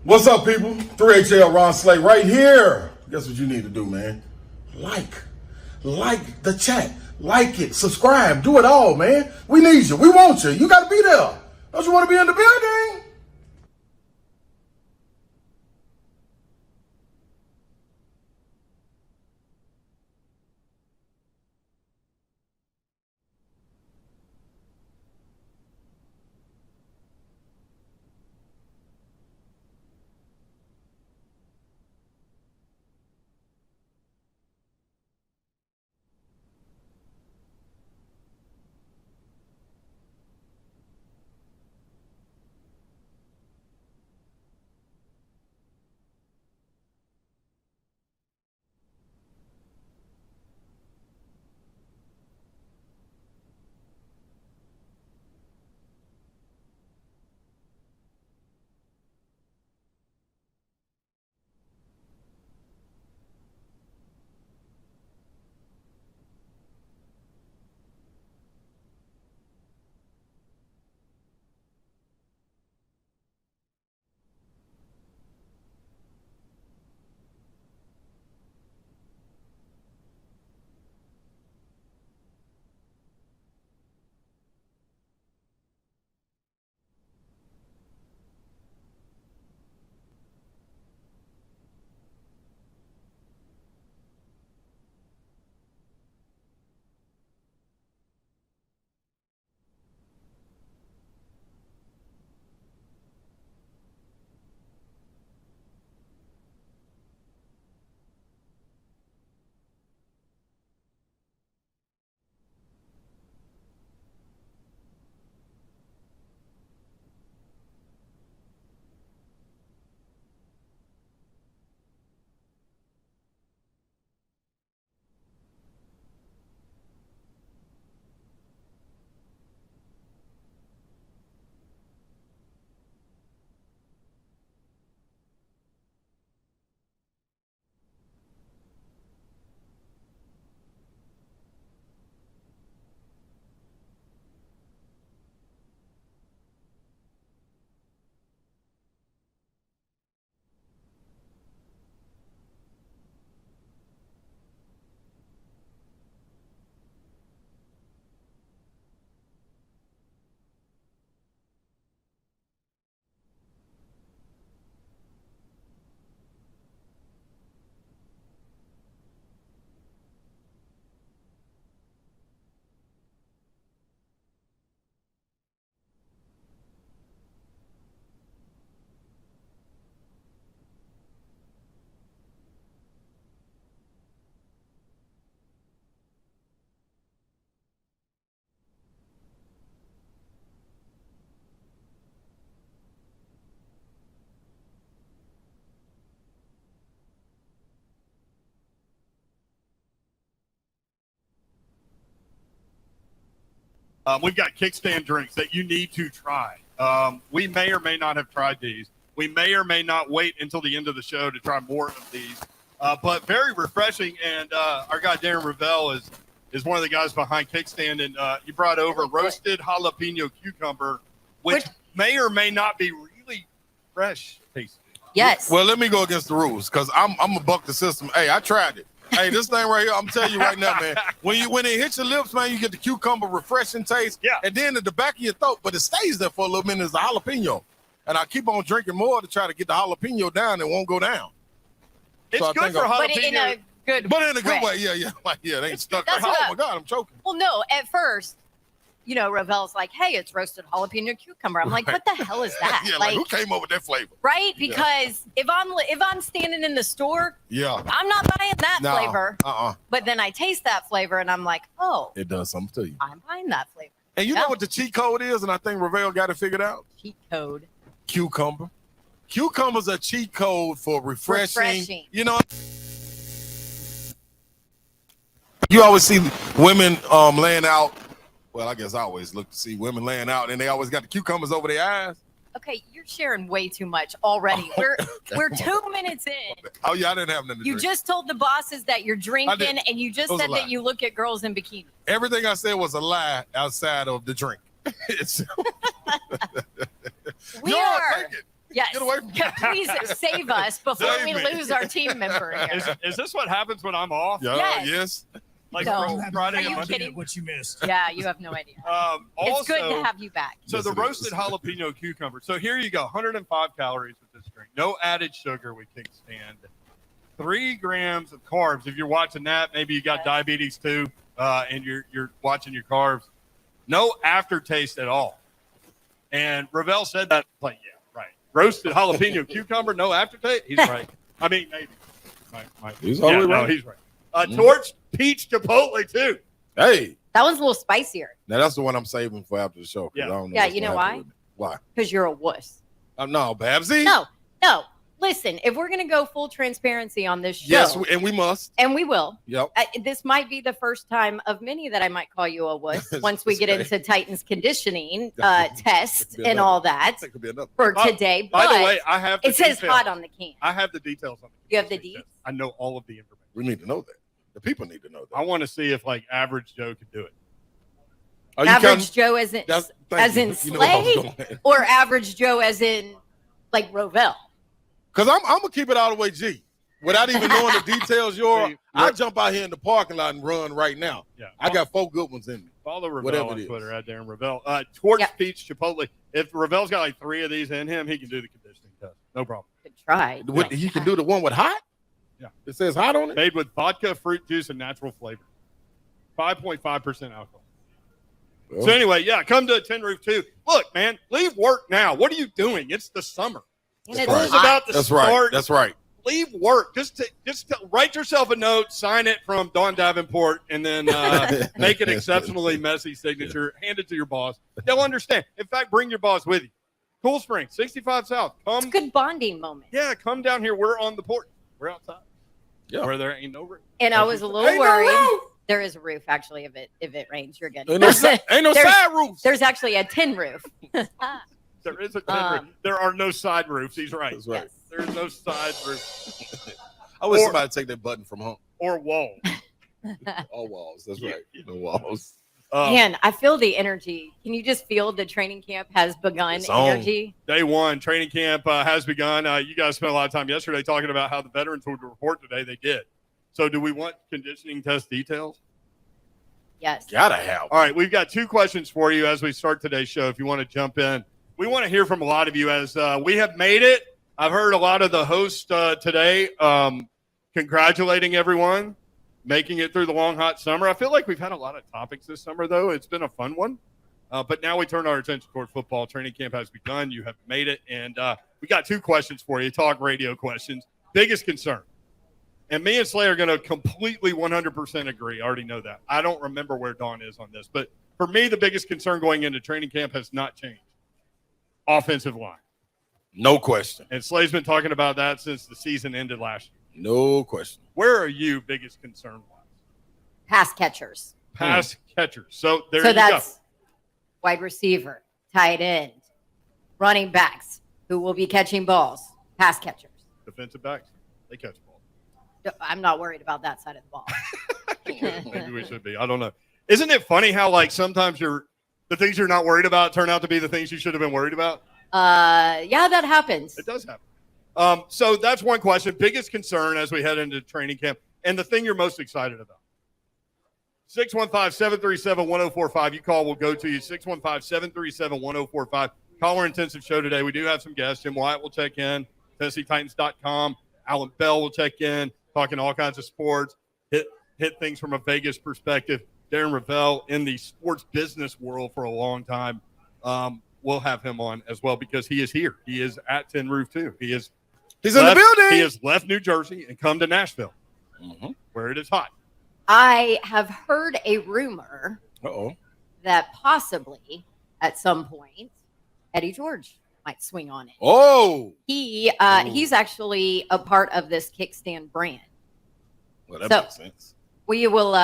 What's up, people? 3HL Ron Slay right here. Guess what you need to do, man? Like the chat. Like it. Subscribe. Do it all, man. We need you. We want you. You got to be there. Don't you want to be in the building? We've got Kickstand drinks that you need to try. We may or may not have tried these. We may or may not wait until the end of the show to try more of these. But very refreshing. And our guy Darren Rovell is one of the guys behind Kickstand. And he brought over roasted jalapeno cucumber, which may or may not be really fresh tasting. Yes. Well, let me go against the rules because I'm a buck the system. Hey, I tried it. Hey, this thing right here, I'm telling you right now, man. When it hits your lips, man, you get the cucumber refreshing taste. Yeah. And then at the back of your throat, but it stays there for a little minute, is the jalapeno. And I keep on drinking more to try to get the jalapeno down. It won't go down. It's So good for jalapeno. But in a good way, yeah. Like, yeah, they ain't stuck. That's Oh, what my God, I'm choking. Well, no, at first, Rovell's like, hey, it's roasted jalapeno cucumber. I'm like, what the hell is that? Yeah, like who came up with that flavor? Right? Because if I'm standing in the store, Yeah. I'm not buying that flavor. But then I taste that flavor and I'm like, oh, It does something to you. I'm buying that flavor. And you know what the cheat code is? And I think Rovell got it figured out? Cheat code. Cucumber. Cucumber's a cheat code for refreshing. You know, you always see women laying out. Well, I guess I always look to see women laying out, and they always got the cucumbers over their eyes. Okay, you're sharing way too much already. We're 2 minutes in. Oh yeah, I didn't have nothing to You drink. just told the bosses that you're drinking, and you just said that you look at girls in bikinis. Everything I said was a lie outside of the drink. It's We are. Yes. Get away from Yeah, please save us before Save we me. lose our team member here. Is this what happens when I'm off? Yes. Yes. Like No. Friday Are and you Monday? kidding? What you missed. Yeah, you have no idea. Also, It's good to have you back. So Yes, the it roasted is. jalapeno cucumber. So here you go, 105 calories with this drink. No added sugar with Kickstand. 3 grams of carbs. If you're watching that, maybe you got Yes. diabetes too, and you're watching your carbs. No aftertaste at all. And Rovell said that. Like, yeah, right. Roasted jalapeno cucumber, no aftertaste. He's right. I mean, maybe. He's always No, right. he's right. Torched peach chipotle too. Hey, That one's a little spicier now that's the one I'm saving for after the show. 'Cause Yeah. I don't know Yeah, what's you gonna know happen why? with it. Why? because you're a wuss. No, Babsy. No. Listen, if we're going to go full transparency on this show, Yes, and we must. and we will, Yep. this might be the first time of many that I might call you a wuss once we get into Titans conditioning test Could be and another. all that That could be another. for today. By But the way, I have the it says details. hot on the can. I have the details on it. You have the deets? I know all of the information. We need to know that. The people need to know that. I want to see if like average Joe could do it. Are you Average counting- Joe as in That's- thank as you. in You know where I was Slay, going. or average Joe as in like Rovell. Because I'm gonna keep it all the way G. Without even knowing the details, See, I'll jump out here in the parking lot and run right now. Yeah. I got 4 good ones in me. Follow Rovell Whatever on it is. Twitter at Darren Rovell. Torch Yep. peach chipotle. If Rovell's got like 3 of these in him, he can do the conditioning test. No problem. Good try. You can do the one with hot? Yeah. It says hot on it? Made with vodka, fruit juice, and natural flavor. 5.5% alcohol. Well, So anyway, yeah, come to Tin Roof 2. Look, man, leave work now. What are you doing? It's the summer. And That's it's right. School's about to that's start. right. That's right. Leave work. Just write yourself a note, sign it from Dawn Davenport, and then make an exceptionally messy signature. Hand it to your boss. They'll understand. In fact, bring your boss with you. Cool Springs, 65 South. It's a good bonding moment. Yeah, come down here. We're on the porch. We're outside. Yeah. Where there ain't no roof. And I was a little Ain't no worried. roof. There is a roof actually. If it rains, you're good. Ain't no side roofs. There's actually a tin roof. There is a tin roof. There are no side roofs. He's right. That's right. Yes. There's no side roof I wish Or- somebody would take that button from home. or wall. All walls. That's Yeah. right. No walls. Man, I feel the energy. Can you just feel the training camp has begun? It's on. Energy. Day one, training camp has begun. You guys spent a lot of time yesterday talking about how the veterans would report today. They did. So do we want conditioning test details? Yes. Gotta have. All right, we've got 2 questions for you as we start today's show. If you want to jump in, we want to hear from a lot of you as we have made it. I've heard a lot of the hosts today congratulating everyone making it through the long, hot summer. I feel like we've had a lot of topics this summer, though. It's been a fun one. But now we turn our attention toward football. Training camp has begun. You have made it. And we got 2 questions for you, talk radio questions. Biggest concern. And me and Slay are going to completely 100% agree. I already know that. I don't remember where Dawn is on this. But for me, the biggest concern going into training camp has not changed. Offensive line. No question. And Slay's been talking about that since the season ended last year. No question. Where are you biggest concern wise? Pass catchers. Pass catchers. So there So you that's wide receiver, tight end, running backs who will be catching balls. Pass catchers. go. Defensive backs, they catch balls. I'm not worried about that side of the ball. Maybe we should be. I don't know. Isn't it funny how like sometimes the things you're not worried about turn out to be the things you should have been worried about? Yeah, that happens. It does happen. So that's one question. Biggest concern as we head into training camp, and the thing you're most excited about. 615-737-1045. You call, we'll go to you. 615-737-1045. Caller intensive show today. We do have some guests. Jim Wyatt will check in. TennesseeTitans.com. Allan Bell will check in, talking all kinds of sports. Hit things from a Vegas perspective. Darren Rovell in the sports business world for a long time. We'll have him on as well because he is here. He is at Tin Roof too. He's in the building. He has left New Jersey and come to Nashville, where it is hot. I have heard a rumor Uh-oh. that possibly at some point Eddie George might swing on it. Oh. He's actually a part of this Kickstand brand. Well, that So- makes sense. We will.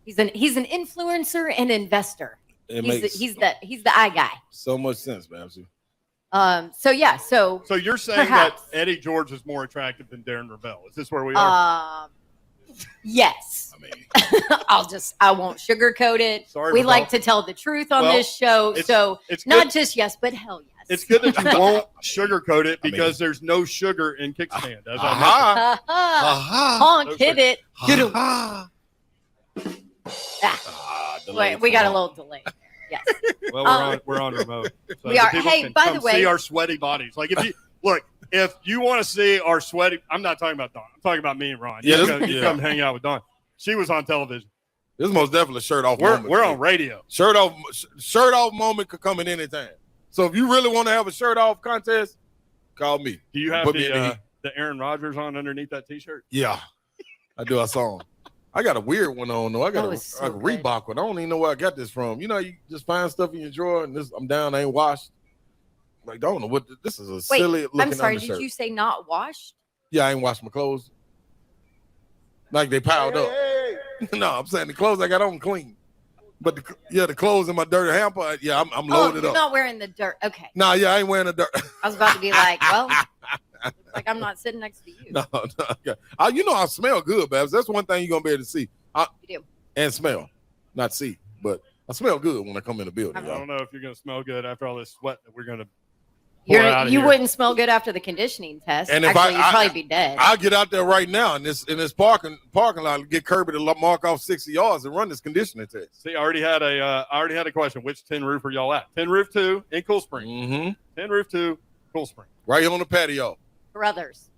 He's an influencer and investor. It He's makes the eye guy. so much sense, Babsy. So So you're saying Perhaps. that Eddie George is more attractive than Darren Rovell? Is this where we are? yes. I mean, I won't sugarcoat it. Sorry, We Rovell. like to tell the truth on Well, this show. it's- So it's not good. just yes, but hell yes. It's good that you won't sugarcoat it because there's no sugar in Kickstand. As I Honk, hit it. Get him. We got a little delay. Yes. Well, we're on remote. So we are. people Hey, can by come the way, see our sweaty bodies. Like if you want to see our sweaty, I'm not talking about Dawn. I'm talking about me and Ron. You come hang out with Dawn. She was on television. This is most definitely a shirt off moment. We're on radio. Shirt off moment could come at any time. So if you really want to have a shirt off contest, call me. Do you have the Aaron Rodgers on underneath that T-shirt? Yeah, I do. I saw him. I got a weird one on though. I got a Reebok one. I don't even know where I got this from. You know, you just find stuff in your drawer, and I'm down. I ain't washed. Like, I don't know what this is. A silly looking. I'm sorry. Undershirt. Did you say not washed? Yeah, I ain't washed my clothes. Like they piled up. No, I'm saying the clothes I got on clean. But the clothes in my dirty hamper, yeah, I'm loaded up. You're not wearing the dirt. Okay. No, yeah, I ain't wearing the dirt. I was about to be like, well, looks like I'm not sitting next to you. No. You know I smell good, Babs. That's one thing you're going to be able to see. You do. And smell. Not see, but I smell good when I come in the building. I don't know if you're going to smell good after all this sweat that we're going to You wouldn't smell good after the conditioning test. And if you'd probably be dead. I'll get out there right now in this parking lot, get Kirby to mark off 60 yards and run this conditioning test. See, I already had a question. Which tin roof are y'all at? Tin Roof 2 in Cool Spring. Mm-hmm. Tin Roof 2, Cool Spring. Right here on the patio. Carruthers.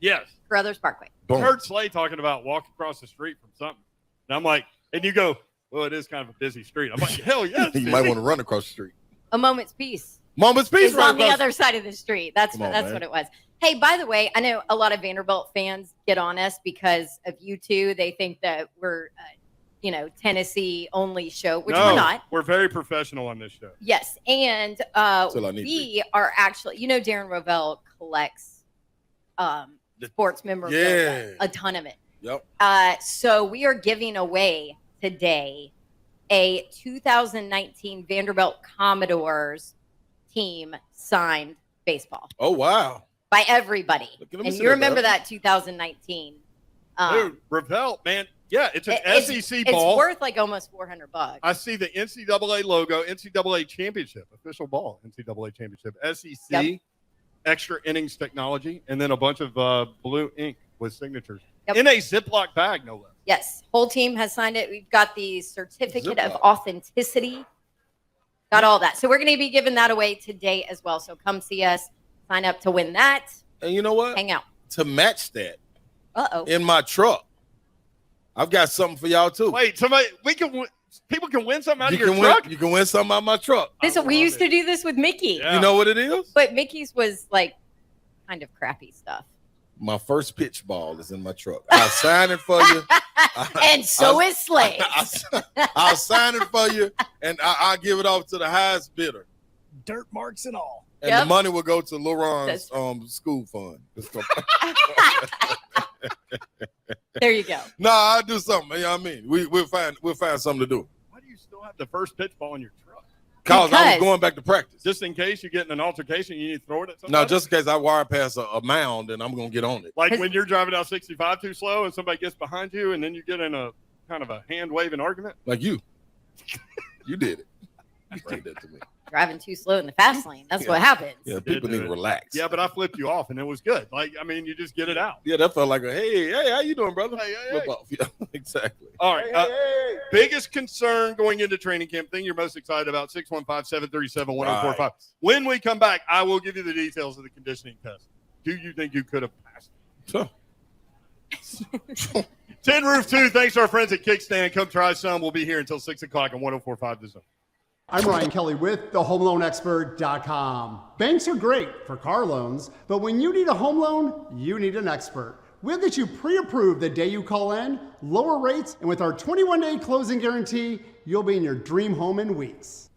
Yes. Carruthers Parkway. Boom. I heard Slay talking about walking across the street from something. And I'm like, and you go, well, it is kind of a busy street. I'm like, hell yeah. You might want to run across the street. A Moment's Peace. Moment's Peace is on the other side of the street. That's what it was. Hey, by the way, I know a lot of Vanderbilt fans get on us because of you two. They think that we're, Tennessee only show, which we're not. We're very professional on this show. Yes, and we are actually, Darren Rovell collects sports memorabilia, a ton of it. Yep. So we are giving away today a 2019 Vanderbilt Commodores team signed baseball. Oh, wow. By everybody. And you remember that 2019. Dude, Rovell, man. Yeah, it's an SEC ball. It's worth like almost $400. I see the NCAA logo, NCAA championship, official ball, NCAA championship, SEC, extra innings technology, and then a bunch of blue ink with signatures in a Ziploc bag, no less. Yes, whole team has signed it. We've got the certificate of authenticity. Got all that. So we're going to be giving that away today as well. So come see us, sign up to win that. And you know what? Hang out. To match that, in my truck, I've got something for y'all too. Wait, people can win something out of your truck? You can win something out of my truck. We used to do this with Mickey. Yeah. You know what it is? But Mickey's was like kind of crappy stuff. My first pitch ball is in my truck. I'll sign it for you. And so is Slade. I'll sign it for you, and I'll give it off to the highest bidder. Dirt marks and all. And the money will go to Laurent's school fund. There you go. No, I'll do something. You know what I mean? We'll find something to do. Why do you still have the first pitch ball in your truck? Because I was going back to practice. Just in case you get in an altercation, you need to throw it at somebody? No, just in case I wire past a mound and I'm going to get on it. Like when you're driving down 65 too slow and somebody gets behind you and then you get in a kind of a hand-waving argument? Like you. You did it. You did that to me. Driving too slow in the fast lane. That's what happens. Yeah, people need to relax. Yeah, but I flipped you off and it was good. Like, I mean, you just get it out. Yeah, that felt like hey, how you doing, brother? Hey. Flip off. Yeah, exactly. All right. Biggest concern going into training camp, thing you're most excited about, 615-737-1045. Right. When we come back, I will give you the details of the conditioning test. Do you think you could have passed? Sure. Tin Roof 2, thanks to our friends at Kickstand. Come try some. We'll be here until 6 o'clock on 104.5 The Zone. I'm Ryan Kelly with thehomeloanexpert.com. Banks are great for car loans, but when you need a home loan, you need an expert. We'll get you pre-approved the day you call in, lower rates, and with our 21-day closing guarantee, you'll be in your dream home in weeks.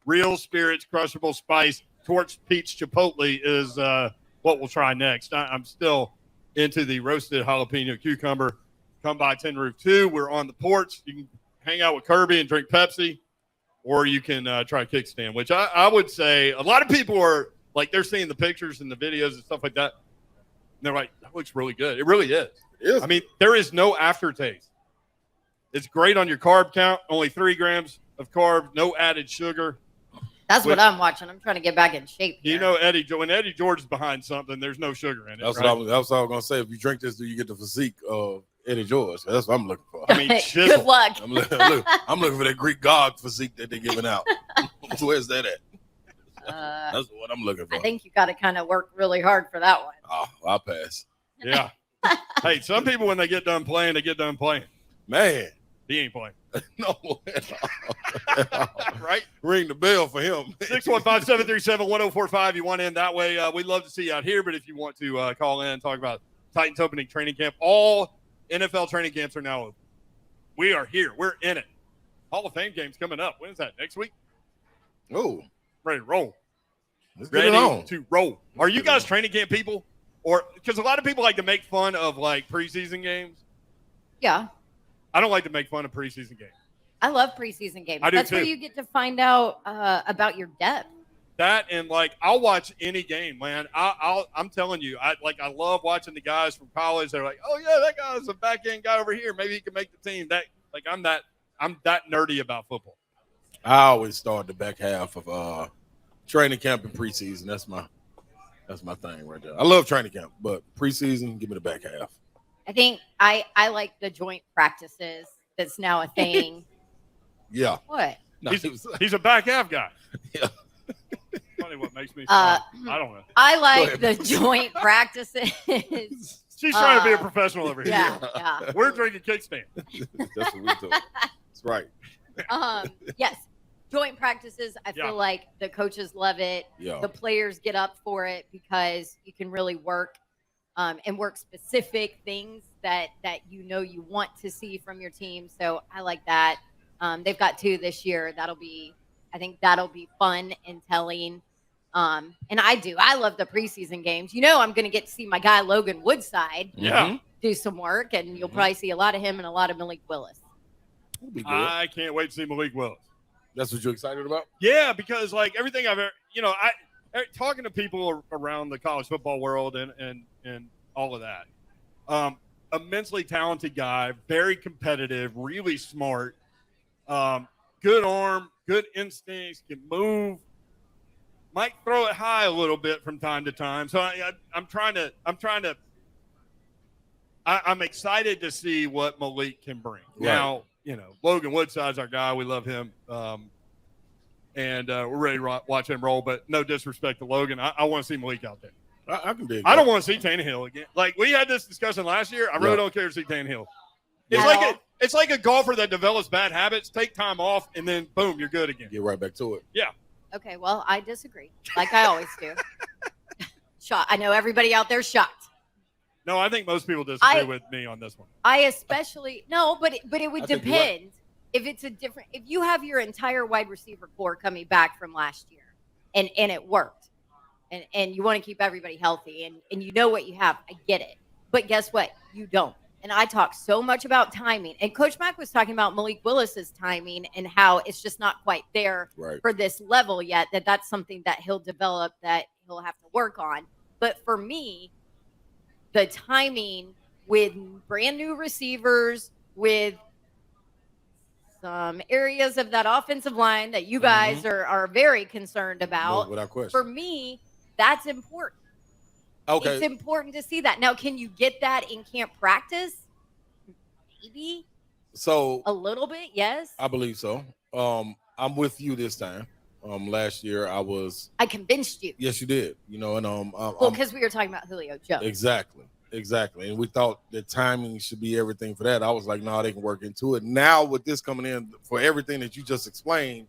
Real Spirits Crushable Spice Torch Peach Chipotle is what we'll try next. I'm still into the roasted jalapeno cucumber. Come by Tin Roof 2. We're on the porch. You can hang out with Kirby and drink Pepsi, or you can try Kickstand, which I would say a lot of people are like, they're seeing the pictures and the videos and stuff like that. And they're like, that looks really good. It really is. It is. I mean, there is no aftertaste. It's great on your carb count, only 3 grams of carb, no added sugar. That's what I'm watching. I'm trying to get back in shape here. You know, when Eddie George is behind something, there's no sugar in it. That's right? what I was going to say. If you drink this, do you get the physique of Eddie George? That's what I'm looking for. I mean, good luck. I'm looking for that Greek god physique that they're giving out. Where's that at? That's what I'm looking for. I think you got to kind of work really hard for that one. Oh, I'll pass. Yeah. Hey, some people, when they get done playing, they get done playing. Man. He ain't playing. No. Right? Ring the bell for him. 615-737-1045. You want in that way. We'd love to see you out here, but if you want to call in and talk about Titans opening training camp, all NFL training camps are now open. We are here. We're in it. Hall of Fame game's coming up. When is that? Next week? Oh. Ready to roll. Let's get it Ready on. to roll. Are you guys training camp people? Or because a lot of people like to make fun of like preseason games. Yeah. I don't like to make fun of preseason games. I love preseason games. I do That's too. where you get to find out about your depth. That and like I'll watch any game, man. I'm telling you, I love watching the guys from college. They're like, oh yeah, that guy's a back end guy over here. Maybe he can make the team. I'm that nerdy about football. I always start the back half of training camp and preseason. That's my thing right there. I love training camp, but preseason, give me the back half. I think I like the joint practices. That's now a thing. Yeah. What? No, He's a back half guy. Yeah. Funny what makes me smile. I don't know. I like the joint practices. She's trying to be a professional over here. Yeah. We're drinking Kickstand. That's what we do. That's right. Yes. Joint practices, I feel like the coaches love it. Yeah. The players get up for it because you can really work and work specific things that you want to see from your team. So I like that. They've got 2 this year. I think that'll be fun and telling. And I love the preseason games. I'm going to get to see my guy Logan Woodside do some work, and you'll probably see a lot of him and a lot of Malik Willis. I can't wait to see Malik Willis. That's what you're excited about? Yeah, because like everything I've ever, talking to people around the college football world and all of that. Immensely talented guy, very competitive, really smart, good arm, good instincts, can move, might throw it high a little bit from time to time. So I'm excited to see what Malik can bring. Right. Now, Logan Woodside's our guy. We love him. And we're ready to watch him roll, but no disrespect to Logan. I want to see Malik out there. I can dig I don't that. want to see Tannehill again. Like we had this discussion last year. I really don't care to see Tannehill. It's like a golfer that develops bad habits. Take time off, and then boom, you're good again. Get right back to it. Yeah. Okay, well, I disagree, like I always do. I know everybody out there shocked. No, I think most people disagree with me on this one. I especially but it would I think you're depend if it's if you have your entire wide receiver core coming back from last year and it worked and you want to keep everybody healthy and you know what you have. I get it. But guess what? You don't. And I talk so much about timing. And Coach Mack was talking about Malik Willis's timing and how it's just not quite there for this level yet, that's something that he'll develop, that he'll have to work on. But for me, the timing with brand new receivers, with some areas of that offensive line that you guys are very concerned about. Without question. For me, that's important. Okay. It's important to see that. Now, can you get that in camp practice? Maybe. So a little bit, yes. I believe so. I'm with you this time. Last year I convinced you. Yes, you did. And because we were talking about Julio Jones. Exactly. And we thought the timing should be everything for that. I was like, no, they can work into it. Now with this coming in for everything that you just explained,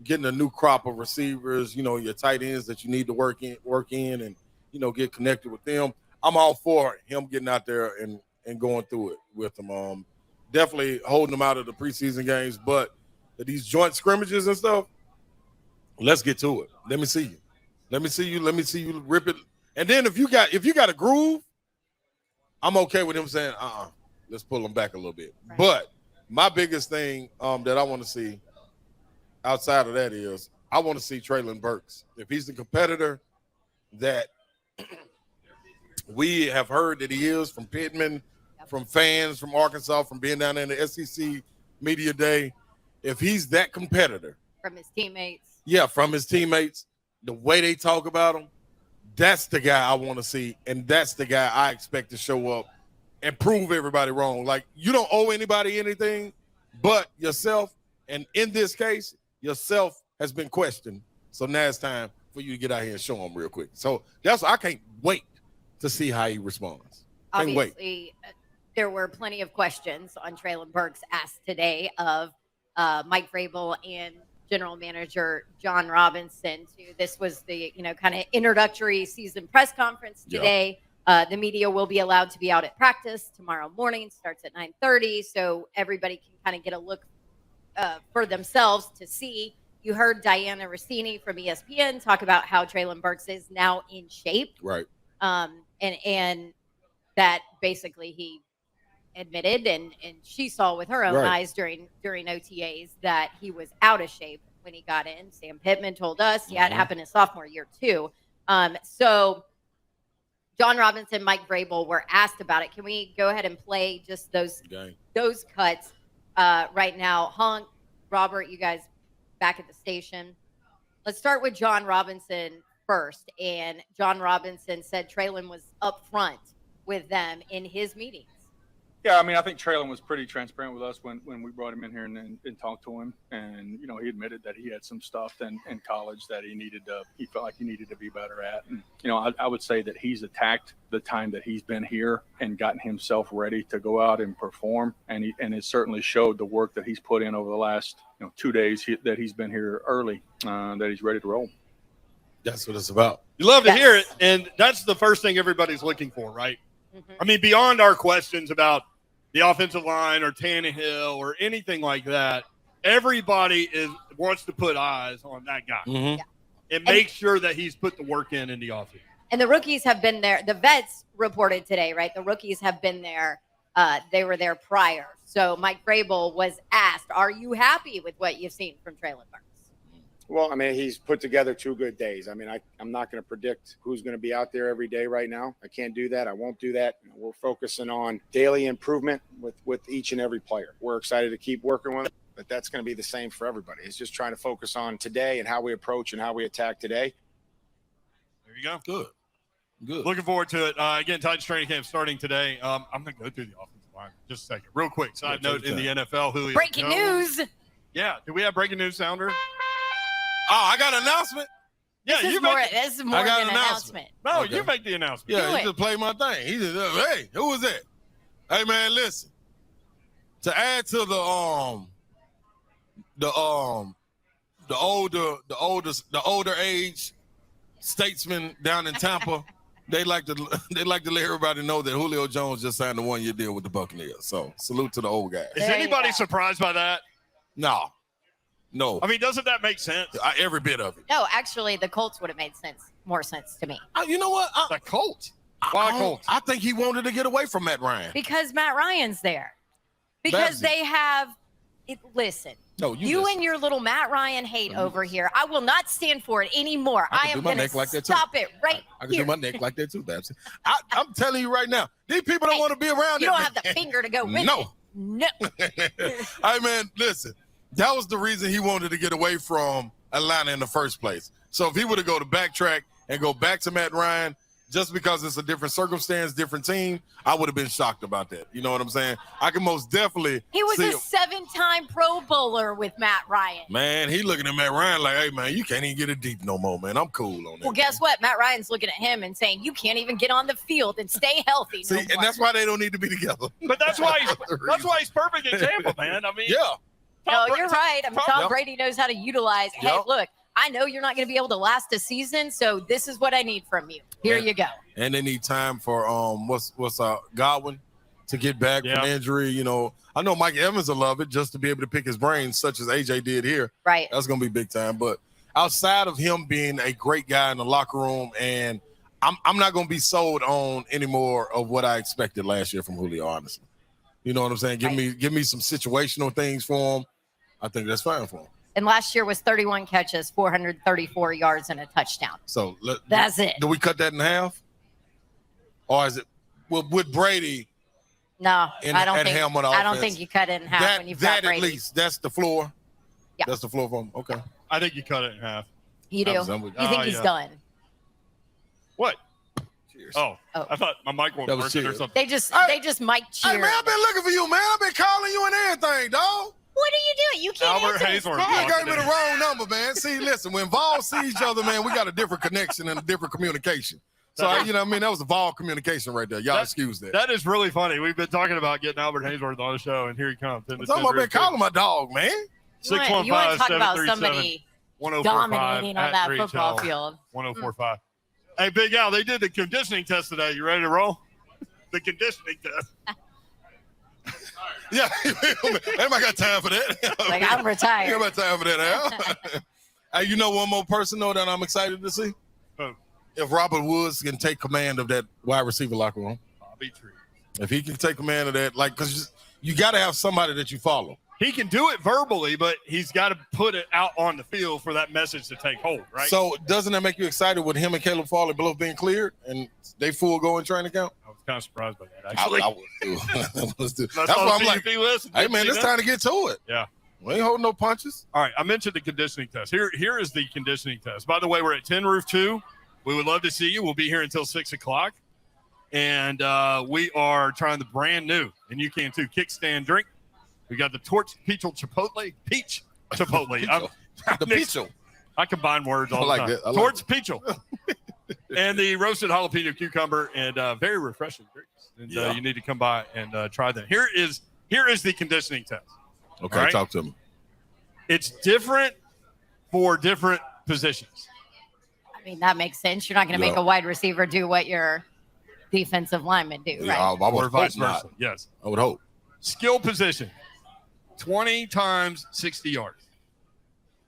getting a new crop of receivers, your tight ends that you need to work in and get connected with them. I'm all for him getting out there and going through it with them. Definitely holding them out of the preseason games, but these joint scrimmages and stuff, Let's get to it. Let me see you. Let me see you rip it. And then if you got a groove, I'm okay with him saying, let's pull him back a little bit. Right. But my biggest thing that I want to see outside of that is I want to see Treylon Burks. If he's the competitor that we have heard that he is from Pittman, from fans, from Arkansas, from being down there in the SEC Media Day, if he's that competitor. From his teammates. Yeah, from his teammates, the way they talk about him, that's the guy I want to see, and that's the guy I expect to show up and prove everybody wrong. Like, you don't owe anybody anything but yourself, and in this case, yourself has been questioned. So now it's time for you to get out here and show him real quick. So I can't wait to see how he responds. Can't wait. Obviously, there were plenty of questions on Treylon Burks asked today of Mike Vrabel and General Manager John Robinson. This was the kind of introductory season press conference today. Yeah. The media will be allowed to be out at practice tomorrow morning. Starts at 9:30, so everybody can kind of get a look for themselves to see. You heard Diana Rossini from ESPN talk about how Treylon Burks is now in shape, right? And that basically he admitted and she saw with her own eyes during OTAs that he was out of shape when he got in. Sam Pittman told us it happened his sophomore year too. So John Robinson, Mike Vrabel were asked about it. Can we go ahead and play just those cuts right now? Honk, Robert, you guys back at the station. Let's start with John Robinson first. And John Robinson said Treylon was up front with them in his meetings. Yeah, I mean, I think Treylon was pretty transparent with us when we brought him in here and talked to him. And, he admitted that he had some stuff in college that he felt like he needed to be better at. And, I would say that he's attacked the time that he's been here and gotten himself ready to go out and perform. And it certainly showed the work that he's put in over the last 2 days that he's been here early, that he's ready to roll. That's what it's about. You love to hear it. And that's the first thing everybody's looking for, right? Mm-hmm. I mean, beyond our questions about the offensive line or Tannehill or anything like that, everybody wants to put eyes on that guy and make sure that he's put the work in the offseason. And the rookies have been there. The vets reported today, right? The rookies have been there. They were there prior. So Mike Vrabel was asked, are you happy with what you've seen from Treylon Burks? Well, I mean, he's put together 2 good days. I mean, I'm not going to predict who's going to be out there every day right now. I can't do that. I won't do that. We're focusing on daily improvement with each and every player. We're excited to keep working with them, but that's going to be the same for everybody. It's just trying to focus on today and how we approach and how we attack today. There you go. Good. Looking forward to it. Again, Titans training camp starting today. I'm going to go through the offensive line just a second. Real quick. Side note in the NFL. Julio breaking news. Yeah. Do we have breaking news sounder? Oh, I got an announcement. Yeah, this is more than an announcement. No, you make the announcement. Yeah, he just played my thing. He just, hey, who was that? Hey, man, listen. To add to the older age statesmen down in Tampa, they like to let everybody know that Julio Jones just signed a 1-year deal with the Buccaneers. So salute to the old guys. Is anybody surprised by that? No. I mean, doesn't that make sense? Every bit of it. No, actually, the Colts would have made more sense to me. You know what? The Colts? Why Colts? I think he wanted to get away from Matt Ryan. Because Matt Ryan's there. Because they have – listen. No, you and your little Matt Ryan hate over here. I will not stand for it anymore. I am going to stop it right I can do my neck like that too, Babs. I'm telling you right now, these people don't want to be around. You don't have the finger to go with it. No. Hey, man, listen. That was the reason he wanted to get away from Atlanta in the first place. So if he would have go to backtrack and go back to Matt Ryan, just because it's a different circumstance, different team, I would have been shocked about that. You know what I'm saying? I can most definitely. He was a 7-time Pro Bowler with Matt Ryan. Man, he looking at Matt Ryan like, hey, man, you can't even get it deep no more, man. I'm cool on that. Well, guess what? Matt Ryan's looking at him and saying, you can't even get on the field and stay healthy. See, and that's why they don't need to be together. But that's why he's perfect example, man. I mean, yeah. No, you're right. I mean, Tom Brady knows how to utilize. Hey, look, I know you're not going to be able to last a season, so this is what I need from you. Here you go. And they need time for Godwin to get back from injury. You know, I know Mike Evans will love it just to be able to pick his brains, such as AJ did here. Right. That's going to be big time. But outside of him being a great guy in the locker room, and I'm not going to be sold on any more of what I expected last year from Julio, honestly. You know what I'm saying? Give me some situational things for him. I think that's fine for him. And last year was 31 catches, 434 yards, and a touchdown. So that's it. Do we cut that in half? Or is it with Brady? No, I don't think you cut it in half when you've got Brady. At least, that's the floor. Yeah. That's the floor for him. Okay. I think you cut it in half. You do? You think he's done? What? Cheers. Oh, I thought my mic wasn't working or something. They just mic cheer. Hey, man, I've been looking for you, man. I've been calling you and everything, dog. What are you doing? You can't Albert answer Hazelwood. You gave me the wrong number, man. See, listen, when Vol see each other, man, we got a different connection and a different communication. So, you know what I mean? That was a Vol communication right there. Y'all excuse that. That is really funny. We've been talking about getting Albert Hazelwood on the show, and here he comes. I'm talking about been calling my dog, man. You want to talk about somebody dominating on that football field. 1045. Hey, Big Al, they did the conditioning test today. You ready to roll? The conditioning test. Yeah, everybody got time for that. Like, I'm retired. Everybody got time for that, Al. Hey, you know one more person, though, that I'm excited to see? Who? If Robert Woods can take command of that wide receiver locker room. Bobby Tree. If he can take command of that, like, because you got to have somebody that you follow. He can do it verbally, but he's got to put it out on the field for that message to take hold, right? So doesn't that make you excited with him and Caleb Farley both being cleared and they full go in training camp? I was kind of surprised by that, actually. I was too. That's why I'm like, hey, man, it's time to get to it. Yeah. We ain't holding no punches. All right, I mentioned the conditioning test. Here is the conditioning test. By the way, we're at 10 Roof 2. We would love to see you. We'll be here until 6 o'clock. And we are trying the brand new, and you can too, Kickstand drink. We got the Peach Chipotle. The Peachel. I combine words all the time. That. Torch Peachel. And the roasted jalapeno cucumber, and very refreshing drinks. And you need to come by and try them. Here is the conditioning test. Okay, right? Talk to me. It's different for different positions. I mean, that makes sense. You're not going to make a wide receiver do what your defensive linemen do, right? I would or vice versa. not. Yes. I would hope. Skill position, 20 times 60 yards.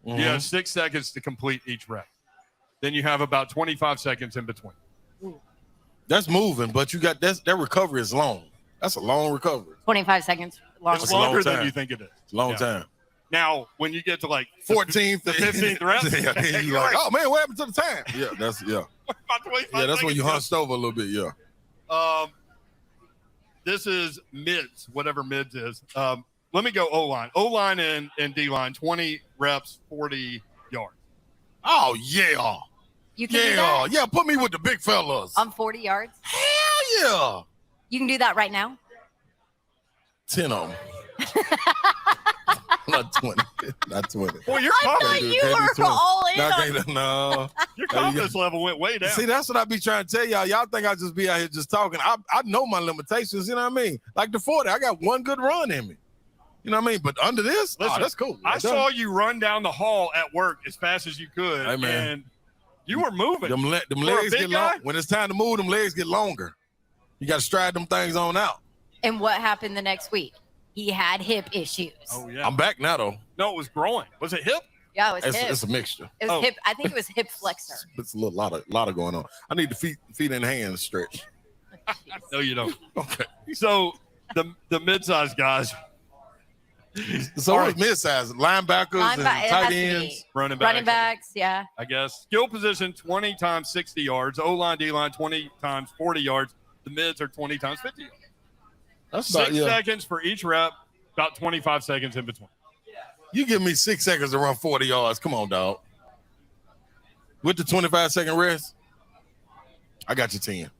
Mm-hmm. You have 6 seconds to complete each rep. Then you have about 25 seconds in between. That's moving, but you got that recovery is long. That's a long recovery. 25 seconds longer. It's longer than you think it is. It's a long time. Now, when you get to like 14th, the 15th rep, you're like, oh man, what happened to the time? Yeah, that's that's when you hunched over a little bit. Yeah. This is mids, whatever mids is. Let me go O-line. O-line and D-line, 20 reps, 40 yards. Oh, yeah. You can do that? Yeah, put me with the big fellas. On 40 yards? Hell yeah. You can do that right now? 10 of them. Not 20. Not 20. Well, your you were all in. No. Your confidence level went way down. See, that's what I be trying to tell y'all. Y'all think I just be out here just talking. I know my limitations, you know what I mean? Like the 40, I got one good run in me. You know what I mean? But under this, listen, that's cool. I saw you run down the hall at work as fast as you could, and you were moving. Them legs get long. When it's time to move, them legs get longer. You got to stride them things on out. And what happened the next week? He had hip issues. Oh, yeah. I'm back now, though. No, it was groin. Was it hip? Yeah, it was hip. It's a mixture. It was hip. I think it was hip flexor. It's a lot of going on. I need the feet and hands stretch. No, you don't. Okay. So the mid-sized guys. So what's mid-sized? Linebackers and tight ends? Running backs, yeah. I guess. Skill position, 20 times 60 yards. O-line, D-line, 20 times 40 yards. The mids are 20 times 50 yards. That's 6 seconds for each rep, about 25 seconds in between. You give me 6 seconds to run 40 yards. Come on, dog. With the 25-second rest, I got you 10.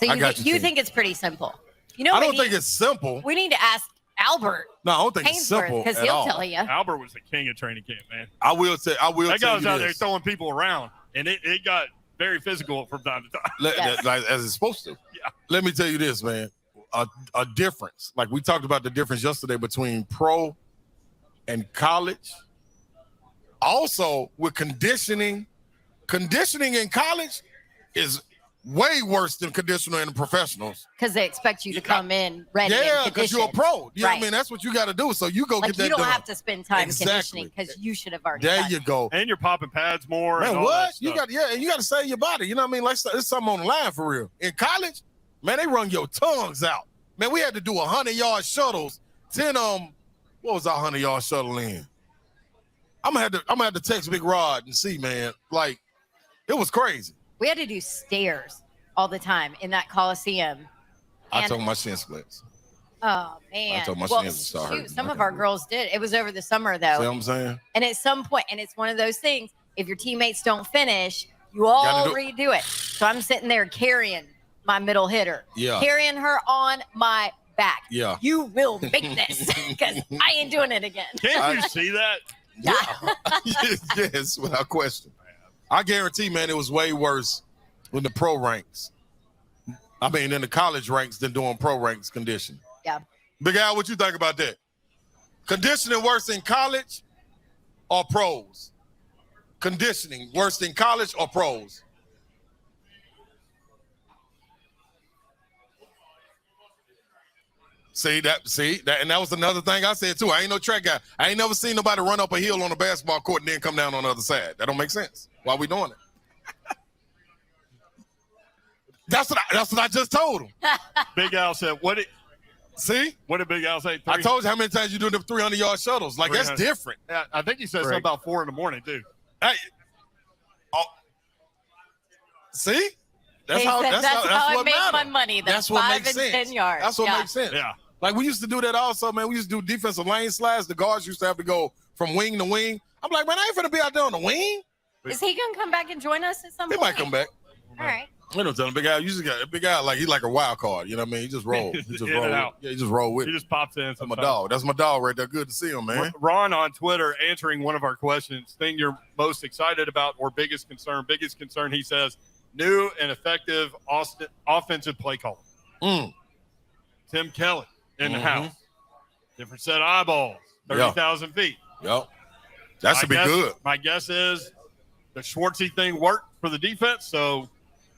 So you think it's pretty simple? You know, I don't think it's simple. We need to ask Albert. No, I don't think it's simple because he'll tell you. Albert was the king of training camp, man. I will say. That guy was out there throwing people around, and it got very physical from time to time. Like, as it's supposed to. Yeah. Let me tell you this, man. A difference. Like we talked about the difference yesterday between pro and college. Also, with conditioning in college is way worse than conditional and the professionals. Because they expect you to come in ready. Yeah, because you're a pro. You know what I mean? That's what you got to do. So you go like get that you don't done. have to spend time conditioning because you should have already There done you go. And you're popping pads more. Man, and all what? that You stuff. got and you got to save your body. You know what I mean? Like it's something on the line for real. In college, man, they run your tongues out. Man, we had to do 100-yard shuttles. 10 what was our 100-yard shuttle in? I'm gonna have to text Big Rod and see, man. Like, it was crazy. We had to do stairs all the time in that Coliseum. I told my shin splits. Oh man! I told my shins to start hurting. Some of our girls did. It was over the summer though. See what I'm saying? And at some point, and it's one of those things. If your teammates don't finish, you all redo it. So I'm sitting there carrying my middle hitter, carrying her on my back. Yeah, you will make this because I ain't doing it again. Can't you see that? Yeah. Yes, without question. I guarantee, man, it was way worse in the pro ranks. I mean, in the college ranks than doing pro ranks conditioning. Yeah. Big Al, what you think about that? Conditioning worse in college or pros? Conditioning worse in college or pros? See that, and that was another thing I said too. I ain't no track guy. I ain't never seen nobody run up a hill on a basketball court and then come down on the other side. That don't make sense. Why we doing it? That's what I just told him. Big Al said, "What did Big Al say? I told you how many times you do them 300-yard shuttles. Like, that's different. Yeah, I think he said something about 4 in the morning too. Hey, see? That's how I what make matters. my money. That's what 5 makes and sense. 10 yards. That's what makes sense. Yeah. Like, we used to do that also, man. We used to do defensive lane slides. The guards used to have to go from wing to wing. I'm like, man, I ain't finna be out there on the wing. Is he gonna come back and join us at some point? He might come back. All right. I don't tell him, Big Al. You just got a Big Al, like he's like a wild card. You know what I mean? He just roll. He just roll. Yeah, he just roll with it. He just pops in. That's my dog. That's my dog right there. Good to see him, man. Ron on Twitter answering one of our questions. Thing you're most excited about or biggest concern? Biggest concern, he says, new and effective offensive play calling. Tim Kelly in the house. Different set of eyeballs. 30,000 feet. Yep. That should be good. My guess is the Schwartzy thing worked for the defense, so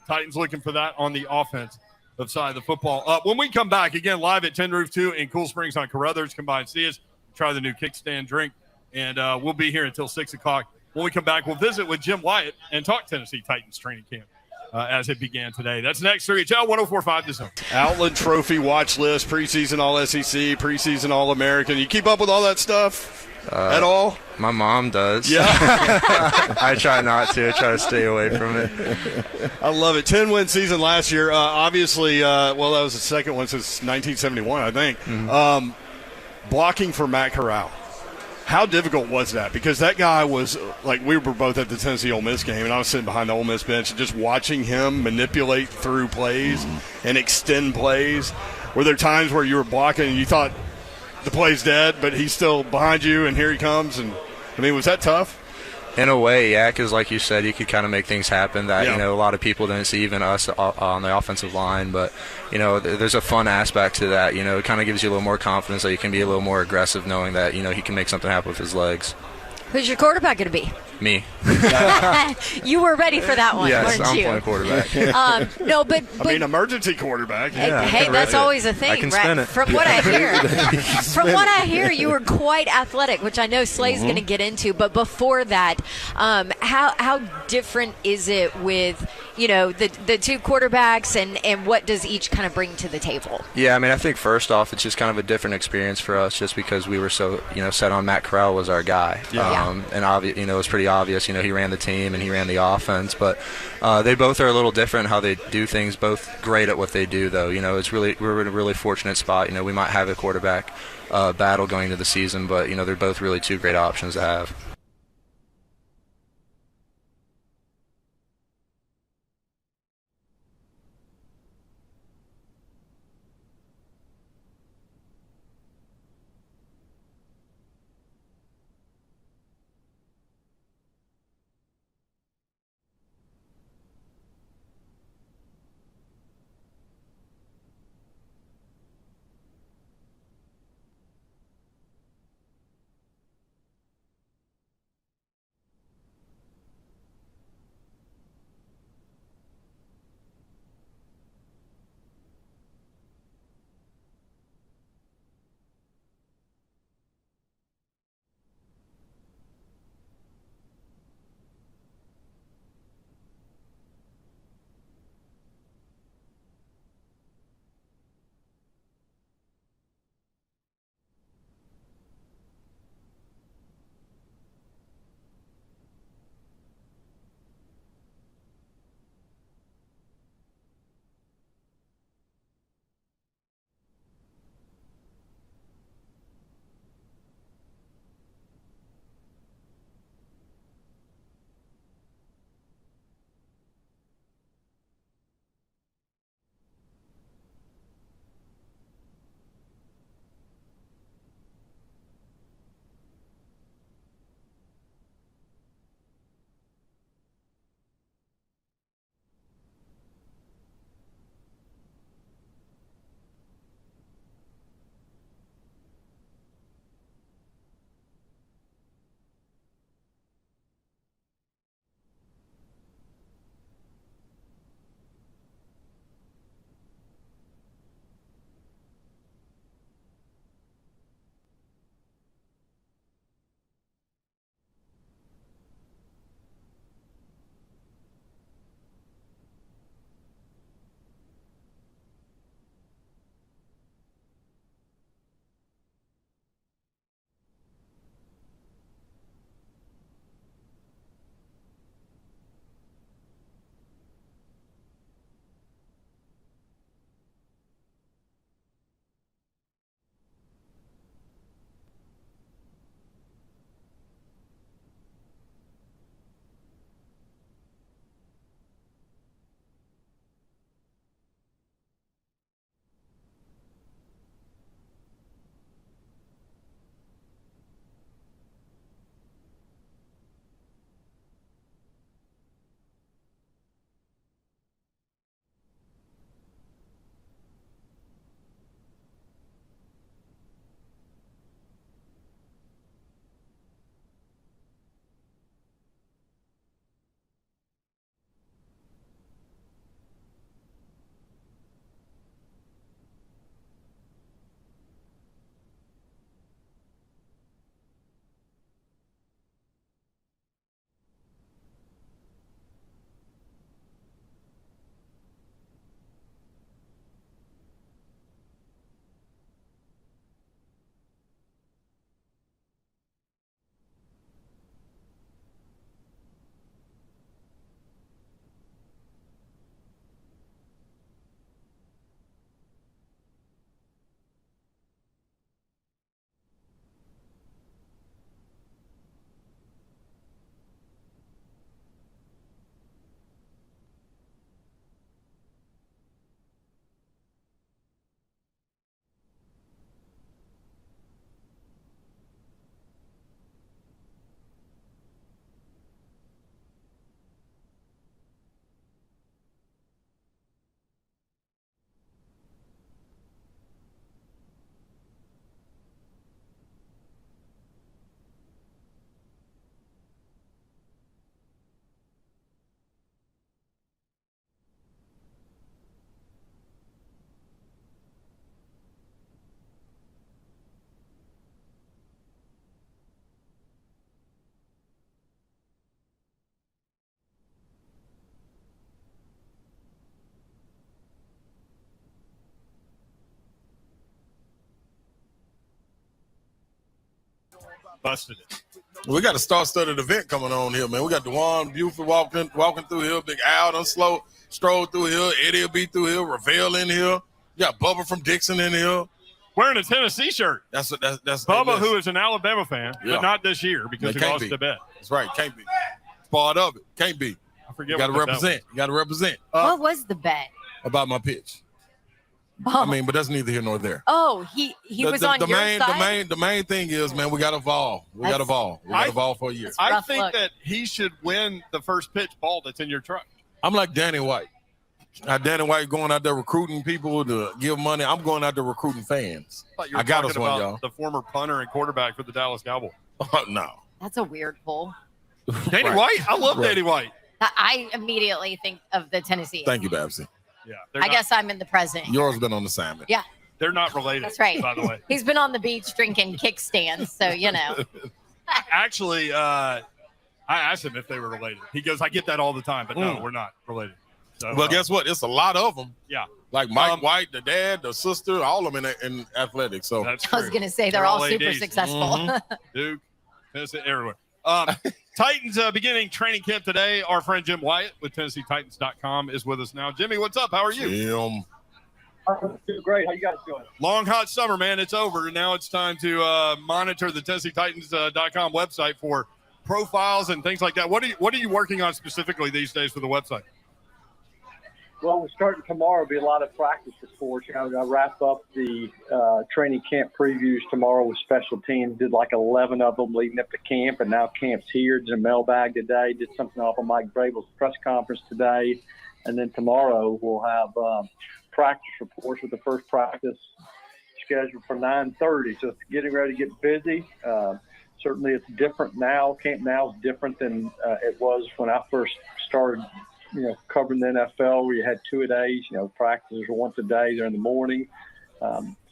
Titans looking for that on the offense side of the football. When we come back, again, live at 10 Roof 2 in Cool Springs on Carruthers, come by and see us. Try the new Kickstand drink, and we'll be here until 6 o'clock. When we come back, we'll visit with Jim Wyatt and talk Tennessee Titans training camp as it began today. That's next. 3HL 104.5 The Zone. Outland Trophy watch list, preseason All-SEC, preseason All-American. You keep up with all that stuff at all? My mom does. Yeah. I try not to. I try to stay away from it. I love it. 10-win season last year. Obviously, that was the second one since 1971, I think. Blocking for Matt Corral. How difficult was that? Because that guy was, like, we were both at the Tennessee-Ole Miss game, and I was sitting behind the Ole Miss bench and just watching him manipulate through plays and extend plays. Were there times where you were blocking and you thought the play's dead, but he's still behind you, and here he comes? And, I mean, was that tough? In a way, yeah, because like you said, you could kind of make things happen that, a lot of people didn't see, even us on the offensive line. But, there's a fun aspect to that. It kind of gives you a little more confidence that you can be a little more aggressive knowing that, he can make something happen with his legs. Who's your quarterback going to be? Me. You were ready for that one, yes, weren't you? I'm playing quarterback. No, but I mean, emergency quarterback. Yeah, hey, that's always a thing, I can right? spin it. From what I hear, you were quite athletic, which I know Slay's going to get into. But before that, how different is it with the two quarterbacks, and what does each kind of bring to the table? Yeah, I mean, I think first off, it's just kind of a different experience for us, just because we were so set on Matt Corral was our guy. And it was pretty obvious. He ran the team and he ran the offense, but they both are a little different how they do things. Both great at what they do, though. We're in a really fortunate spot. We might have a quarterback battle going into the season, but they're both really two great options to have. busted it. We got a star-studded event coming on here, man. We got DeJuan Buford walking through here. Big Al done stroll through here. Eddie will be through here. Rovell in here. You got Bubba from Dixon in here. Wearing a Tennessee shirt. That's Bubba, who is an Alabama fan, but not this year because he lost the bet. That's right. Can't be. It's part of it. Can't be. I forget. You got to represent. You got to represent. What was the bet? About my pitch. Oh. I mean, but that's neither here nor there. Oh, he was on your side? The main thing is, man, we got to evolve. We got to evolve. We got to evolve for a year. I think that he should win the first pitch ball that's in your truck. I'm like Danny White. Danny White going out there recruiting people to give money. I'm going out there recruiting fans. I got us one, y'all. The former punter and quarterback for the Dallas Cowboys. No. That's a weird pull. Danny White? I love Danny White. I immediately think of the Tennessee. Thank you, Babsy. Yeah, I guess I'm in the present. Yours been on assignment. Yeah. They're not related. That's right. By the way. He's been on the beach drinking kickstands, so you know. Actually, I asked him if they were related. He goes, I get that all the time, but no, we're not related. So, well, guess what? It's a lot of them. Yeah. Like Mike White, the dad, the sister, all of them in athletics. So that's I was going to say they're all super ADs. successful. Mm-hmm. Duke, Tennessee, everywhere. Titans beginning training camp today. Our friend Jim Wyatt with TennesseeTitans.com is with us now. Jimmy, what's up? How are you? Jim. I'm doing great. How you guys doing? Long, hot summer, man. It's over. Now it's time to monitor the TennesseeTitans.com website for profiles and things like that. What are you working on specifically these days for the website? Well, we're starting tomorrow. Be a lot of practice reports. I wrap up the training camp previews tomorrow with special teams. Did like 11 of them leading up to camp, and now camp's here. Did a mailbag today. Did something off of Mike Vrabel's press conference today, and then tomorrow we'll have practice reports with the first practice scheduled for 9:30. So it's getting ready to get busy. Certainly, it's different now. Camp now is different than it was when I first started. Covering the NFL, where you had 2-a-days, practices were once a day during the morning.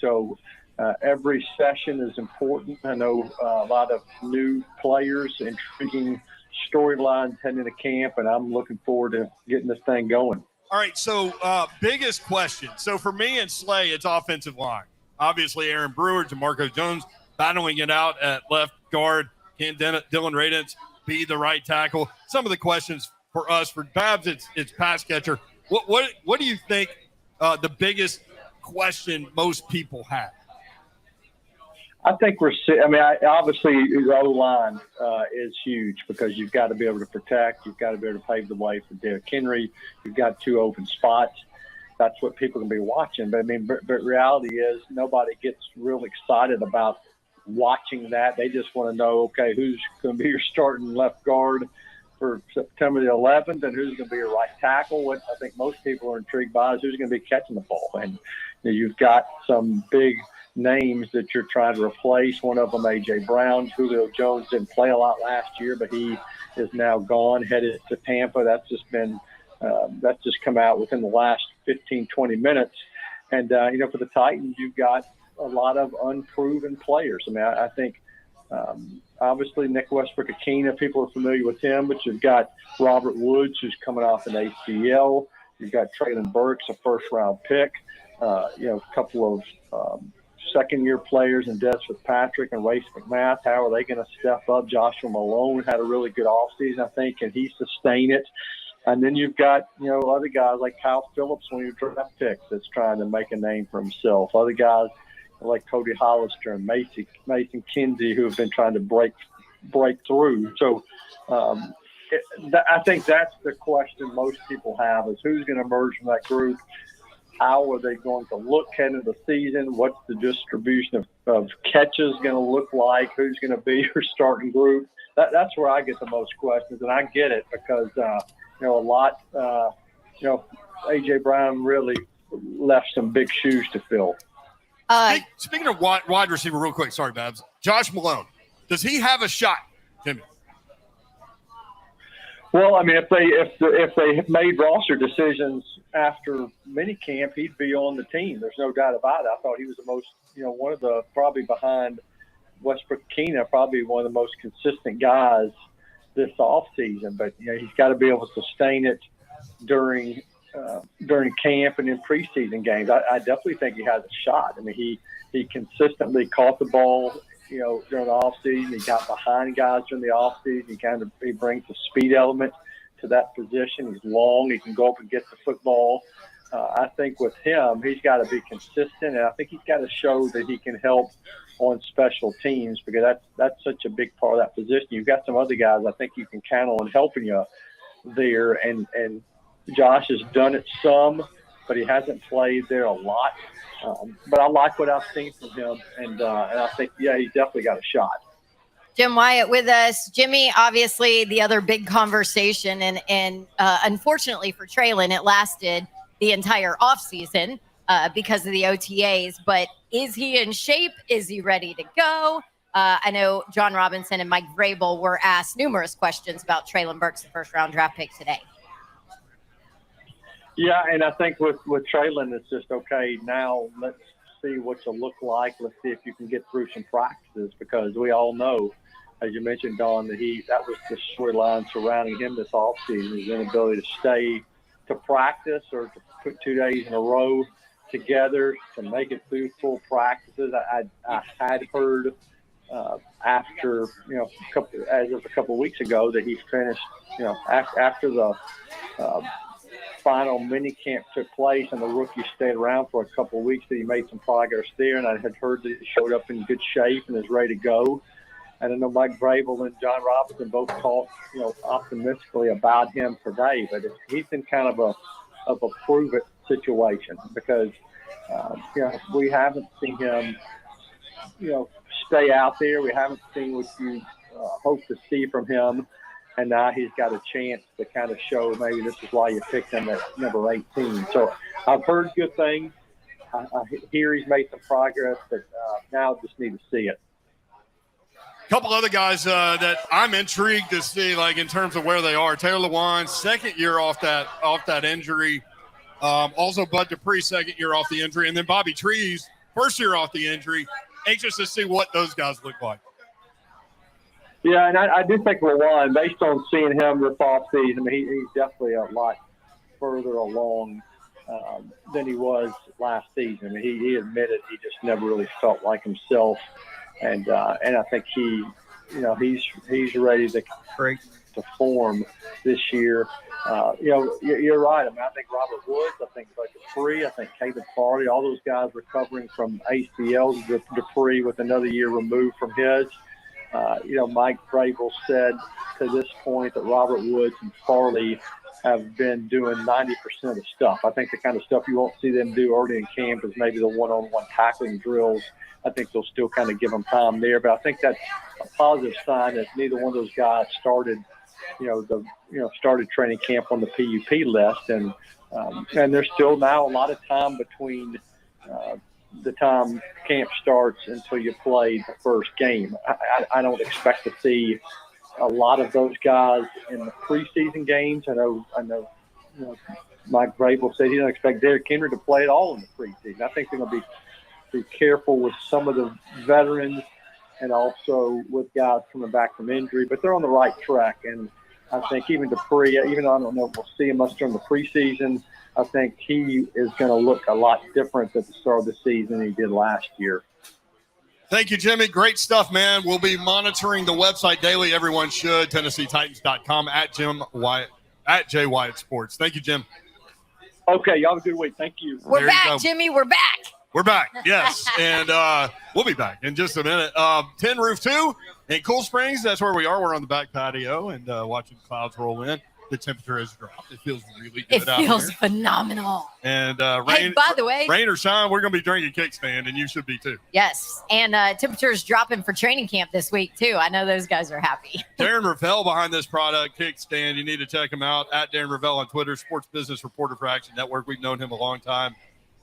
So every session is important. I know a lot of new players, intriguing storylines heading into camp, and I'm looking forward to getting this thing going. All right, so biggest question. So for me and Slay, it's offensive line. Obviously, Aaron Brewer, DeMarco Jones battling it out at left guard. Can Dylan Radence be the right tackle? Some of the questions for us, for Babs, it's pass catcher. What do you think the biggest question most people have? I think obviously the O-line is huge because you've got to be able to protect. You've got to be able to pave the way for Derrick Henry. You've got 2 open spots. That's what people can be watching. But reality is nobody gets real excited about watching that. They just want to know, okay, who's going to be your starting left guard for September the 11th, and who's going to be your right tackle. What I think most people are intrigued by is who's going to be catching the ball. And you've got some big names that you're trying to replace. One of them, A.J. Brown. Julio Jones didn't play a lot last year, but he is now gone, headed to Tampa. That's just come out within the last 15, 20 minutes. And, for the Titans, you've got a lot of unproven players. I think obviously Nick Westbrook-Akina, people are familiar with him, but you've got Robert Woods, who's coming off an ACL. You've got Treylon Burks, a first-round pick. A couple of second-year players in Des Fitzpatrick and Race McMath. How are they going to step up? Joshua Malone had a really good offseason, I think. Can he sustain it? And then you've got, other guys like Kyle Phillips, one of your draft picks, that's trying to make a name for himself. Other guys like Cody Hollister and Mason Kinsey, who have been trying to break through. So I think that's the question most people have, is who's going to emerge from that group? How are they going to look heading into the season? What's the distribution of catches going to look like? Who's going to be your starting group? That's where I get the most questions, and I get it because, A.J. Brown really left some big shoes to fill. Speaking of wide receiver, real quick, sorry, Babs. Josh Malone, does he have a shot, Jimmy? Well, if they made roster decisions after minicamp, he'd be on the team. There's no doubt about it. I thought he was the most, one of the, probably behind Westbrook-Akina, probably one of the most consistent guys this offseason. But he's got to be able to sustain it during camp and in preseason games. I definitely think he has a shot. He consistently caught the ball during the offseason. He got behind guys during the offseason. He brings the speed element to that position. He's long. He can go up and get the football. I think with him, he's got to be consistent, and I think he's got to show that he can help on special teams, because that's such a big part of that position. You've got some other guys I think you can count on helping you there, and Josh has done it some, but he hasn't played there a lot. But I like what I've seen from him, and I think, he's definitely got a shot. Jim Wyatt with us. Jimmy, obviously the other big conversation, and unfortunately for Treylon, it lasted the entire offseason because of the OTAs. But is he in shape? Is he ready to go? I know John Robinson and Mike Vrabel were asked numerous questions about Treylon Burks, the first-round draft pick today. Yeah, and I think with Treylon, it's just, okay, now let's see what you look like. Let's see if you can get through some practices, because we all know, as you mentioned, Don, that was the storyline surrounding him this offseason, his inability to stay to practice or to put 2 days in a row together to make it through full practices. I had heard after, as of a couple of weeks ago, that he finished, after the final mini camp took place and the rookie stayed around for a couple of weeks, that he made some progress there. And I had heard that he showed up in good shape and is ready to go. And I know Mike Vrabel and John Robinson both talked, optimistically about him today. But he's in kind of a prove it situation, because we haven't seen him, stay out there. We haven't seen what you hope to see from him. And now he's got a chance to kind of show maybe this is why you picked him at number 18. So I've heard good things. I hear he's made some progress, but now I just need to see it. A couple other guys that I'm intrigued to see, like in terms of where they are. Taylor Lewan's second year off that injury. Also Bud Dupree, second year off the injury. And then Bobby Trees, first year off the injury. Anxious to see what those guys look like. Yeah, and I do think Lewan, based on seeing him this offseason, he's definitely a lot further along than he was last season. He admitted he just never really felt like himself, and I think he's ready to form this year. You're right. I think Robert Woods, I think Bud Dupree, I think Caleb Farley, all those guys recovering from ACLs. Dupree with another year removed from his. Mike Vrabel said to this point that Robert Woods and Farley have been doing 90% of the stuff. I think the kind of stuff you won't see them do early in camp is maybe the one-on-one tackling drills. I think they'll still kind of give them time there, but I think that's a positive sign that neither one of those guys started training camp on the PUP list, and there's still now a lot of time between the time camp starts until you play the first game. I don't expect to see a lot of those guys in the preseason games. I know Mike Vrabel said he doesn't expect Derrick Henry to play at all in the preseason. I think they're going to be careful with some of the veterans and also with guys coming back from injury, but they're on the right track. And I think even Dupree, even though I don't know if we'll see him much during the preseason, I think he is going to look a lot different at the start of the season than he did last year. Thank you, Jimmy. Great stuff, man. We'll be monitoring the website daily. Everyone should. TennesseeTitans.com at Jim Wyatt, at Jay Wyatt Sports. Thank you, Jim. Okay, y'all have a good week. Thank you. We're back, Jimmy. We're back. We're back, yes. And we'll be back in just a minute. Tin Roof 2 in Cool Springs. That's where we are. We're on the back patio and watching the clouds roll in. The temperature has dropped. It feels really good out here. It feels phenomenal. And hey, by the way, rain or shine, we're going to be drinking Kickstand, and you should be too. Yes, and temperatures dropping for training camp this week too. I know those guys are happy. Darren Rovell behind this product, Kickstand. You need to check him out at Darren Rovell on Twitter, Sports Business Reporter for Action Network. We've known him a long time,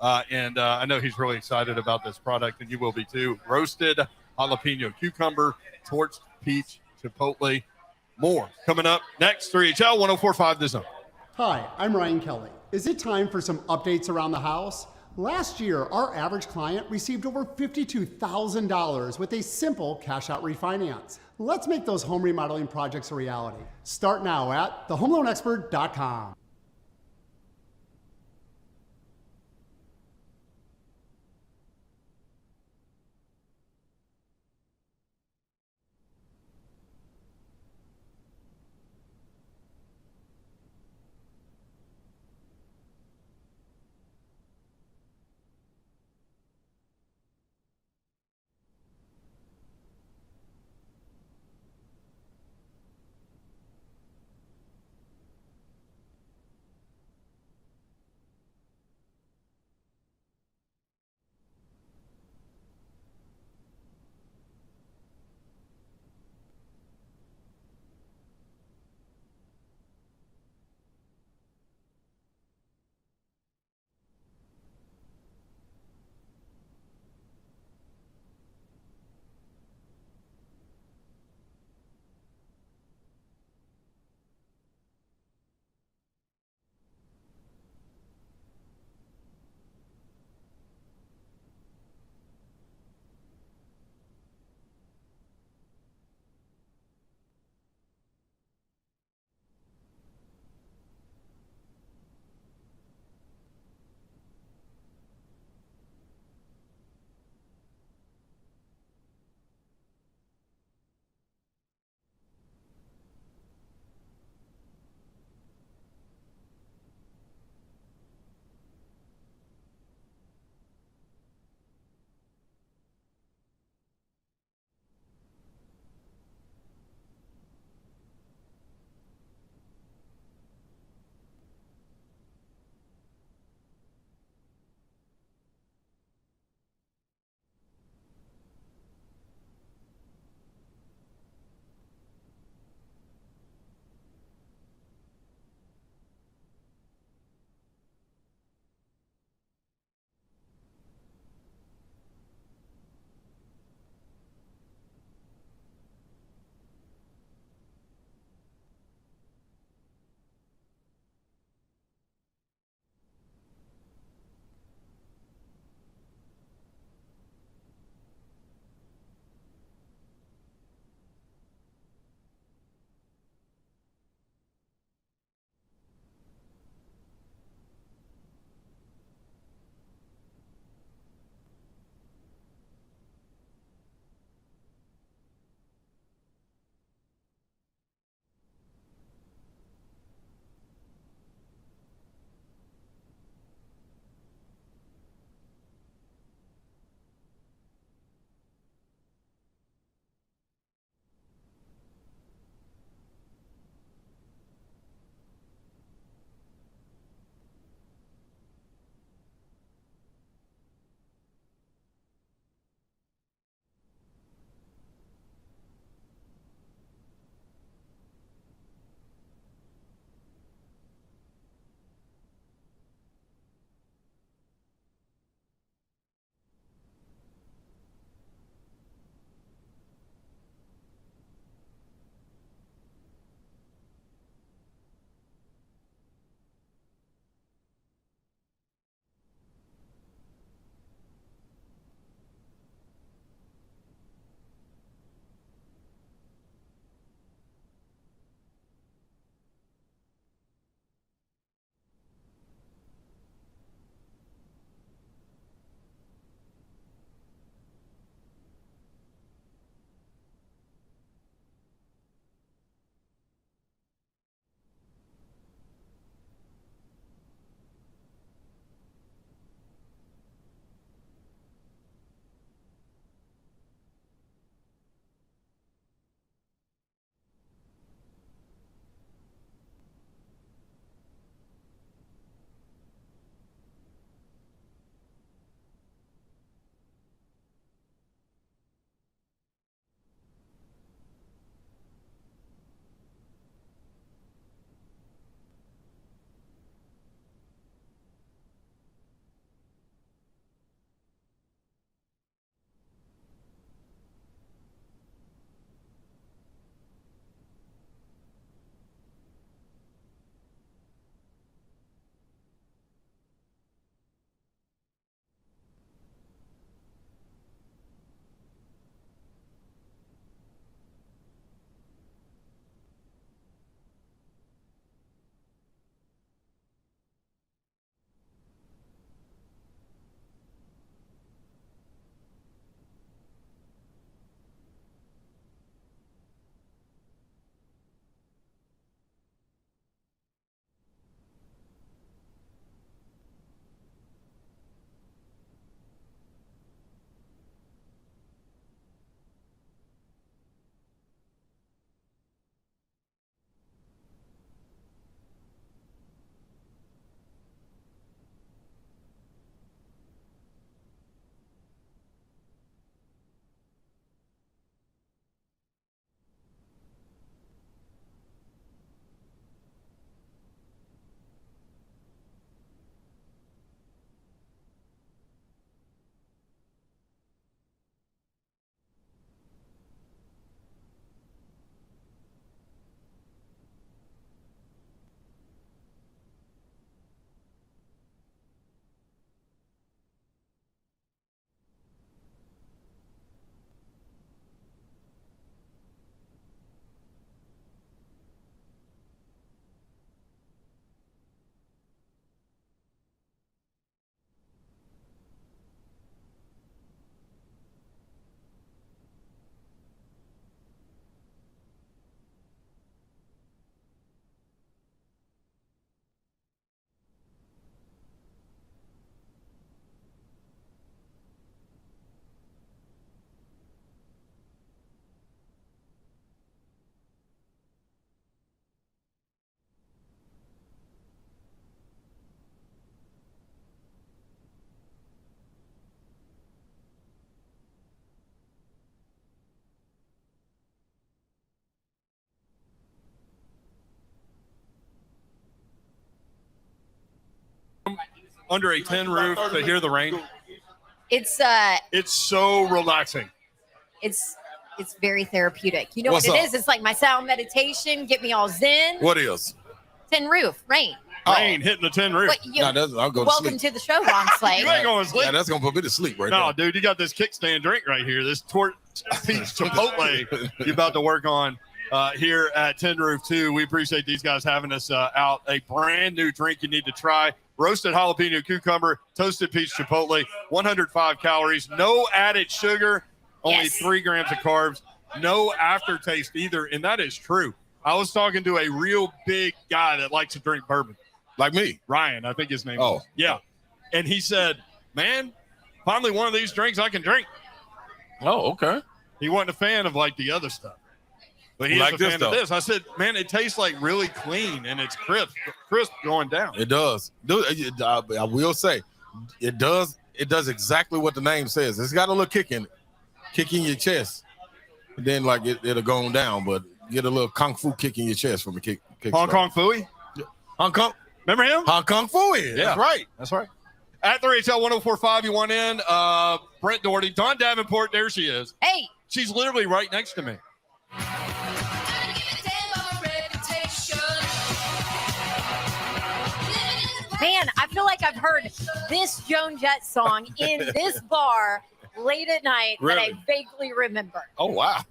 and I know he's really excited about this product, and you will be too. Roasted jalapeno cucumber, torched peach chipotle. More coming up next. 3HL 104.5 The Zone. Hi, I'm Ryan Kelly. Is it time for some updates around the house? Last year, our average client received over $52,000 with a simple cash-out refinance. Let's make those home remodeling projects a reality. Start now at thehomeloanexpert.com. under a tin roof to hear the rain? It's so relaxing. It's very therapeutic. You know What's what it up? is? It's like my sound meditation, get me all zen. What is? Tin roof, rain. Rain hitting the tin roof. What, I'll go to welcome sleep. to the show, Ron Slade. You ain't going to sleep. Yeah, that's gonna put me to sleep right No, now. dude, you got this kickstand drink right here. This peach Chipotle you're about to work on here at Tin Roof 2. We appreciate these guys having us out. A brand new drink you need to try. Roasted jalapeno cucumber, toasted peach Chipotle, 105 calories, no added sugar, only 3 grams of carbs, no aftertaste either. And that is true. I was talking to a real big guy that likes to drink bourbon. Like me. Ryan, I think his name Oh. is. Yeah. And he said, man, finally one of these drinks I can drink. Oh, okay. He wasn't a fan of like the other stuff. But he Like is a this fan stuff. of this. I said, man, it tastes like really clean and it's crisp going down. It does. Dude, I will say, it does exactly what the name says. It's got a little kick in it. Kick in your chest. And then like it'll go on down, but get a little kung fu kick in your chest from a kick. Hong Kong Fooey? Hong Kong. Remember him? Hong Kong Fooey. Yeah. That's right. That's right. At 3HL 1045, you want in. Brent Doherty, Dawn Davenport, there she is. Hey. She's literally right next to me. Man, I feel like I've heard this Joan Jett song in this bar late at night that I Really? vaguely remember. Oh, wow.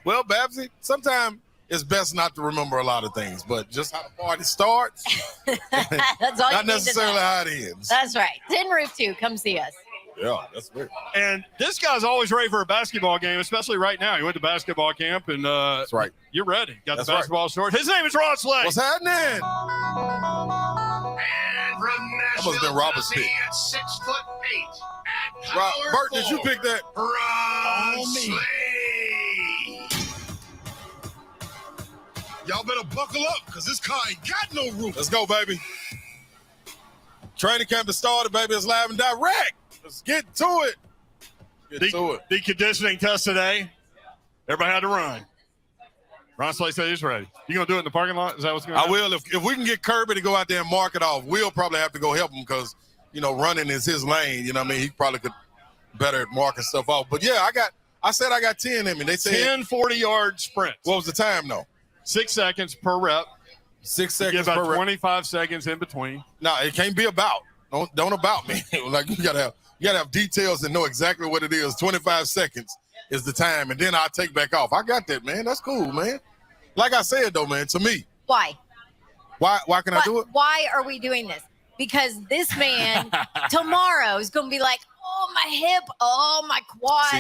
Well, Babsy, sometimes it's best not to remember a lot of things, but just how the party starts, That's all you not need to necessarily know. how it ends. That's right. Tin Roof 2, come see us. Yeah, that's weird. And this guy's always ready for a basketball game, especially right now. He went to basketball camp, and That's right. you're ready. Got That's the basketball short. His name is Ron Slade. What's happening? And from That must have been Robert's pick. at 6'8" at Bert, did you pick that? Ron me. Slade. Y'all better buckle up, because this car ain't got no roof. Let's go, baby. Training camp has started, baby. It's live and direct. Let's get to it. Get to it. The conditioning test today, everybody had to run. Ron Slade said he's ready. You going to do it in the parking lot? Is that what's going to I happen? will. If we can get Kirby to go out there and mark it off, we'll probably have to go help him because, running is his lane. You know what I mean? He probably could better at marking stuff off. But, yeah, I said I got 10 in me. They said 10 40-yard sprints. What was the time, though? 6 seconds per rep. 6 You seconds get about per rep. 25 seconds in between. No, it can't be about. Don't about me. Like you gotta have details and know exactly what it is. 25 seconds is the time, and then I'll take back off. I got that, man. That's cool, man. Like I said, though, man, to me, Why? why can I do it? Why are we doing this? Because this man tomorrow is going to be like, oh, my hip, oh, my quad. See,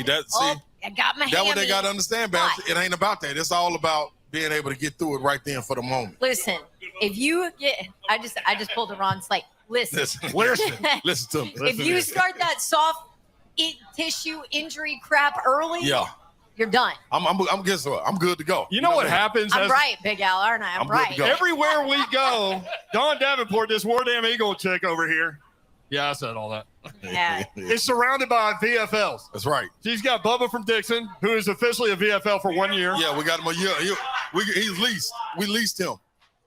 I got my That's what they hammy. got to understand, man. Why? It ain't about that. It's all about being able to get through it right then for the moment. Listen, if you get, I just pulled a Ron Slade. Listen, Listen to me. if you start that soft tissue injury crap early, Yeah, you're done. I'm good to go. You know what happens? I'm right, Big Al, aren't I? I'm good to right. go. Everywhere we go, Dawn Davenport, this War Damn Eagle chick over here. Yeah, I said all that. Yeah. Is surrounded by VFLs. That's right. She's got Bubba from Dixon, who is officially a VFL for 1 year. Yeah, we got him a year. He's leased. We leased him.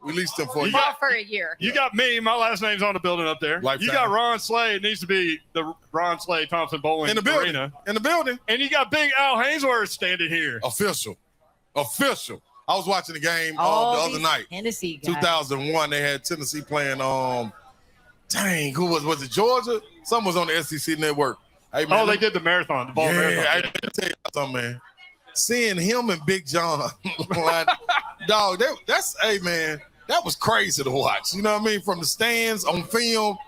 We leased him for a year. Well, for a year. You got me. My last name's on the building up there. Lifetime. You got Ron Slade. It needs to be the Ron Slade Thompson Bowling In the building. Arena. In the building. And you got Big Al Hainsworth standing here. Official. I was watching the game the All other these night. Tennessee guys. 2001, they had Tennessee playing. Who was it? Georgia? Someone was on the SEC network. Hey, man, They did the marathon, the ball marathon. I tell you something, man. Seeing him and Big John, dog, that was crazy to watch. You know what I mean? From the stands, on film,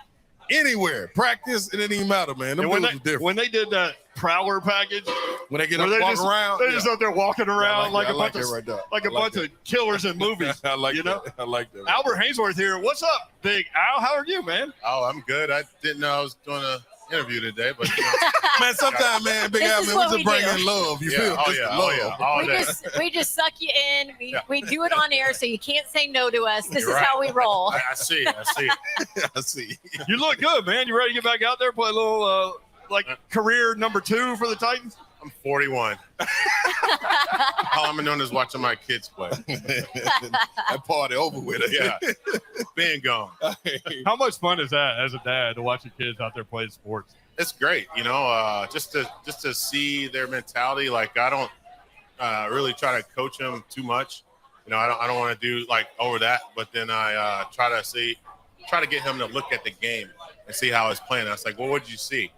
anywhere, practice, it didn't even matter, man. Them And dudes was different. when they did that Prowler package, When they get where up they're walk just, around, they're just up there walking around like a bunch of right there. like a bunch of killers in movies. I like you know? that. I like that. Albert Hainsworth here. What's up, Big Al? How are you, man? Oh, I'm good. I didn't know I was doing an interview today, but Man, sometimes, man, Big This Al, is man, what we we just bring do. in love. You yeah, feel? oh Just yeah, the oh love. yeah, all day. We just suck you in. We do it on air, so you can't say no to us. This You're is right. how we roll. I see it. I see. You look good, man. You ready to get back out there, play a little career number 2 for the Titans? I'm 41. All I'm doing is watching my kids play. That party over with. Yeah, being gone. How much fun is that as a dad to watch your kids out there playing sports? It's great, just to see their mentality. Like I don't really try to coach them too much. I don't want to do like over that, but then I try to get him to look at the game and see how it's playing. I was like, well, what did you see?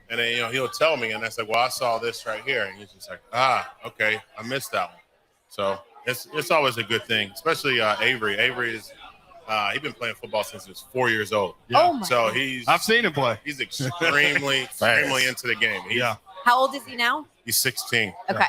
And then, he'll tell me, and I said, well, I saw this right here. And he's just like, okay, I missed that one. So it's always a good thing, especially Avery. Avery is he's been playing football since he was 4 years old. Yeah. Oh my so goodness. I've seen him play. He's extremely into the game. How old is he now? He's 16. Okay.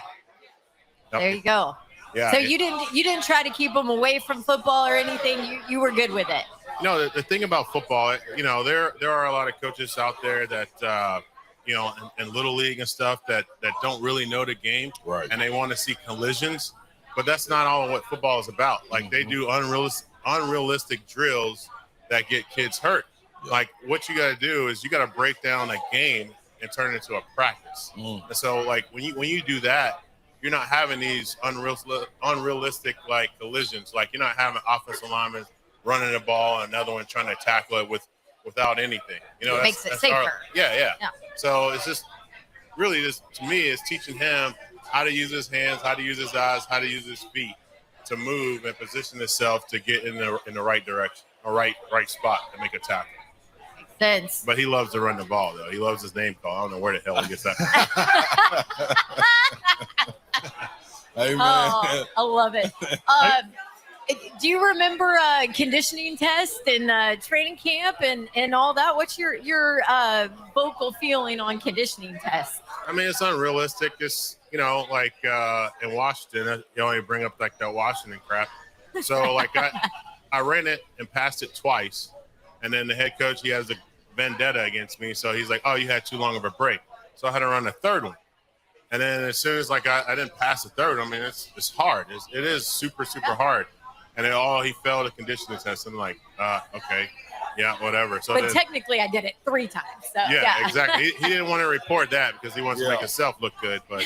Yep. There you go. Yeah. So you didn't try to keep him away from football or anything. You were good with it. The thing about football, there are a lot of coaches out there that in little league and stuff that don't really know the game, right? And they want to see collisions, but that's not all what football is about. Like they do unrealistic drills that get kids hurt. Like what you got to do is you got to break down a game and turn it into a practice. And so like when you do that, you're not having these unrealistic like collisions. Like you're not having offensive linemen running the ball and another one trying to tackle it without anything. It makes it safer. Yeah. So it's just really to me, it's teaching him how to use his hands, how to use his eyes, how to use his feet to move and position himself to get in the right direction, or right spot to make a tackle. Makes sense. But he loves to run the ball though. He loves his name call. I don't know where the hell he gets that. Hey man, I love it. Do you remember conditioning test and training camp and all that? What's your vocal feeling on conditioning tests? I mean, it's unrealistic. It's, like in Washington, you only bring up like that Washington crap. So like I ran it and passed it twice. And then the head coach, he has a vendetta against me. So he's like, oh, you had too long of a break. So I had to run a third one. And then as soon as like I didn't pass the third, I mean, it's hard. It is super, super hard. And then he failed a conditioning test. I'm like, okay, yeah, whatever. So but technically, I did it 3 times. So, yeah, exactly. He didn't want to report that because he wants to make himself look good. But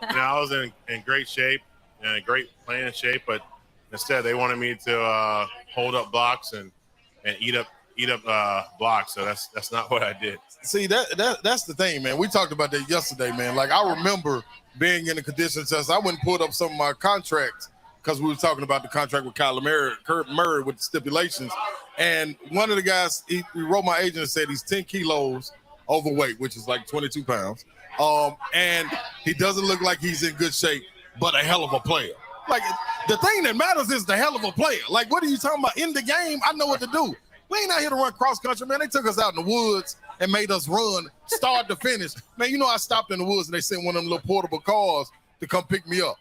I was in great shape and great playing shape. But instead, they wanted me to hold up blocks and eat up blocks. So that's not what I did. See, that's the thing, man. We talked about that yesterday, man. Like I remember being in the conditioning test. I went and pulled up some of my contracts, because we were talking about the contract with Kurt Murray with the stipulations. And one of the guys, he wrote my agent and said he's 10 kilos overweight, which is like 22 pounds. And he doesn't look like he's in good shape, but a hell of a player. Like, the thing that matters is the hell of a player. Like, what are you talking about? In the game, I know what to do. We ain't out here to run cross country, man. They took us out in the woods and made us run start to finish. Man, I stopped in the woods and they sent one of them little portable cars to come pick me up.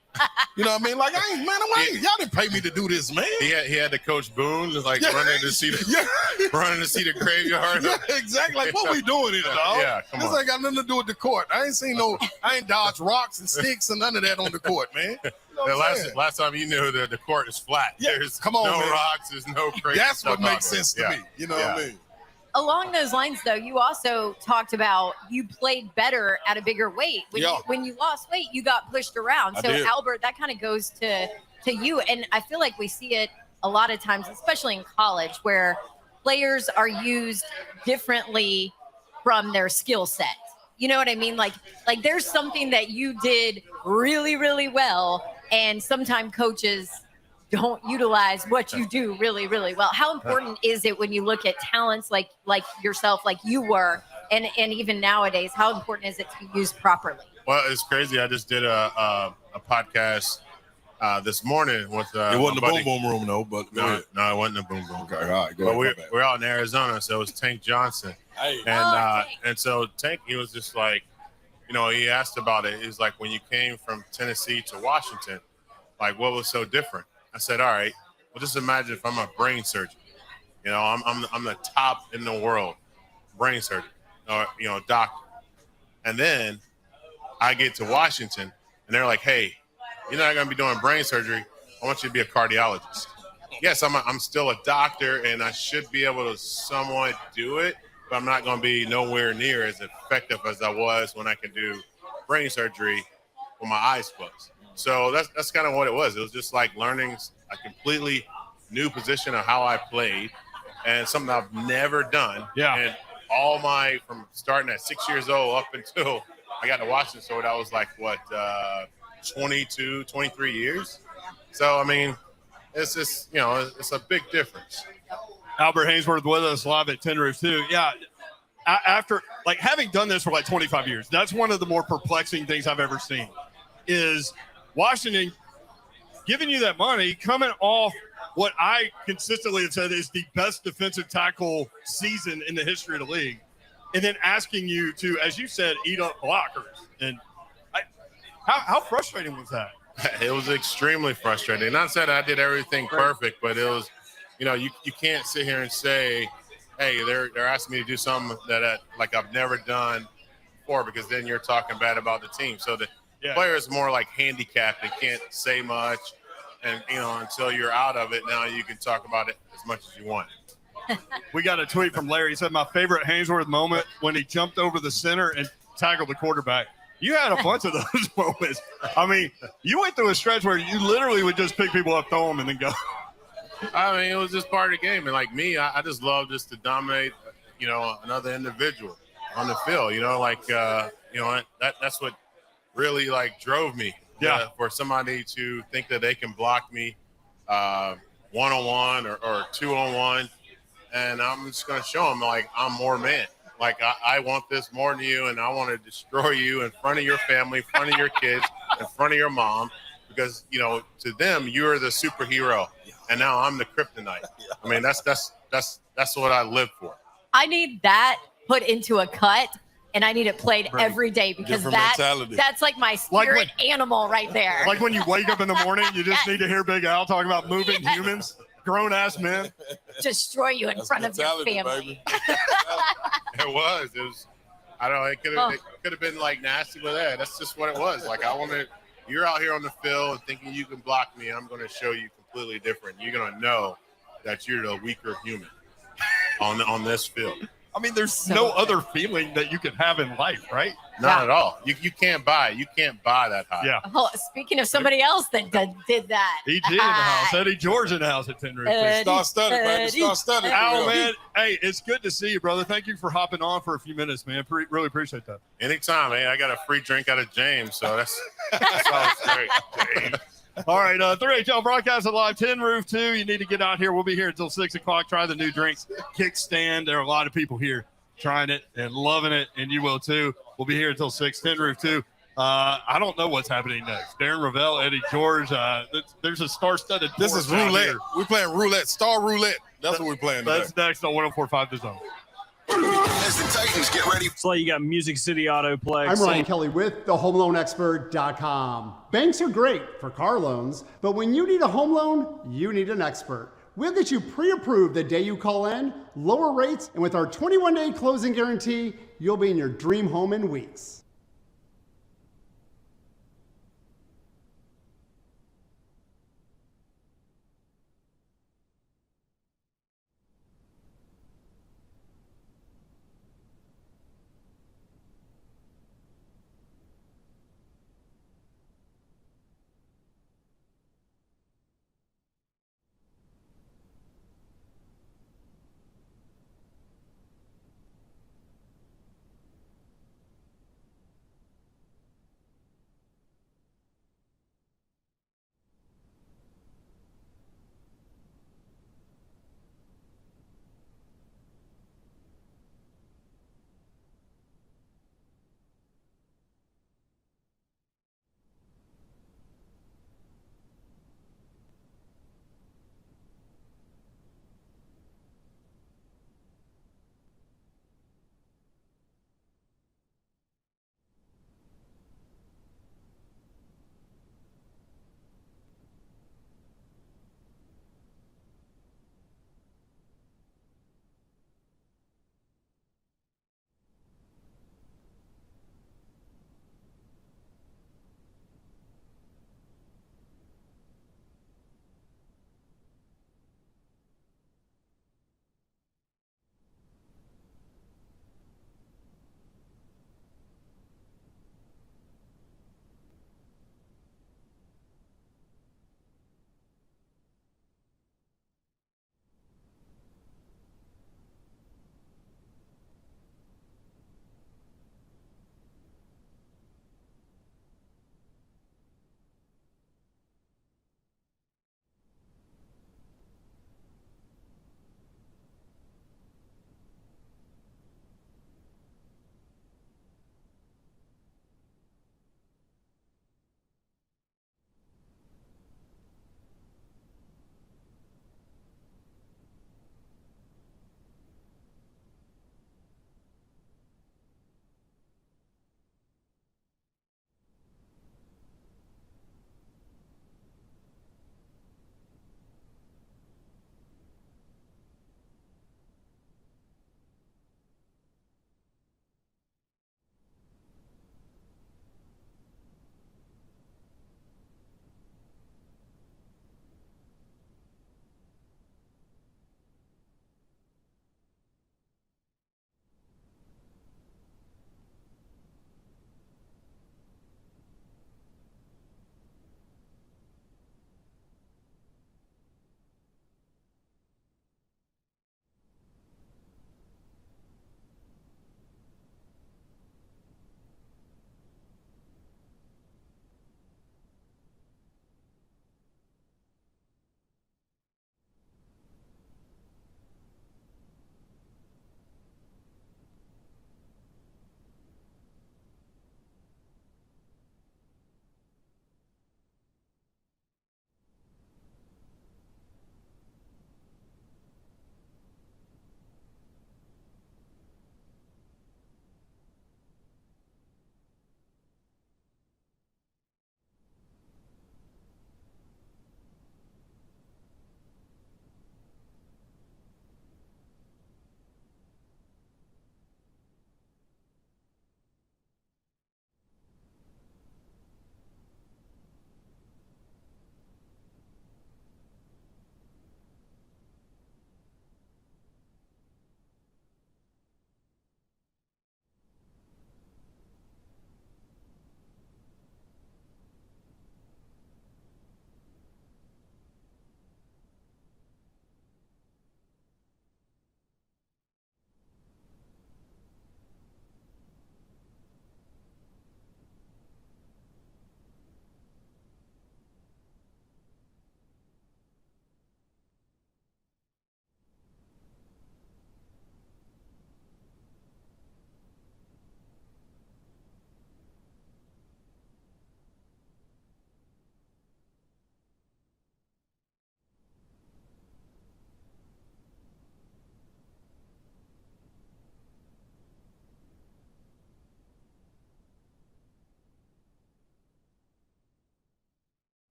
You know what I mean? Like, y'all didn't pay me to do this, man. He had to coach Boone, like running to see the graveyard. Yeah, exactly. Like, what we doing here, dog? Yeah, come on. This ain't got nothing to do with the court. I ain't dodged rocks and sticks and none of that on the court, man. The last time you knew the court is flat. Yeah, there's come on, no man. Rocks, there's no crazy That's stuff what makes sense to me. You know what I mean? Along those lines, though, you also talked about you played better at a bigger weight. When you lost weight, you got pushed around. So, Albert, that kind of goes to you. And I feel like we see it a lot of times, especially in college, where players are used differently from their skill set. You know what I mean? Like there's something that you did really, really well, and sometimes coaches don't utilize what you do really, really well. How important is it when you look at talents like yourself, like you were, and even nowadays, how important is it to be used properly? Well, it's crazy. I just did a podcast this morning with it wasn't the Boom Boom Room though, but no, it wasn't the Boom Boom. Okay, all right, go but ahead. we're out in Arizona, so it was Tank Johnson, and so Tank, he was just like, he asked about it. He's like, when you came from Tennessee to Washington, like what was so different? I said, all right, well, just imagine if I'm a brain surgeon. I'm the top in the world brain surgeon, or doctor, and then I get to Washington, and they're like, hey, you're not going to be doing brain surgery. I want you to be a cardiologist. Yes, I'm still a doctor, and I should be able to somewhat do it, but I'm not going to be nowhere near as effective as I was when I could do brain surgery with my eyes closed. So that's kind of what it was. It was just like learning a completely new position of how I played and something I've never done. Yeah. And from starting at 6 years old up until I got to Washington, so that was like, 22, 23 years. So, I mean, it's just, it's a big difference. Albert Hainsworth with us live at Tin Roof, too. Yeah. After, like, having done this for like 25 years, that's one of the more perplexing things I've ever seen is Washington giving you that money coming off what I consistently have said is the best defensive tackle season in the history of the league, and then asking you to, as you said, eat up blockers. And how frustrating was that? It was extremely frustrating. Not saying I did everything perfect, but it was, you can't sit here and say, hey, they're asking me to do something that like I've never done before, because then you're talking bad about the team. So the player is more like handicapped and can't say much. And, until you're out of it, now you can talk about it as much as you want. We got a tweet from Larry. He said, my favorite Hainsworth moment when he jumped over the center and tackled the quarterback. You had a bunch of those moments. I mean, you went through a stretch where you literally would just pick people up, throw them, and then go. I mean, it was just part of the game. And like me, I just love just to dominate, another individual on the field, that's what really like drove me. Yeah. For somebody to think that they can block me one-on-one or 2-on-1, and I'm just going to show them, like, I'm more man. Like, I want this more than you, and I want to destroy you in front of your family, in front of your kids, in front of your mom, because, to them, you're the superhero, and now I'm the kryptonite. I mean, that's what I live for. I need that put into a cut. And I need it played every day because that's like my spirit animal right there. Like when you wake up in the morning, you just need to hear Big Al talking about moving humans, grown-ass men. Destroy you in front of your family. It was. I don't know. It could have been like nasty with that. That's just what it was. Like, you're out here on the field thinking you can block me. I'm going to show you completely different. You're going to know that you're the weaker human on this field. I mean, there's no other feeling that you could have in life, right? Not at all. You can't buy it. You can't buy that high. Yeah. Oh, speaking of somebody else that did that. EG in the house. Eddie George in the house at Tin Roof. Star studded, baby. Star studded. Al, man. Hey, it's good to see you, brother. Thank you for hopping on for a few minutes, man. Really appreciate that. Anytime, man. I got a free drink out of James, so that's always great. James. All right, 3HL broadcast live, Tin Roof 2. You need to get out here. We'll be here until 6 o'clock. Try the new drinks, Kickstand. There are a lot of people here trying it and loving it, and you will too. We'll be here until 6, Tin Roof 2. I don't know what's happening next. Darren Rovell, Eddie George. There's a star-studded. This is roulette. We're playing roulette, star roulette. That's what we're playing today. That's next on 104.5 The Zone. As the Titans get ready. So you got Music City Autoplex. I'm Ryan Kelly with thehomeloanexpert.com. Banks are great for car loans, but when you need a home loan, you need an expert. We'll get you pre-approved the day you call in, lower rates, and with our 21-day closing guarantee, you'll be in your dream home in weeks.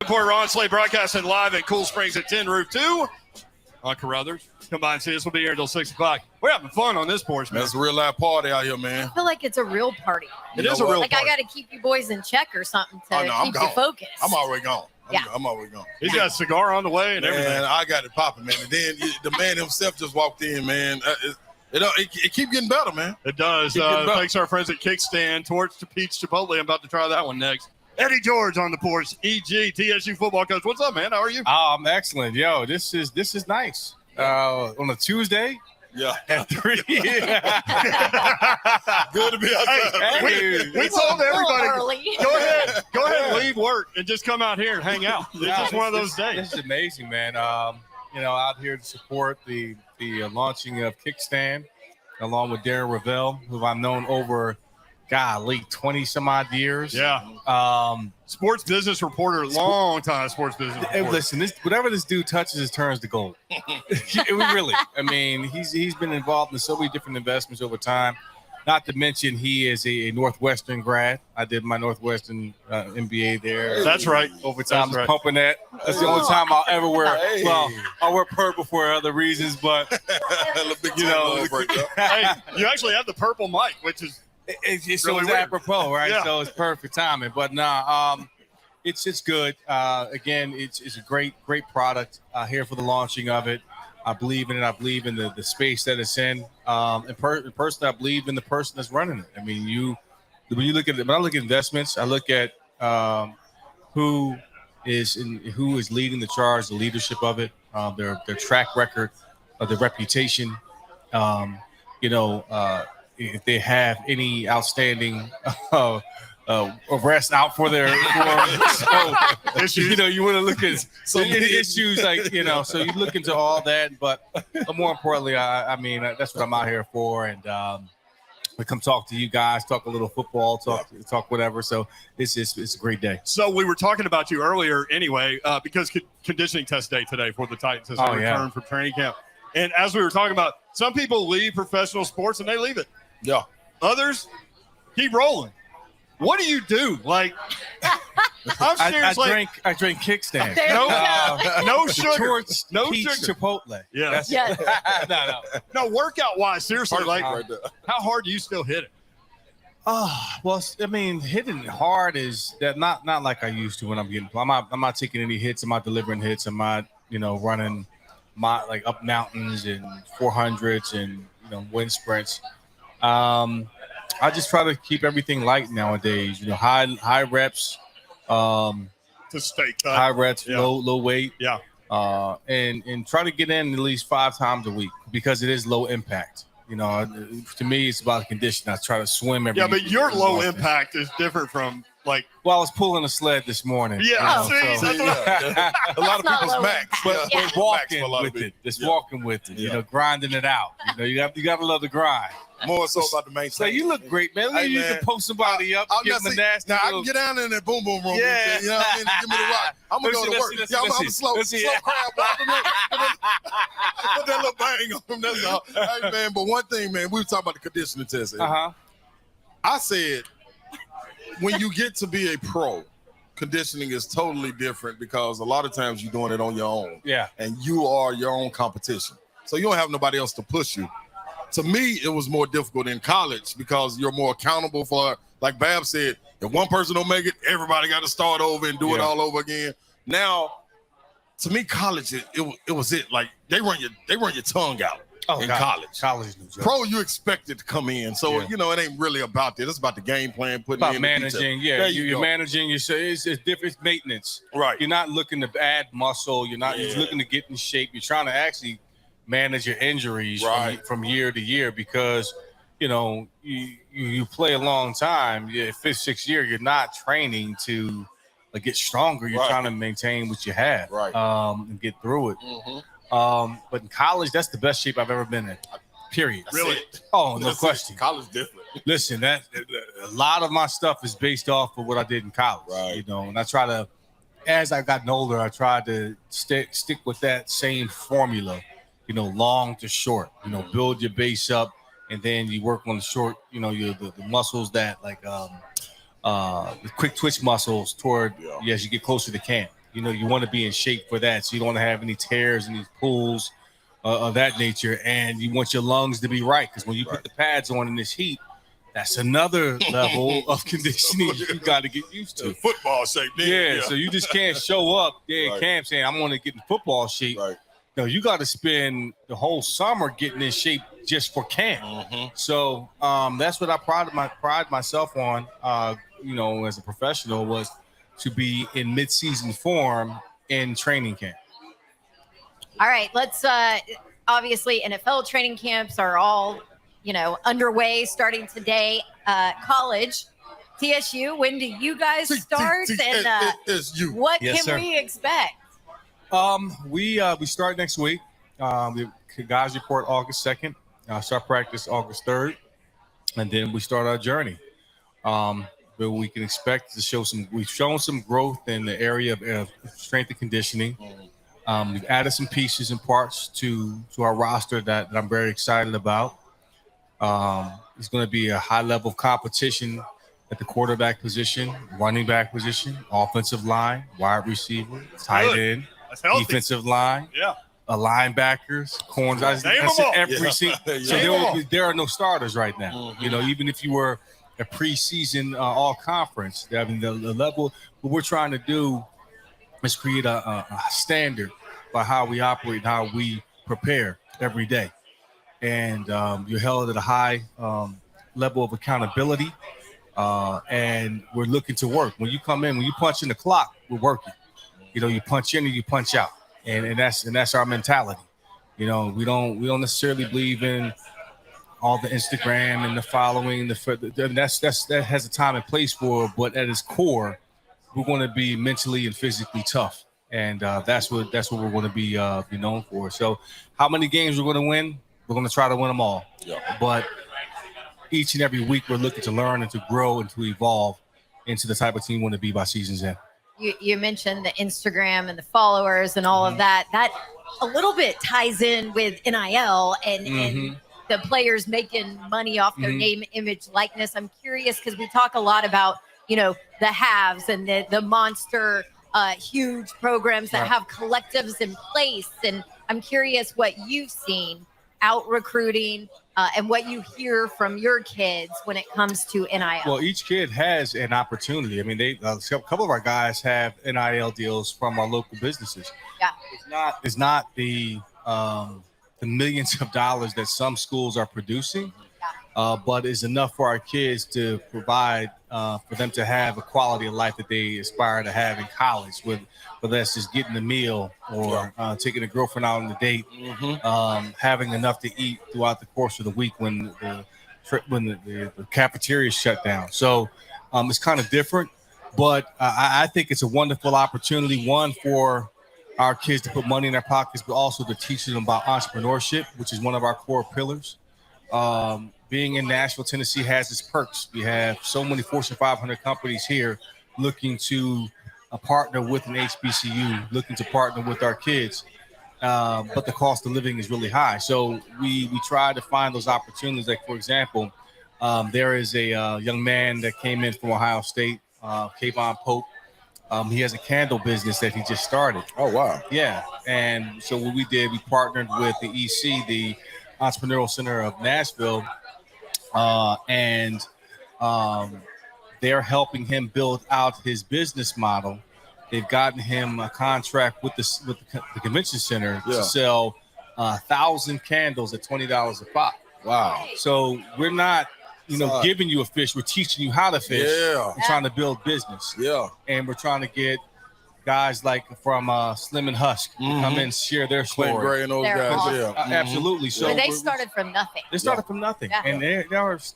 Report Ron Slay broadcasting live at Cool Springs at 10 Roof 2 on Carruthers. Come by and see us. We'll be here until 6 o'clock. We're having fun on this porch, man. That's a real live party out here, man. I feel like it's a real party. It is a real party. I got to keep you boys in check or something to keep you focused. I'm already gone. Yeah. I'm already gone. He's got a cigar on the way and everything. Man, I got it popping, man. And then the man himself just walked in, man. It keep getting better, man. It does. Thanks to our friends at Kickstand. Torch to Peach Chipotle. I'm about to try that one next. Eddie George on the porch. EG, TSU football coach. What's up, man? How are you? I'm excellent. Yo, this is nice. On a Tuesday. Yeah. At 3. Good to be outside. We told everybody, go ahead and leave work and just come out here and hang out. It's just one of those days. This is amazing, man. Out here to support the launching of Kickstand, along with Darren Rovell, who I've known over, 20 some odd years. Yeah. Sports business reporter, long time sports business reporter. Listen, whatever this dude touches turns to gold. Really. I mean, he's been involved in so many different investments over time. Not to mention he is a Northwestern grad. I did my Northwestern MBA there. That's right. Over time, I was pumping that. That's the only time I'll ever wear. Hey. Well, I'll wear purple for other reasons, but hey, you actually have the purple mic, which is it's really so apropos, right? Yeah. So it's perfect timing. But it's good. Again, it's a great product here for the launching of it. I believe in it. I believe in the space that it's in. And personally, I believe in the person that's running it. I mean, when I look at investments, I look at who is leading the charge, the leadership of it, their track record, their reputation. If they have any outstanding arrests out for their issues. You want to look at some issues like, so you look into all that. But more importantly, I mean, that's what I'm out here for. And we come talk to you guys, talk a little football, talk whatever. So it's a great day. So we were talking about you earlier anyway, because conditioning test day today for the Titans as they return from training camp. And as we were talking about, some people leave professional sports and they leave it. Yeah. Others keep rolling. What do you do? Like, I'm serious. I drink Kickstand. No sugar. No Peach sugar. Chipotle. Yeah. No, workout wise, seriously, like, how hard do you still hit it? Well, I mean, hitting it hard is that not like I used to when I'm getting. I'm not taking any hits. I'm not delivering hits. I'm not, running my up mountains and 400s and wind sprints. I just try to keep everything light nowadays. High reps, to stay cut. High reps, low weight. Yeah. And try to get in at least 5 times a week because it is low impact. To me, it's about condition. I try to swim every. Yeah, but your low impact is different from like. Well, I was pulling a sled this morning. Yeah, a lot of people's max, but walking with it. Just walking with it. Grinding it out. You got to love the grind. More so about the main. So you look great, man. You can post somebody up, give them a nasty. Now I can get down in that boom room. Yeah. You know what I mean? Give me the rock. I'm gonna go to work. I'm a slow crab walk. Put that little bang on him. That's all. Hey man, but one thing, man, we were talking about the conditioning test. I said when you get to be a pro, conditioning is totally different because a lot of times you're doing it on your own. Yeah. And you are your own competition. So you don't have nobody else to push you. To me, it was more difficult in college because you're more accountable for, like Bab said, if one person don't make it, everybody got to start over and do it all over again. Now, to me, college, it was it. Like they run your tongue out in college. College, pro, you expected to come in, so it ain't really about that. It's about the game plan, putting about in managing. You're managing. It's different. It's maintenance. Right. You're not looking to add muscle. You're not. You're looking to get in shape. You're trying to actually manage your injuries from year to year because you play a long time. 5th, 6th year, you're not training to get stronger. You're trying to maintain what you have, and get through it. But in college, that's the best shape I've ever been in. Period. Really? Oh, no question. College different. Listen, that a lot of my stuff is based off of what I did in college. And I try to, as I've gotten older, I tried to stick with that same formula. Long to short, build your base up and then you work on the short, the muscles that the quick twitch muscles toward as you get closer to camp. You want to be in shape for that, so you don't want to have any tears in these pools of that nature, and you want your lungs to be right, because when you put the pads on in this heat, that's another level of conditioning you got to get used to. Football shape. Yeah, so you just can't show up in camp saying, I'm going to get in football shape. Right. No, you got to spend the whole summer getting in shape just for camp. So that's what I pride myself on, as a professional, was to be in mid-season form in training camp. All right, let's obviously NFL training camps are all, underway starting today. College, TSU, when do you guys start? And what can we expect? We start next week. The guys report August 2nd, start practice August 3rd, and then we start our journey. But we can expect to we've shown some growth in the area of strength and conditioning. We've added some pieces and parts to our roster that I'm very excited about. It's going to be a high level of competition at the quarterback position, running back position, offensive line, wide receiver, tight end, defensive line, linebackers, corners. That's every single. So there are no starters right now. Even if you were a preseason all conference, I mean the level. What we're trying to do is create a standard by how we operate and how we prepare every day. And you're held at a high level of accountability, and we're looking to work. When you come in, when you punch in the clock, we're working. You punch in and you punch out, and that's our mentality. We don't necessarily believe in all the Instagram and the following. That has a time and place for, but at its core, we're going to be mentally and physically tough, and that's what we're going to be known for. So, how many games we're going to win? We're going to try to win them all. But each and every week, we're looking to learn and to grow and to evolve into the type of team we want to be by season's end. You mentioned the Instagram and the followers and all of that. That a little bit ties in with NIL and the players making money off their name, image, likeness. I'm curious because we talk a lot about the haves and the monster huge programs that have collectives in place, and I'm curious what you've seen out recruiting and what you hear from your kids when it comes to NIL. Well, each kid has an opportunity. I mean, a couple of our guys have NIL deals from our local businesses. Yeah, it's not the millions of dollars that some schools are producing, but it's enough for our kids to provide for them to have a quality of life that they aspire to have in college, whether that's just getting a meal or taking a girlfriend out on a date, having enough to eat throughout the course of the week when the cafeteria is shut down. So it's kind of different, but I think it's a wonderful opportunity, one, for our kids to put money in their pockets, but also to teach them about entrepreneurship, which is one of our core pillars. Being in Nashville, Tennessee has its perks. We have so many Fortune 500 companies here looking to partner with an HBCU, looking to partner with our kids. But the cost of living is really high. So we try to find those opportunities. Like, for example, there is a young man that came in from Ohio State, Kayvon Pope. He has a candle business that he just started. Oh, wow. Yeah. And so what we did, we partnered with the EC, the Entrepreneurial Center of Nashville, and they're helping him build out his business model. They've gotten him a contract with the convention center to sell 1,000 candles at $20 a pop. Wow. So we're not, giving you a fish. We're teaching you how to fish. Yeah. We're trying to build business. Yeah. And we're trying to get guys like from Slim and Husk come in and share their story. Gray and those guys. Awesome. Absolutely. So but they started from nothing. They started from nothing. Yeah. And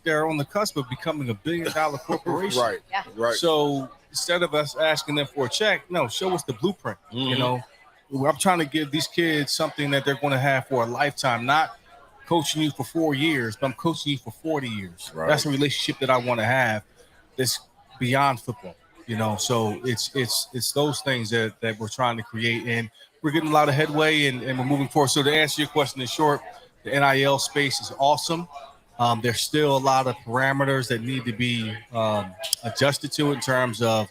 they're on the cusp of becoming $1 billion corporation. Right. Yeah. Right. So instead of us asking them for a check, no, show us the blueprint. I'm trying to give these kids something that they're going to have for a lifetime, not coaching you for 4 years, but I'm coaching you for 40 years. Right. That's a relationship that I want to have that's beyond football. So it's those things that we're trying to create, and we're getting a lot of headway and we're moving forward. So to answer your question in short, the NIL space is awesome. There's still a lot of parameters that need to be adjusted to in terms of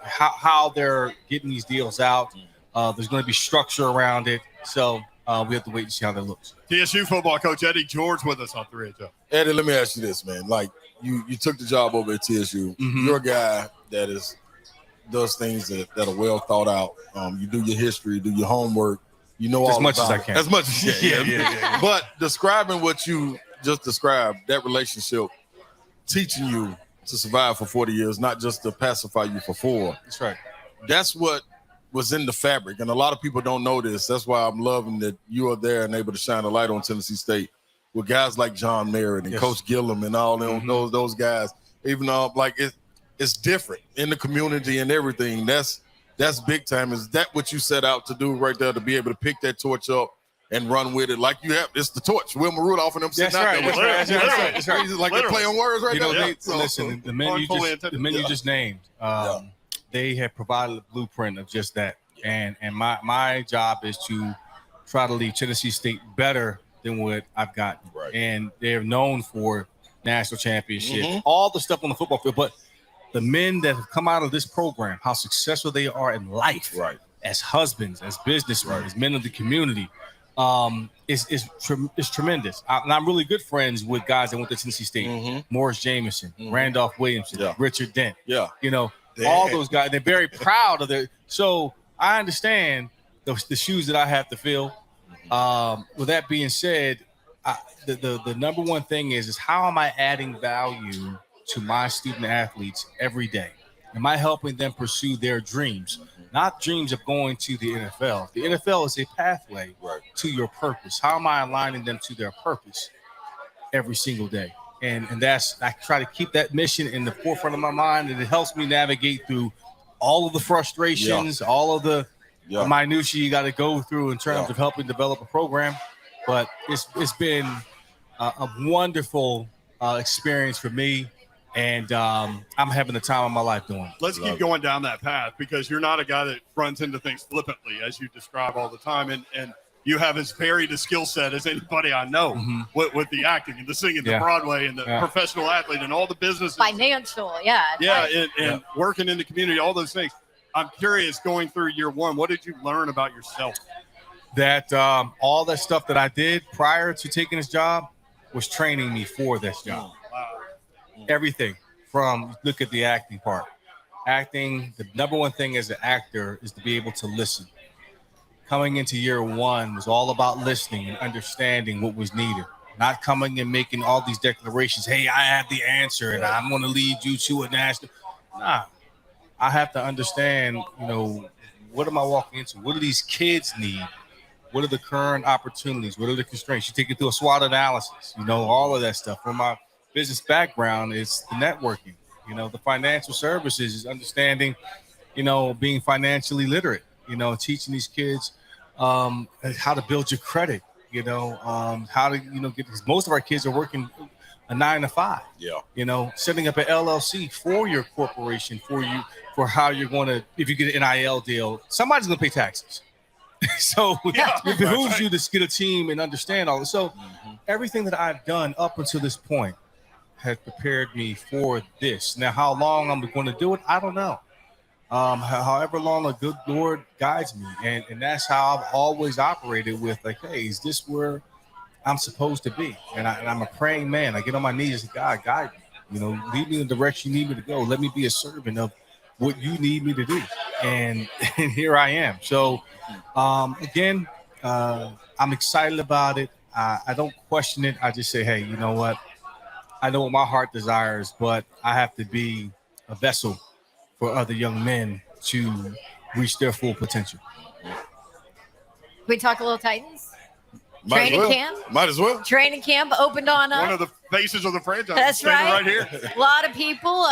how they're getting these deals out. There's going to be structure around it. So we have to wait and see how that looks. TSU football coach Eddie George with us on 3HO. Eddie, let me ask you this, man. Like, you took the job over at TSU. Mm-hmm. You're a guy that does things that are well thought out. You do your history, do your homework. You know as all much about as I it. can. As much as yeah. But describing what you just described, that relationship, teaching you to survive for 40 years, not just to pacify you for 4. That's right. That's what was in the fabric, and a lot of people don't know this. That's why I'm loving that you are there and able to shine a light on Tennessee State with guys like John Merritt and Coach Gillum and all them, those guys. Even though it's different in the community and everything. That's big time. Is that what you set out to do right there, to be able to pick that torch up and run with it like you have? It's the torch. Wilma Rudolph and them sitting out there. That's right. Like they play on words right now. Listen, the men you just named, they have provided a blueprint of just that. And my job is to try to leave Tennessee State better than what I've gotten. Right. And they're known for national championships, all the stuff on the football field. But the men that have come out of this program, how successful they are in life, as husbands, as businessmen, as men of the community, is tremendous. And I'm really good friends with guys that went to Tennessee State. Morris Jameson, Randolph Williamson, Richard Dent. All those guys, they're very proud of their. So I understand the shoes that I have to fill. With that being said, the number one thing is how am I adding value to my student athletes every day? Am I helping them pursue their dreams? Not dreams of going to the NFL. The NFL is a pathway to your purpose. How am I aligning them to their purpose every single day? And that's, I try to keep that mission in the forefront of my mind, and it helps me navigate through all of the frustrations, all of the minutiae you got to go through in terms of helping develop a program. But it's been a wonderful experience for me. And I'm having the time of my life doing it. Let's keep going down that path, because you're not a guy that runs into things flippantly, as you describe all the time. And you have as varied a skill set as anybody I know with the acting and the singing, the Broadway and the professional athlete and all the businesses. Financial, and working in the community, all those things. I'm curious, going through year one, what did you learn about yourself? That all that stuff that I did prior to taking this job was training me for this job. Everything from, look at the acting part. Acting, the number one thing as an actor is to be able to listen. Coming into year one was all about listening and understanding what was needed. Not coming and making all these declarations, hey, I have the answer and I'm going to lead you to a national. Nah, I have to understand, what am I walking into? What do these kids need? What are the current opportunities? What are the constraints? You take it through a SWOT analysis, all of that stuff. From my business background, it's the networking, the financial services is understanding, being financially literate, teaching these kids how to build your credit, how to, get, because most of our kids are working a 9 to 5, setting up an LLC for your corporation, for how you're going to, if you get an NIL deal, somebody's going to pay taxes. So it behooves you to get a team and understand all this. So everything that I've done up until this point has prepared me for this. Now, how long I'm going to do it, I don't know. However long a good Lord guides me. And that's how I've always operated with, like, hey, is this where I'm supposed to be? And I'm a praying man. I get on my knees and say, God, guide me. Lead me in the direction you need me to go. Let me be a servant of what you need me to do. And here I am. So, again, I'm excited about it. I don't question it. I just say, hey, you know what? I know what my heart desires, but I have to be a vessel for other young men to reach their full potential. We talk a little Titans? Camp? Might as well. Training camp opened on one of the faces of the franchise. That's right. Right here. A lot of people,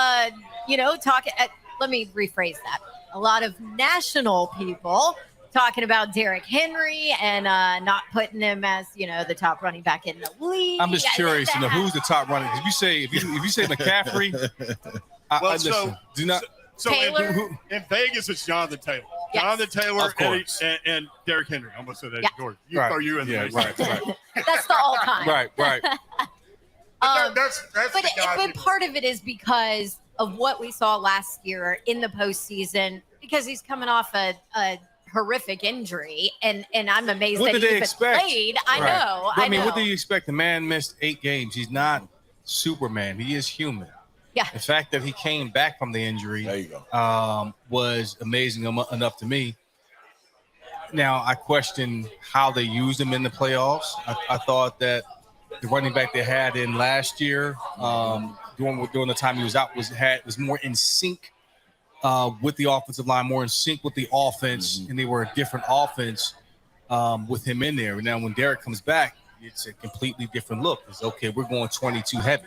talking. Let me rephrase that. A lot of national people talking about Derrick Henry and not putting him as, the top running back in the league. I'm just curious to know who's the top running. If you say McCaffrey, listen. Do not. So in Vegas, it's Jonathan Taylor. Yes. Jonathan Taylor and Derrick Henry. I almost said that. George. You throw you in the right. That's the all time. Right. That's but part of it is because of what we saw last year in the postseason because he's coming off a horrific injury, and I'm amazed What that did he they even expect? played. I Right. know. I mean, what do you expect? The man missed 8 games. He's not Superman. He is human. Yeah. The fact that he came back from the injury was amazing enough to me. Now, I question how they used him in the playoffs. I thought that the running back they had in last year, during the time he was out, was more in sync with the offensive line, more in sync with the offense, and they were a different offense with him in there. Now, when Derek comes back, it's a completely different look. It's okay, we're going 22 heavy.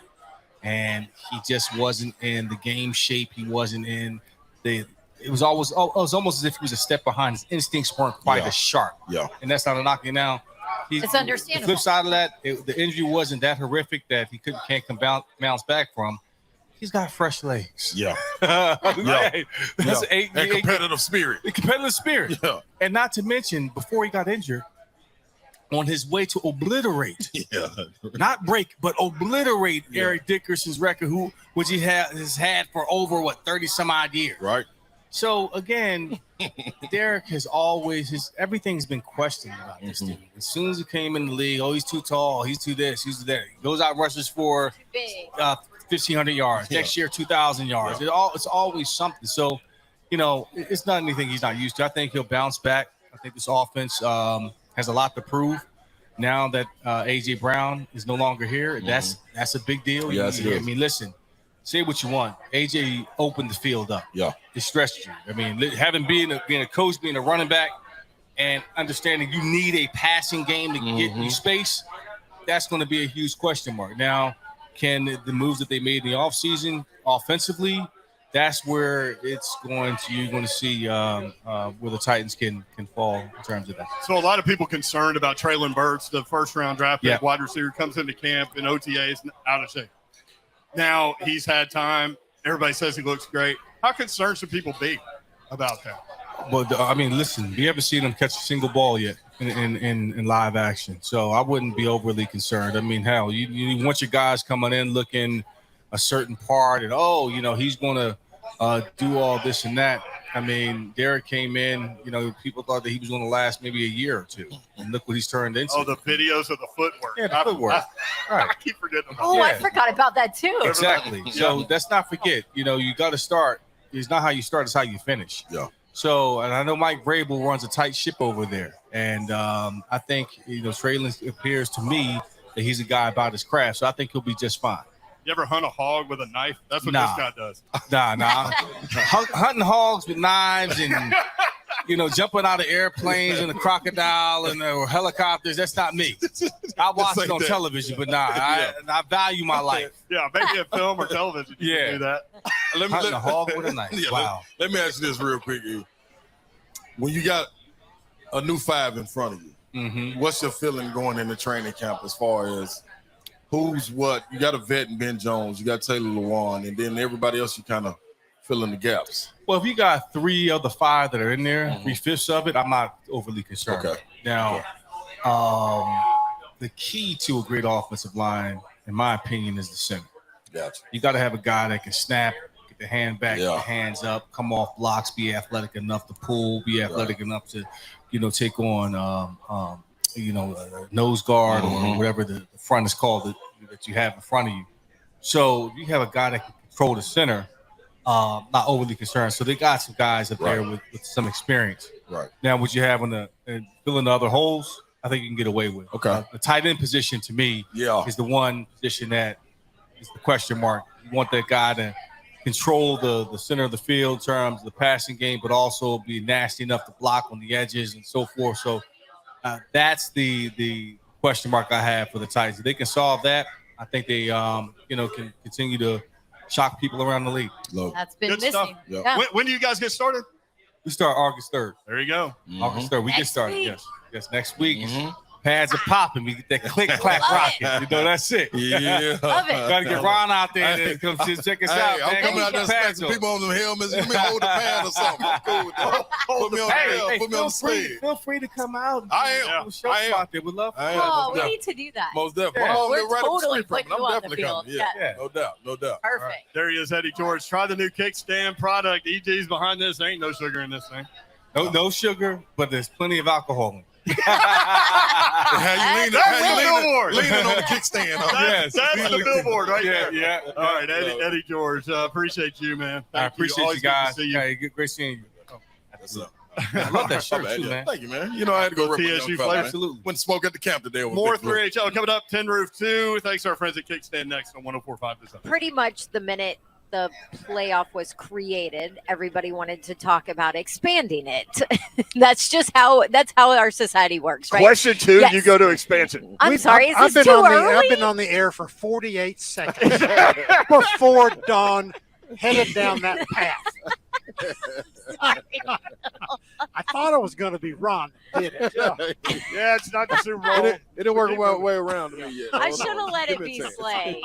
And he just wasn't in the game shape. He wasn't in it was almost as if he was a step behind. His instincts weren't quite as sharp. Yeah. And that's not a knock. Now, it's understandable. The flip side of that, the injury wasn't that horrific that he can't bounce back from. He's got fresh legs. Yeah. That's and competitive spirit. Competitive spirit. Yeah. And not to mention, before he got injured, on his way to obliterate, not break, but obliterate Eric Dickerson's record, which he has had for over 30 some odd years. Right. So again, Derek has always everything's been questioned about this dude. As soon as he came in the league, he's too tall, he's too this, he's too that. He goes out, rushes for 1,500 yards. Next year, 2,000 yards. It's always something. So, it's not anything he's not used to. I think he'll bounce back. I think this offense has a lot to prove. Now that A.J. Brown is no longer here, that's a big deal. Yes, it is. I mean, listen, say what you want. A.J. opened the field up. Yeah. It stressed you. I mean, having being a coach, being a running back, and understanding you need a passing game to get you space, that's going to be a huge question mark. Now, can the moves that they made in the offseason offensively, that's where you're going to see where the Titans can fall in terms of that. So a lot of people concerned about Treylon Burks, the first-round draft pick wide receiver, comes into camp in OTAs out of shape. Now he's had time. Everybody says he looks great. How concerned should people be about that? Well, I mean, listen, we haven't seen him catch a single ball yet in live action, so I wouldn't be overly concerned. I mean, hell, you want your guys coming in looking a certain part, and he's going to do all this and that. I mean, Derek came in, people thought that he was going to last maybe a year or two, and look what he's turned into. Oh, the videos of the footwork. Yeah, the footwork. Right. I keep forgetting about that. I forgot about that too. Exactly. So let's not forget, you got to start. It's not how you start, it's how you finish. Yeah. So, and I know Mike Vrabel runs a tight ship over there. And I think, Treylon appears to me that he's a guy about his craft. So I think he'll be just fine. You ever hunt a hog with a knife? That's what this guy does. Nah. Hunting hogs with knives and, jumping out of airplanes and a crocodile and or helicopters, that's not me. I watch it on television, but I value my life. Yeah, maybe a film or television you can do that. Hunting a hog with a knife. Wow. Let me ask you this real quick. When you got a new 5 in front of you, what's your feeling going into training camp as far as who's what? You got a vet in Ben Jones, you got Taylor Lewan, and then everybody else you kind of fill in the gaps. Well, if you got 3 of the 5 that are in there, 3/5 of it, I'm not overly concerned. Okay. Now, the key to a great offensive line, in my opinion, is the center. Gotcha. You got to have a guy that can snap, get the hand back, get the hands up, come off blocks, be athletic enough to pull, be athletic enough to, take on, a nose guard or whatever the front is called that you have in front of you. So you have a guy that can control the center. Not overly concerned. So they got some guys up there with some experience. Right. Now, what you have filling the other holes, I think you can get away with. Okay. The tight end position to me is the one position that is the question mark. You want that guy to control the center of the field in terms of the passing game, but also be nasty enough to block on the edges and so forth. So that's the question mark I have for the Titans. If they can solve that, I think they can continue to shock people around the league. That's been Good missing. stuff. Yeah. When do you guys get started? We start August 3rd. There you go. August 3rd. We get Next started. week. Yes. Next week. Pads are popping. We get that click, clack, rocket. That's it. Yeah. Love it. Got to get Ron out there to come check us out. I'm man. coming out there Pads smacking on. people on them helmets. Let me hold the pad or something. I'm cool with that. Put me on Hey, put me on the sled. feel free to come out. I am. I am. Out there. We'd love. Oh, we need to do that. Most definitely. Yeah. My home We're live right up the totally street from putting it. you I'm on the definitely field. coming. Yeah. Yeah. No doubt. No doubt. Perfect. There he is, Eddie George. Try the new Kickstand product. EG's behind this. There ain't no sugar in this thing. No sugar, but there's plenty of alcohol in it. How you leaning on the kickstand? Huh? That's the billboard right there. Yeah. All right, Eddie George. Appreciate you, man. I appreciate Always you good to guys. see you. Hey, great seeing you. What's up? I love that shirt too, man. Thank you, man. You know, I had to go rip TSU my fella. Absolutely. Went to smoke at the camp today. With More Big Blue. 3HL coming up. 10 Roof 2. Thanks to our friends at Kickstand next on 104.5 this afternoon. Pretty much the minute the playoff was created, everybody wanted to talk about expanding it. That's how our society works, right? Question 2, Yes. you go to expansion. I'm sorry, I've is this too early? I've been on the air for 48 seconds before Dawn headed down that path. I thought it was going to be Ron. Did it? Yeah, it's not the Super Bowl. It didn't work my way around to me yet. I should have let it be Slay.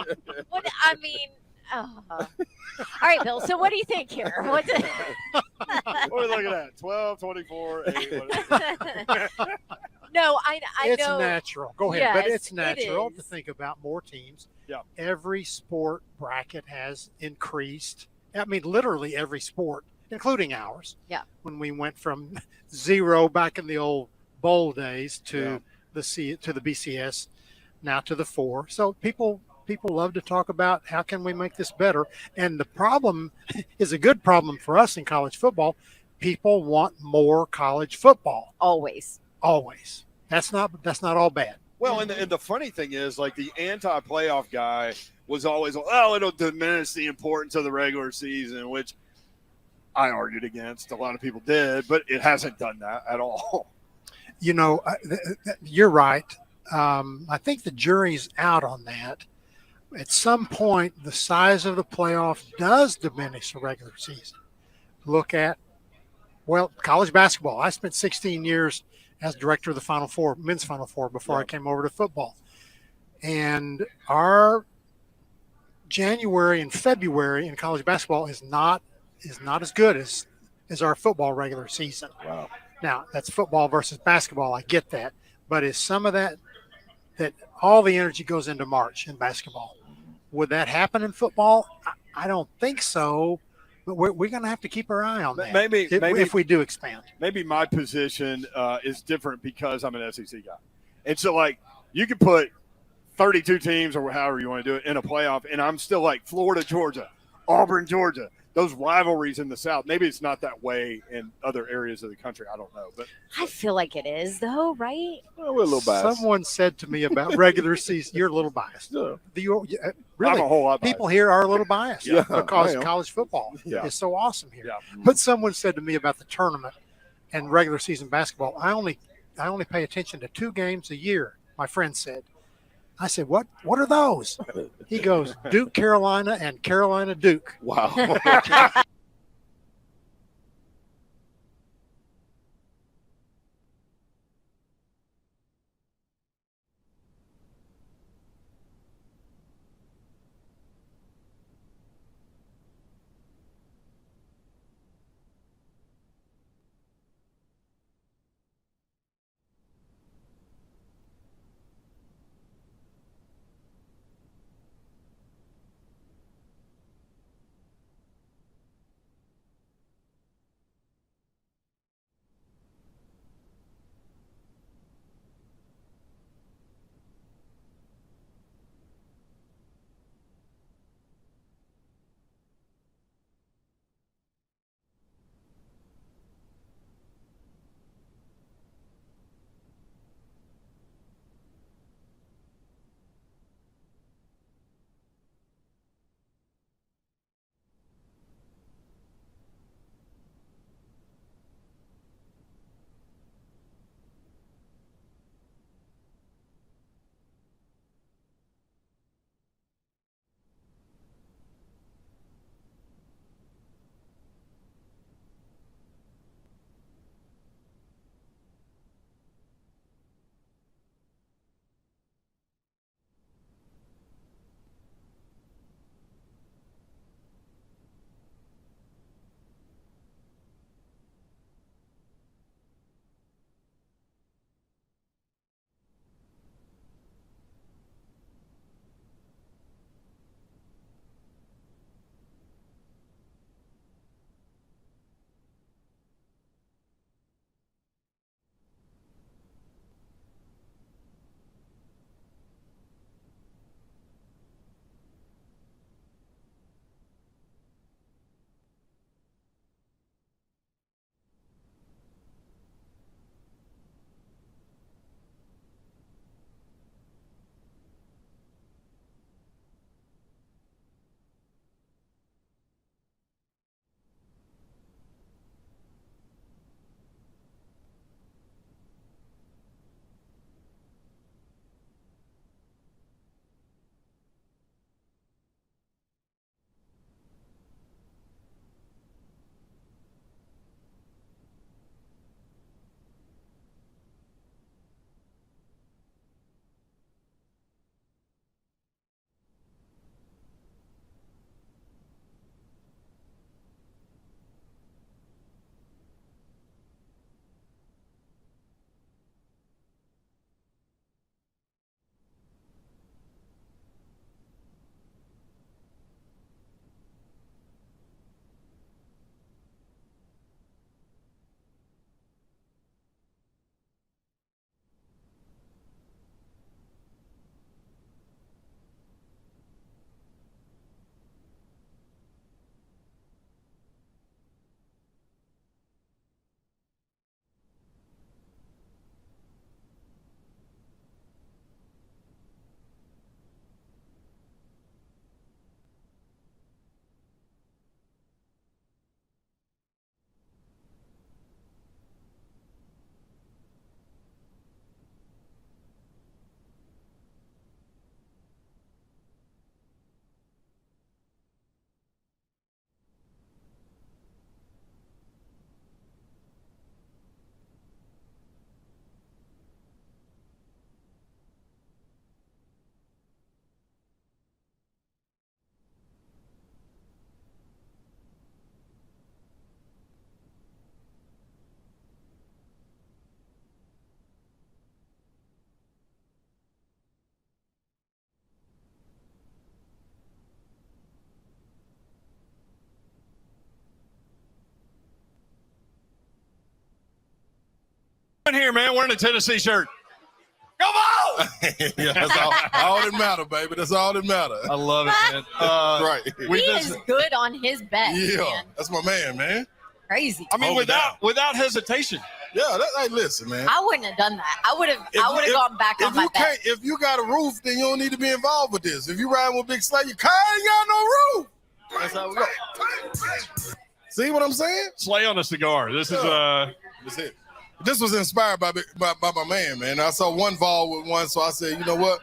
What I mean. All right, Bill. So what do you think here? What are we looking at? 12, 24, 8. No, I it's know. natural. Go ahead. Yes, but it's natural it to is. think about more teams. Yeah. Every sport bracket has increased. I mean, literally every sport, including ours. Yeah. When we went from 0 back in the old bowl days to the BCS, now to the 4. So people love to talk about how can we make this better. And the problem is a good problem for us in college football. People want more college football. Always. That's not all bad. Well, and the funny thing is, like, the anti-playoff guy was always, it'll diminish the importance of the regular season, which I argued against. A lot of people did, but it hasn't done that at all. You know, you're right. I think the jury's out on that. At some point, the size of the playoff does diminish the regular season. Look at, college basketball. I spent 16 years as director of the Final Four, men's Final Four, before I came over to football. And our January and February in college basketball is not as good as our football regular season. Wow. Now, that's football versus basketball. I get that. But is some of that all the energy goes into March in basketball? Would that happen in football? I don't think so. But we're going to have to keep our eye on that. Maybe if we do expand. Maybe my position is different because I'm an SEC guy. And so, like, you can put 32 teams or however you want to do it in a playoff, and I'm still like Florida, Georgia, Auburn, Georgia, those rivalries in the South. Maybe it's not that way in other areas of the country. I don't know. But I feel like it is, though, right? we're a little biased. Someone said to me about regular season, you're a little biased. Yeah. Really, I'm a whole lot biased. people here are a little biased Yeah, because I am. college football is so awesome here. Yeah. But someone said to me about the tournament and regular season basketball, I only pay attention to 2 games a year, my friend said. I said, what are those? He goes, Duke, Carolina, and Carolina, Duke. Wow. here, man, wearing a Tennessee shirt. Come on! Yeah, that's all that matter, baby. That's all that matter. I love it, man. Right. He is good on his bet. Yeah, man. that's my man. Crazy. I mean, without hesitation. Yeah, hey, listen, man. I wouldn't have done that. I would have gone back on my bet. If you got a roof, then you don't need to be involved with this. If you riding with Big Slay, your car ain't got no roof. That's how we go. See what I'm saying? Slay on a cigar. This is That's it. This was inspired by my man. I saw one Vol with one, so I said, you know what?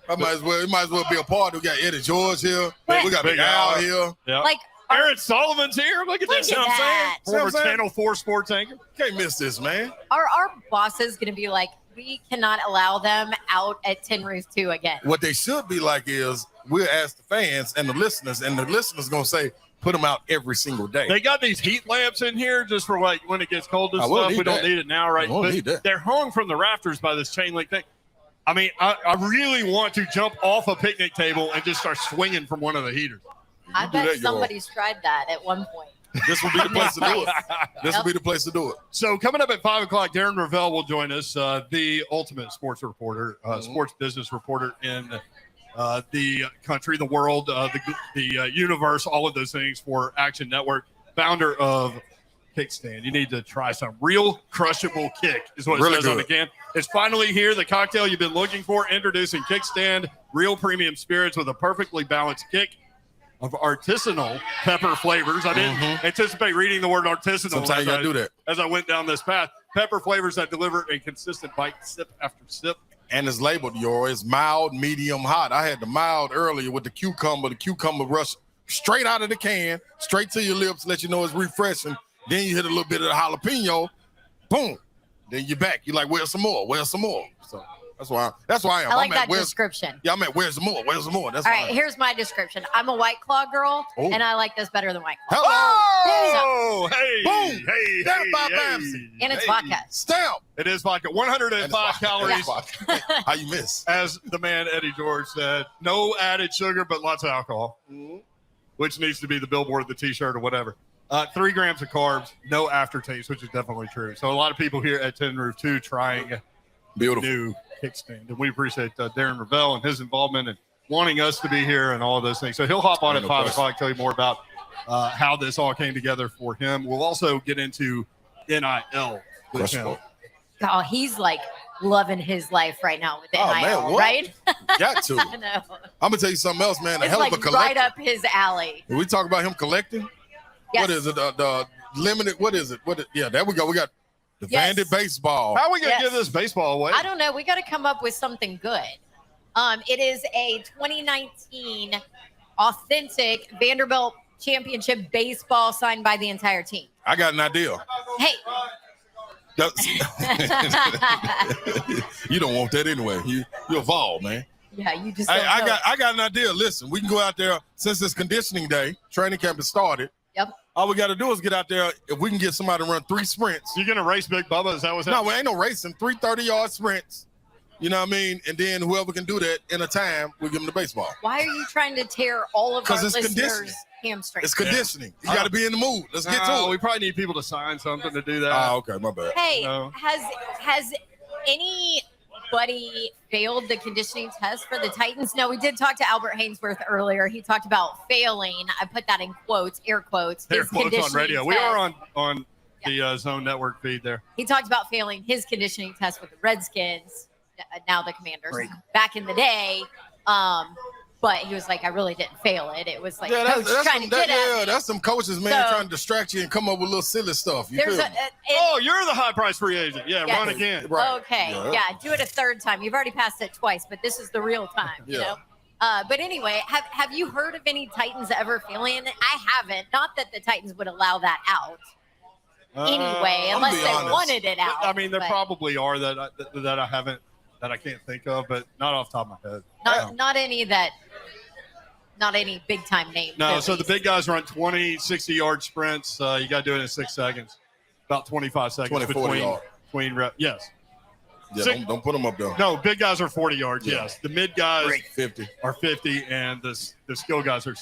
It might as well be a party. We got Eddie George here. We got Big Al here. Yeah. Like Aaron Sullivan's here. Look at this. Look at that. Former Channel 4 sports anchor. Can't miss this, man. Our bosses going to be like, we cannot allow them out at Tin Roof 2 again. What they should be like is we'll ask the fans and the listeners going to say, put them out every single day. They got these heat lamps in here just for like when it gets cold and stuff. We don't need it now, right? But they're hung from the rafters by this chain link thing. I mean, I really want to jump off a picnic table and just start swinging from one of the heaters. I bet somebody's tried that at one point. This will be the place to do it. This will be the place to do it. So coming up at 5 o'clock, Darren Rovell will join us, the ultimate sports reporter, sports business reporter in the country, the world, the universe, all of those things for Action Network, founder of Kickstand. You need to try some Real Crushable Kick is what it says on the can. It's finally here, the cocktail you've been looking for. Introducing Kickstand, real premium spirits with a perfectly balanced kick of artisanal pepper flavors. I didn't anticipate reading the word artisanal. Sometimes you gotta do that. As I went down this path. Pepper flavors that deliver a consistent bite, sip after sip. And it's labeled, it's mild, medium, hot. I had the mild earlier with the cucumber. The cucumber rush straight out of the can, straight to your lips, let you know it's refreshing. Then you hit a little bit of the jalapeno, boom. Then you're back. You're like, where's some more? Where's some more? So that's why I am. I like that description. Yeah, I'm at where's some more? Where's some more? That's all right. Here's my description. I'm a White Claw girl, and I like this better than White Claw. Hello. Hey. Boom. Hey. Stamp by Hey. Babsy. And it's vodka. Stamp. It is vodka. 105 calories. How you miss? As the man Eddie George said, no added sugar, but lots of alcohol, which needs to be the billboard, the T-shirt, or whatever. 3 grams of carbs, no aftertaste, which is definitely true. So a lot of people here at Tin Roof 2 trying new Kickstand. And we appreciate Darren Rovell and his involvement and wanting us to be here and all of those things. So he'll hop on at 5 o'clock, tell you more about how this all came together for him. We'll also get into NIL with him. Oh, he's like loving his life right now with the NIL, man, what? right? Got to. I know. I'm gonna tell you something else, man. It's hell like of a collector. right up his alley. When we talk about him collecting, Yes. what is it? The limited. What is it? Yeah, there we go. We got the banded baseball. How are we gonna give this baseball away? I don't know. We got to come up with something good. It is a 2019 authentic Vanderbilt championship baseball signed by the entire team. I got an idea. Hey. You don't want that anyway. You're Vol, man. Yeah, you just. I got an idea. Listen, we can go out there since it's conditioning day. Training camp has started. Yep. All we got to do is get out there. If we can get somebody to run 3 sprints. You're gonna race Big Bubba? Is that what's happening? No, we ain't no racing. 3 30-yard sprints. You know what I mean? And then whoever can do that in a time, we give them the baseball. Why are you trying to tear all of our it's listeners' hamstrings? It's conditioning. You got to be in the mood. Let's get to it. We probably need people to sign something to do that. Oh, okay, my bad. Hey, has anybody failed the conditioning test for the Titans? No, we did talk to Albert Hainsworth earlier. He talked about failing. I put that in quotes, air quotes. Air his quotes on conditioning radio. We test. are on the Zone Network feed there. He talked about failing his conditioning test with the Redskins, now the Commanders, back in the day. But he was like, I really didn't fail it. It was like coach trying to get at me. That's some coaches, man, trying to distract you and come up with little silly stuff. You feel me? You're the high price free agent. Yeah, Yes. run again. Right. Okay, yeah, do it a third time. You've already passed it twice, but this is the real time, you know? But anyway, have you heard of any Titans ever failing? I haven't. Not that the Titans would allow that out anyway, unless they wanted it out. I mean, there probably are that I haven't, that I can't think of, but not off the top of my head. Not any big time names. No, so the big guys run 20, 60-yard sprints. You got to do it in 6 seconds, about 25 seconds 40 between reps. Yes. Yeah, don't put them up there. No, big guys are 40 yards, Yeah. yes. The mid guys 50 are 50, and the skill guys are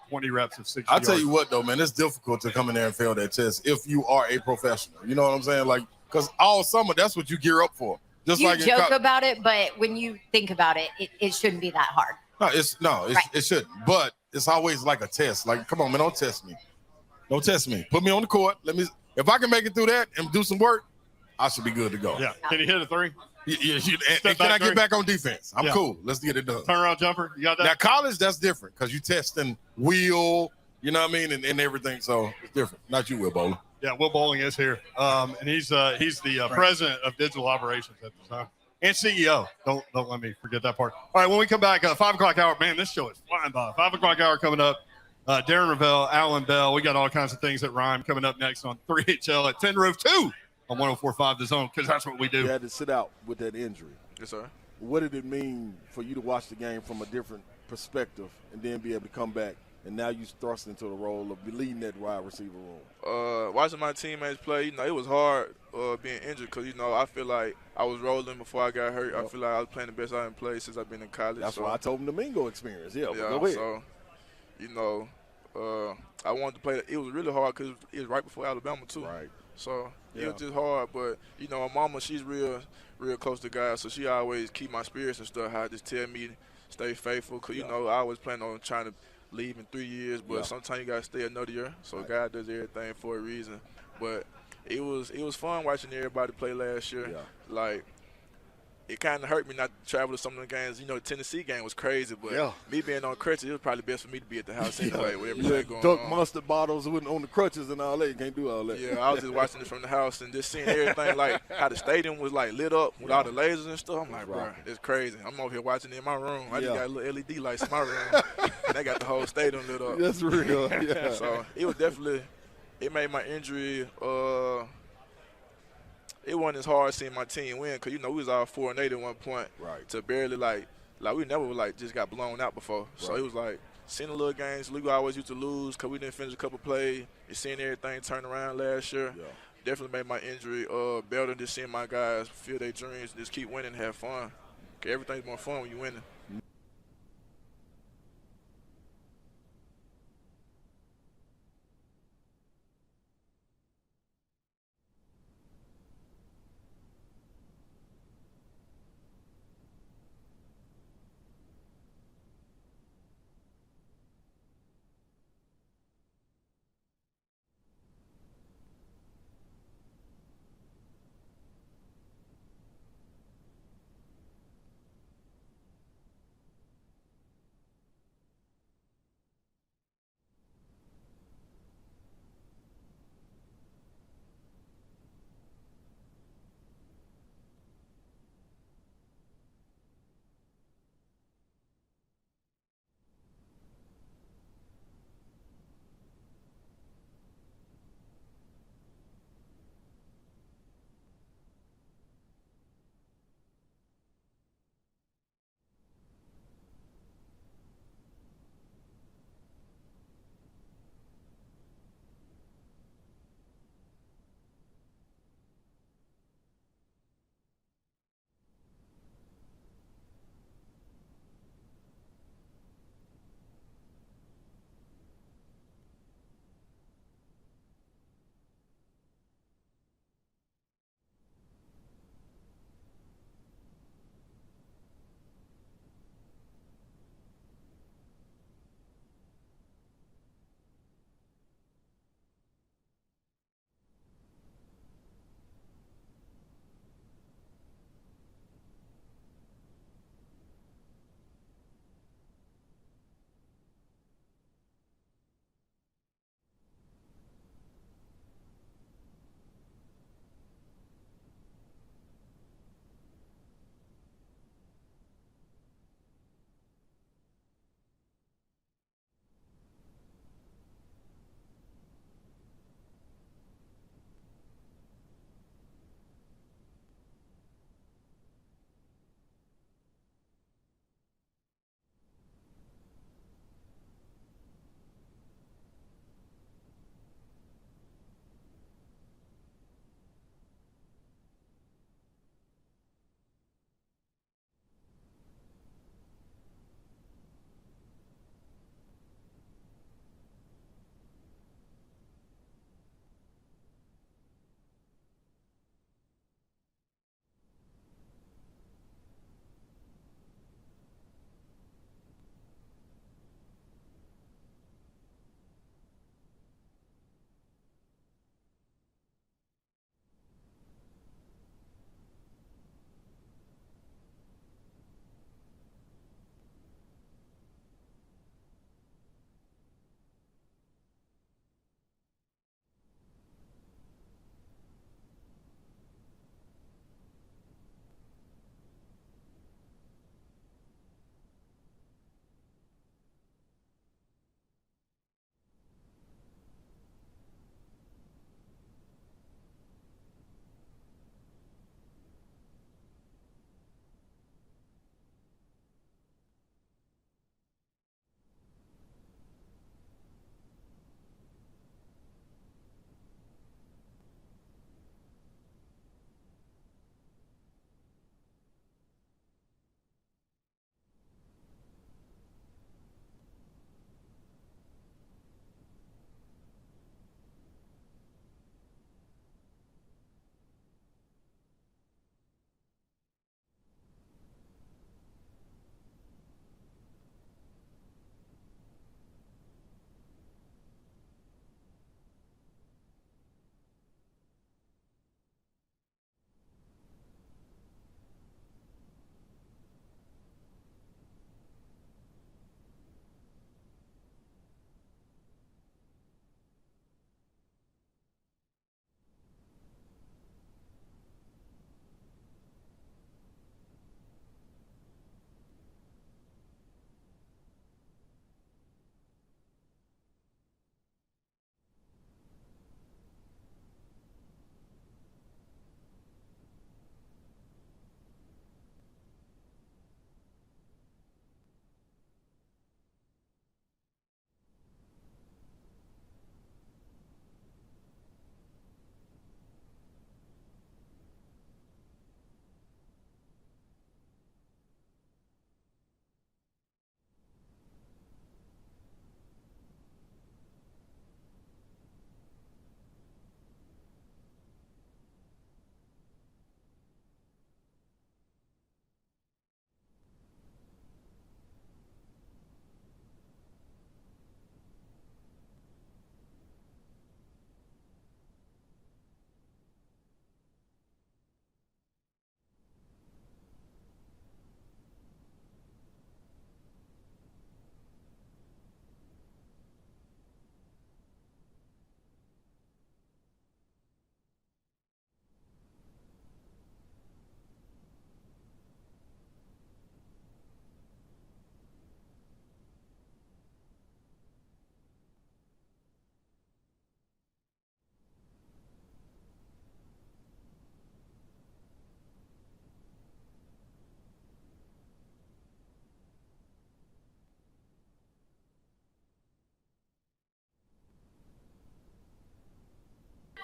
20 reps of 60 I'll tell you what, though, man, it's difficult to come in there and fail that test if you are a professional. You know what I'm saying? Like, because all summer that's what you gear up for. Just You like joke about it, but when you think about it, it shouldn't be that hard. It shouldn't. But it's always like a test. Like, come on, man, don't test me. Don't test me. Put me on the court. If I can make it through that and do some work, I should be good to go. Yeah. Can you hit a three? Yeah. And can I get back on defense? I'm cool. Let's get it done. Turnaround jumper. You got that? Now, college, that's different because you testing wheel, you know what I mean, and everything. So it's different. Not you, Will Bowling. Yeah, Will Bowling is here. And he's the president of digital operations at the time. And CEO. Don't let me forget that part. All right, when we come back, 5 o'clock hour. Man, this show is flying by. 5 o'clock hour coming up. Darren Rovell, Allan Bell. We got all kinds of things that rhyme coming up next on 3HL at 10 Roof 2 on 104.5 The Zone, because that's what we do. You had to sit out with that injury. Yes, sir. What did it mean for you to watch the game from a different perspective and then be able to come back, and now you thrust into the role of leading that wide receiver room? Watching my teammates play, it was hard being injured because, I feel like I was rolling before I got hurt. I feel like I was playing the best I can play since I've been in college. That's why I told him the Mingo experience. Yeah, go ahead. So, I wanted to play. It was really hard because it was right before Alabama, too. Right. So, it was just hard. But, my mama, she's real close to God, so she always keep my spirits and stuff high. Just tell me stay faithful because, I always plan on trying to leave in 3 years, but sometimes you got to stay another year. So, God does everything for a reason. But it was fun watching everybody play last year. Yeah. Like, it kind of hurt me not to travel to some of the games. The Tennessee game was crazy, but me being on crutches, it was probably best for me to be at the house anyway with everything going Duck on. mustard bottles on the crutches and all that. You can't do all that. Yeah, I was just watching it from the house and just seeing everything, like how the stadium was like lit up with all the lasers and stuff. I'm like, bro, it's crazy. I'm over here watching it in my room. I just got little LED lights in my room, and they got the whole stadium lit up. That's real. Yeah. So it was definitely, it made my injury. It wasn't as hard seeing my team win because, we was all 4-8 at one point. Right. To barely, like we never, just got blown out before. Right. So it was like seeing the little games. We always used to lose because we didn't finish a couple plays. And seeing everything turn around last year definitely made my injury better than just seeing my guys feel their dreams and just keep winning and have fun. Because everything's more fun when you're winning.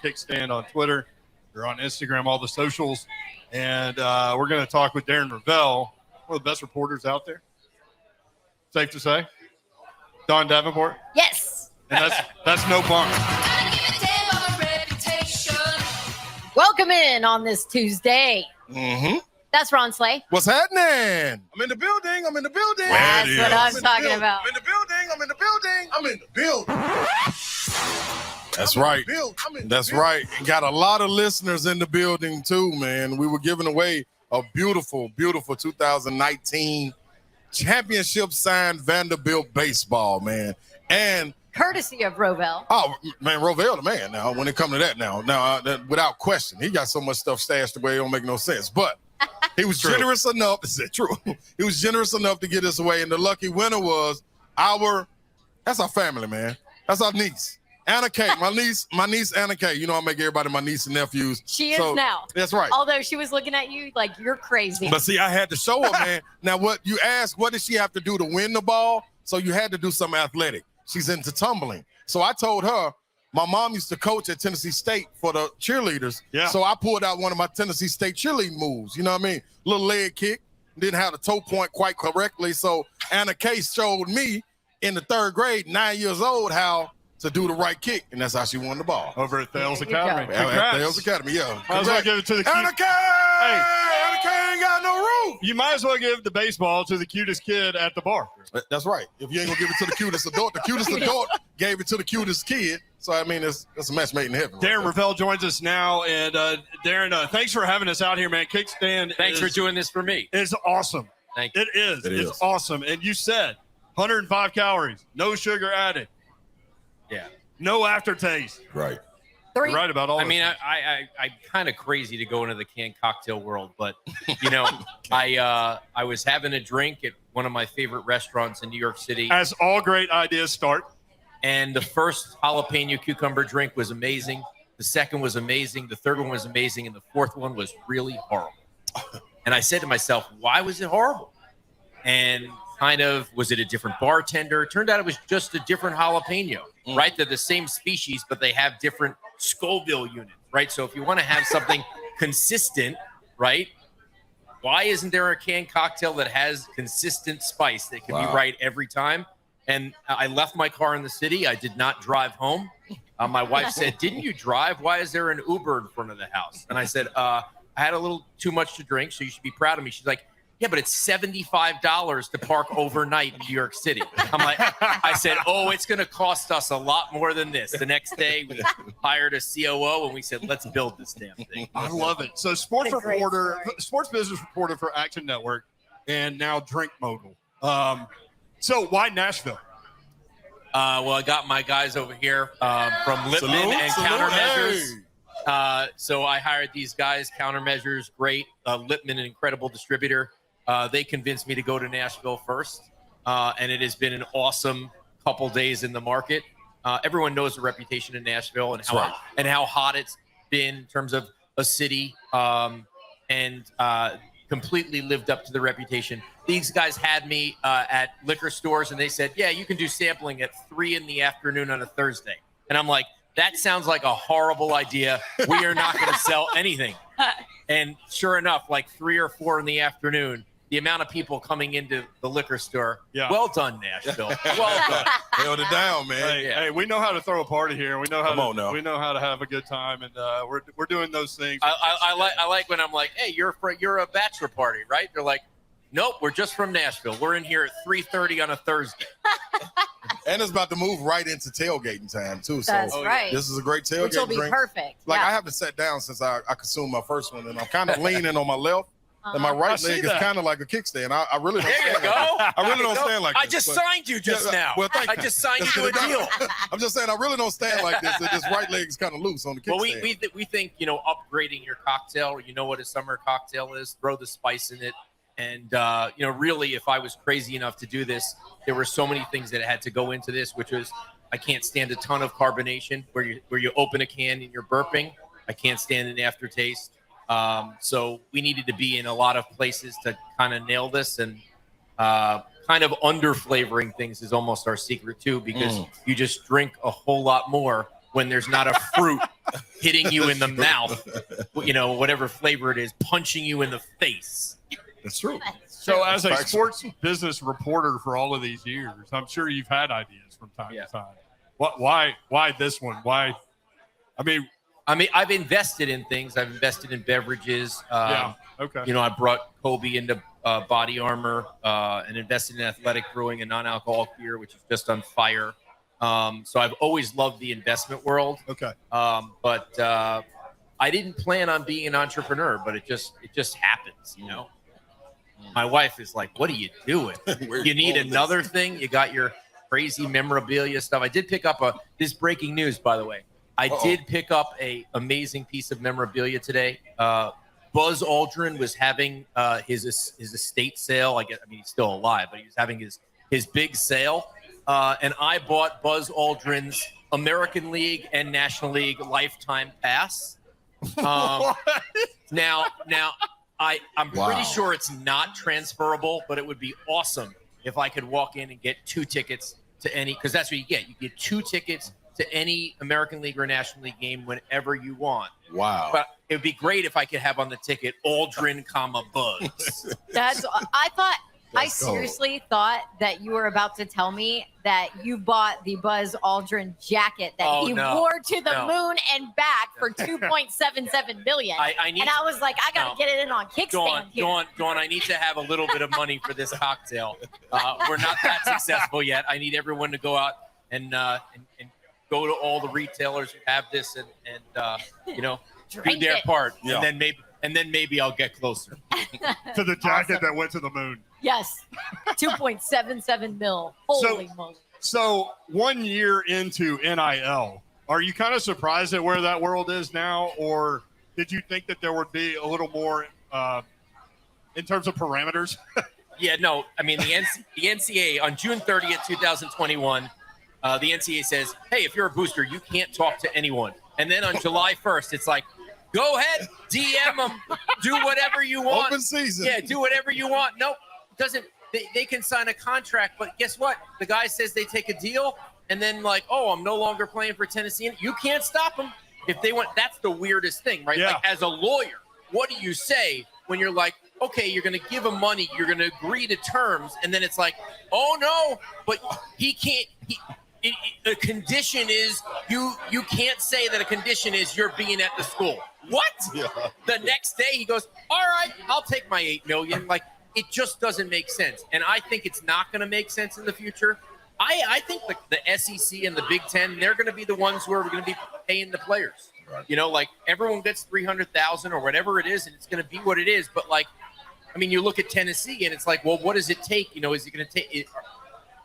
Kickstand on Twitter. We're on Instagram, all the socials. And we're going to talk with Darren Rovell, one of the best reporters out there. Safe to say? Don Davenport? Yes. And that's no bunk. Welcome in on this Tuesday. Mm-hmm. That's Ron Slay. What's happening? I'm in the building. That's what I'm talking about. I'm in the building. That's right. That's right. Got a lot of listeners in the building too, man. We were giving away a beautiful, beautiful 2019 championship signed Vanderbilt baseball, man. And courtesy of Rovell. Oh, man, Rovell the man now when it comes to that now. Now, without question, he got so much stuff stashed away, it don't make no sense. But he was generous enough. Is it true? He was generous enough to get us away. And the lucky winner was that's our family, man. That's our niece. Anna Kay, my niece Anna Kay. You know I make everybody my niece and nephews. She is now. That's right. Although she was looking at you like you're crazy. But see, I had to show her, man. Now, what you asked, what did she have to do to win the ball? So you had to do something athletic. She's into tumbling. So I told her, my mom used to coach at Tennessee State for the cheerleaders. Yeah. So I pulled out one of my Tennessee State cheerleading moves. You know what I mean? Little leg kick. Didn't have the toe point quite correctly. So Anna Kay showed me in the 3rd grade, 9 years old, how to do the right kick, and that's how she won the ball. Over at Thales Academy. At Thales Academy, yeah. Might as well give it to the Anna Kay! Hey. Anna Kay ain't got no roof. You might as well give the baseball to the cutest kid at the bar. That's right. If you ain't gonna give it to the cutest adult, the cutest adult gave it to the cutest kid. So I mean, that's a match made in heaven. Darren Rovell joins us now, and Darren, thanks for having us out here, man. Kickstand. Thanks for doing this for me. It's awesome. Thank you. It is. It's awesome. And you said 105 calories, no sugar added. Yeah. No aftertaste. Right. You're right about all. I mean, I'm kind of crazy to go into the canned cocktail world, but you know, I was having a drink at one of my favorite restaurants in New York City. As all great ideas start. And the first jalapeno cucumber drink was amazing. The second was amazing. The third one was amazing, and the fourth one was really horrible. And I said to myself, why was it horrible? And kind of, was it a different bartender? It turned out it was just a different jalapeno, right? They're the same species, but they have different Scoville units, right? So if you want to have something consistent, right, why isn't there a canned cocktail that has consistent spice that can be right every time? And I left my car in the city. I did not drive home. My wife said, didn't you drive? Why is there an Uber in front of the house? And I said, I had a little too much to drink, so you should be proud of me. She's like, yeah, but it's $75 to park overnight in New York City. I'm like, I said, oh, it's going to cost us a lot more than this. The next day, we hired a COO, and we said, let's build this damn thing. I love it. So sports business reporter for Action Network, and now drink mogul. So why Nashville? Well, I got my guys over here from Lippman and Countermeasures. So I hired these guys. Countermeasures, great. Lippman, an incredible distributor. They convinced me to go to Nashville first, and it has been an awesome couple days in the market. Everyone knows the reputation in Nashville and how hot it's been in terms of a city, and completely lived up to the reputation. These guys had me at liquor stores, and they said, yeah, you can do sampling at 3 p.m. on a Thursday. And I'm like, that sounds like a horrible idea. We are not going to sell anything. And sure enough, like 3 or 4 p.m, the amount of people coming into the liquor store. Yeah. Well done, Nashville. Well done. Held it down, man. Hey, we know how to throw a party here. We know how we know how to have a good time, and we're doing those things. I like when I'm like, hey, you're a bachelor party, right? They're like, nope, we're just from Nashville. We're in here at 3:30 on a Thursday. And it's about to move right into tailgating time too. That's so right. This is a great tailgate Which will be drink. perfect. Like I haven't sat down since I consumed my first one, and I'm kind of leaning on my left. And my right leg is kind of like a kickstand. I really don't stand like that. I really don't stand like this. I just signed you just now. Well, thank you. I just signed you to a deal. I'm just saying I really don't stand like this. This right leg is kind of loose on the kickstand. Well, we think, upgrading your cocktail, what a summer cocktail is, throw the spice in it. And, really, if I was crazy enough to do this, there were so many things that had to go into this, which was I can't stand a ton of carbonation where you open a can and you're burping. I can't stand an aftertaste. So we needed to be in a lot of places to kind of nail this, and kind of under flavoring things is almost our secret too, because you just drink a whole lot more when there's not a fruit hitting you in the mouth, whatever flavor it is, punching you in the face. That's true. So as a sports business reporter for all of these years, I'm sure you've had ideas from time to time. Why this one? Why? I mean, I've invested in things. I've invested in beverages. Okay. I brought Kobe into body armor and invested in athletic brewing and non-alcoholic beer, which is just on fire. So I've always loved the investment world. Okay. But I didn't plan on being an entrepreneur, but it just happens, My wife is like, "What are you doing? You need another thing? You got your crazy memorabilia stuff." I did pick up this breaking news, by the way. I did pick up a amazing piece of memorabilia today. Buzz Aldrin was having his estate sale. He's still alive, but he was having his big sale. And I bought Buzz Aldrin's American League and National League lifetime pass. Now, I'm pretty sure it's not transferable, but it would be awesome if I could walk in and get 2 tickets to any, because that's what you get. You get 2 tickets to any American League or National League game whenever you want. Wow. But it would be great if I could have on the ticket Aldrin, Buzz. I seriously thought that you were about to tell me that you bought the Buzz Aldrin jacket that he wore to the moon and back for $2.77 million. And I was like, I got to get it in on Kickstand. Dawn, I need to have a little bit of money for this cocktail. We're not that successful yet. I need everyone to go out and go to all the retailers who have this and do their part. Yeah. And then maybe I'll get closer to the jacket that went to the moon. Yes, 2.77 mil. Holy moly! So 1 year into NIL, are you kind of surprised at where that world is now, or did you think that there would be a little more in terms of parameters? Yeah, no. I mean, the NCAA on June 30th, 2021, the NCAA says, "Hey, if you're a booster, you can't talk to anyone." And then on July 1st, it's like, "Go ahead, DM them, do whatever you want." Open season. Yeah, do whatever you want. Nope, doesn't. They can sign a contract, but guess what? The guy says they take a deal, and then like, "Oh, I'm no longer playing for Tennessee." You can't stop them if they want. That's the weirdest thing, right? Yeah. Like, as a lawyer, what do you say when you're like, okay, you're going to give him money, you're going to agree to terms, and then it's like, "Oh no, but he can't." A condition is you can't say that a condition is you're being at the school. What? Yeah. The next day he goes, "All right, I'll take my $8 million." Like, it just doesn't make sense. And I think it's not going to make sense in the future. I think the SEC and the Big Ten, they're going to be the ones who are going to be paying the players. Right. Like everyone gets $300,000 or whatever it is, and it's going to be what it is. But like, I mean, you look at Tennessee and it's like, well, what does it take? Is it going to take it?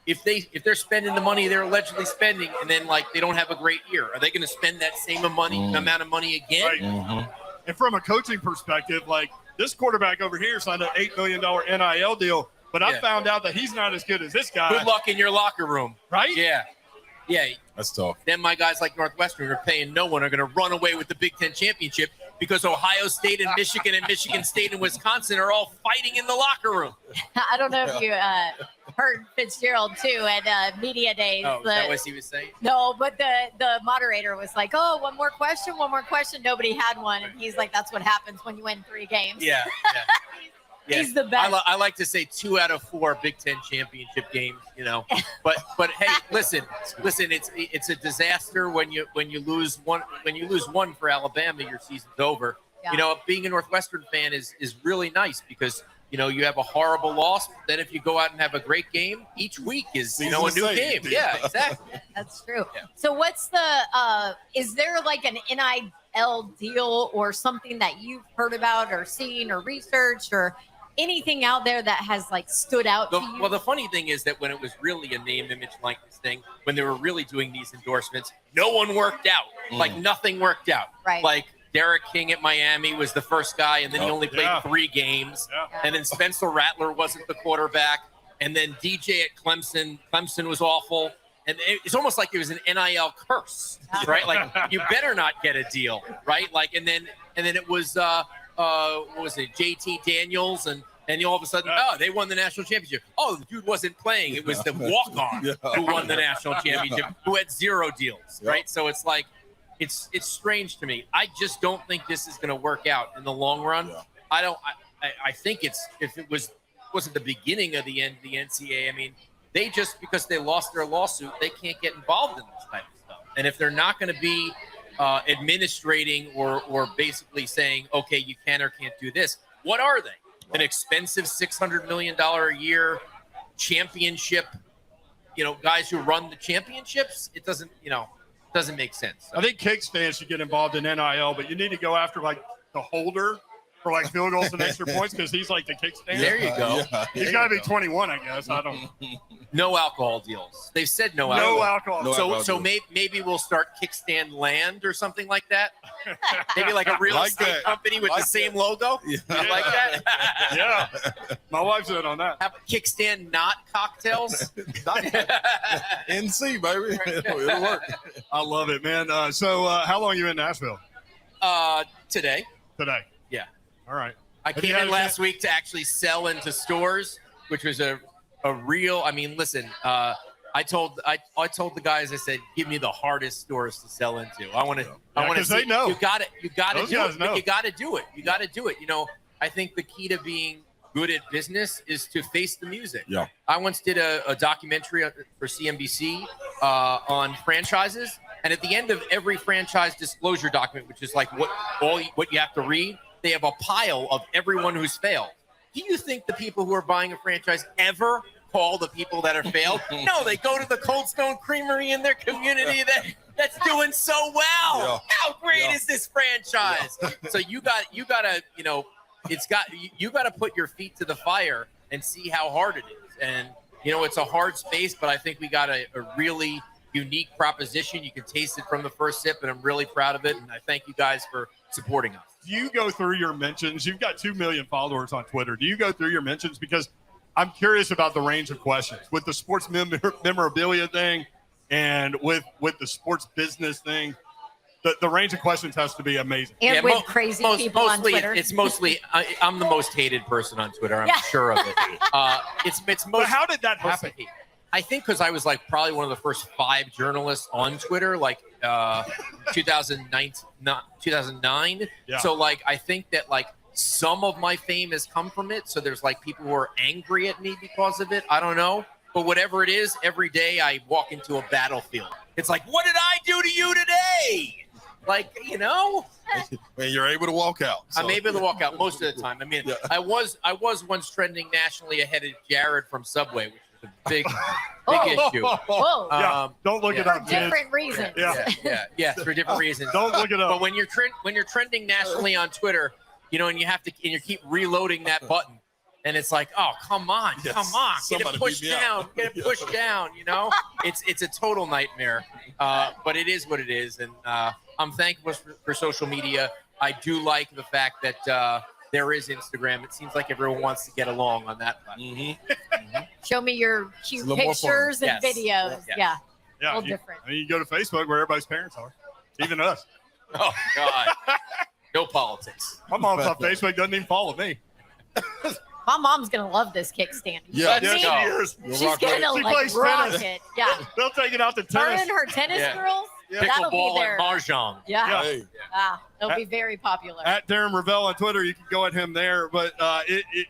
If they're spending the money they're allegedly spending, and then like they don't have a great year, are they going to spend that same amount of money again? Right. Mm-hmm. And from a coaching perspective, like this quarterback over here signed an $8 million NIL deal, but I found out that he's not as good as this guy. Good luck in your locker room, right? Yeah. That's tough. Then my guys like Northwestern are paying no one are going to run away with the Big Ten championship because Ohio State and Michigan State and Wisconsin are all fighting in the locker room. I don't know if you heard Fitzgerald too at media days. Oh, is that what he was saying? No, but the moderator was like, "Oh, one more question." Nobody had one, and he's like, "That's what happens when you win 3 games." Yeah. He's the best. I like to say 2 out of 4 Big Ten championship games, But hey, listen, it's a disaster when you lose one. When you lose one for Alabama, your season's over. Yeah. Being a Northwestern fan is really nice because you have a horrible loss. Then if you go out and have a great game, each week is a new game. Yeah, exactly. That's true. Yeah. So what's is there like an NIL deal or something that you've heard about or seen or researched or anything out there that has like stood out to you? Well, the funny thing is that when it was really a name, image, likeness thing, when they were really doing these endorsements, no one worked out. Like nothing worked out. Right. Like Derek King at Miami was the first guy, and then he only played 3 games. Yeah. And then Spencer Rattler wasn't the quarterback. And then DJ at Clemson was awful. And it's almost like it was an NIL curse, right? Like you better not get a deal, right? Like, and then it was what was it, JT Daniels and And all of a sudden, they won the national championship. Oh, the dude wasn't playing. It was the walk-on who won the national championship, who had 0 deals, right? So it's like, it's strange to me. I just don't think this is going to work out in the long run. I think if it wasn't the beginning of the end of the NCAA. I mean, they just, because they lost their lawsuit, they can't get involved in this type of stuff. And if they're not going to be administrating or basically saying, okay, you can or can't do this, what are they? An expensive $600 million a year championship, guys who run the championships? It doesn't make sense. I think Kickstand should get involved in NIL, but you need to go after like the holder for like field goals and extra points, because he's like the Kickstand. There you go. He's got to be 21, I guess. I don't. No alcohol deals. They've said no alcohol. So maybe we'll start Kickstand Land or something like that. Maybe like a real estate company with the same logo. Yeah. You like that? Yeah. My wife's in on that. Have Kickstand not cocktails. NC, baby. It'll work. I love it, man. So how long are you in Nashville? Today. Yeah. All right. I came in last week to actually sell into stores, which was a real. I mean, listen. I told the guys. I said, give me the hardest stores to sell into. I want to. I want to. They know. You got it. You got to do it. You got to do it. You got to do it. I think the key to being good at business is to face the music. Yeah. I once did a documentary for CNBC on franchises, and at the end of every franchise disclosure document, which is like what you have to read, they have a pile of everyone who's failed. Do you think the people who are buying a franchise ever call the people that are failed? No, they go to the Cold Stone Creamery in their community that's doing so well. Yeah. How great is this franchise? Yeah. So you got to, you got to put your feet to the fire and see how hard it is. And it's a hard space, but I think we got a really unique proposition. You can taste it from the first sip, and I'm really proud of it. And I thank you guys for supporting us. Do you go through your mentions? You've got 2 million followers on Twitter. Do you go through your mentions? Because I'm curious about the range of questions with the sports memorabilia thing and with the sports business thing. The range of questions has to be amazing. And with crazy people on Twitter. It's mostly I'm the most hated person on Twitter. I'm sure of it. It's most. But how did that happen? I think because I was like probably one of the first 5 journalists on Twitter, like 2009. Yeah. So like I think that like some of my fame has come from it. So there's like people who are angry at me because of it. I don't know. But whatever it is, every day I walk into a battlefield. It's like, what did I do to you today? Like, And you're able to walk out. So. I'm able to walk out most of the time. I mean, yeah. I was once trending nationally ahead of Jared from Subway, which is a big issue. Whoa. Don't look it up. For different reasons. Yeah, for different reasons. Don't look it up. But when you're trending nationally on Twitter, and you keep reloading that button, and it's like, oh, come on, get it pushed down, It's a total nightmare. But it is what it is, and I'm thankful for social media. I do like the fact that there is Instagram. It seems like everyone wants to get along on that platform. Mm-hmm. Show me your cute pictures and videos. Yeah. A little different. I mean, you go to Facebook where everybody's parents are, even us. Oh, God. No politics. My mom's on Facebook, doesn't even follow me. My mom's going to love this kickstand. Yeah, she is. She's going to rock it. Yeah. They'll take it out to tennis. Her and her tennis girls. Yeah. That'll be Pickleball there. and mahjong. Yeah. Hey. They'll be very popular. At Darren Rovell on Twitter, you can go at him there. But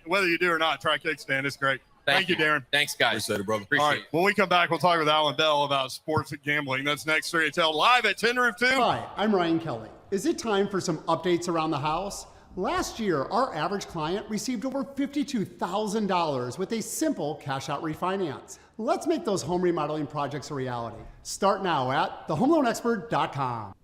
whether you do or not, try Kickstand. It's great. Thank you, Darren. Thanks, guys. Appreciate it, brother. All right. When we come back, we'll talk with Allan Bell about sports and gambling. That's next. 3HL live at 10 Roof 2. Hi, I'm Ryan Kelly. Is it time for some updates around the house? Last year, our average client received over $52,000 with a simple cash-out refinance. Let's make those home remodeling projects a reality. Start now at thehomeloanexpert.com.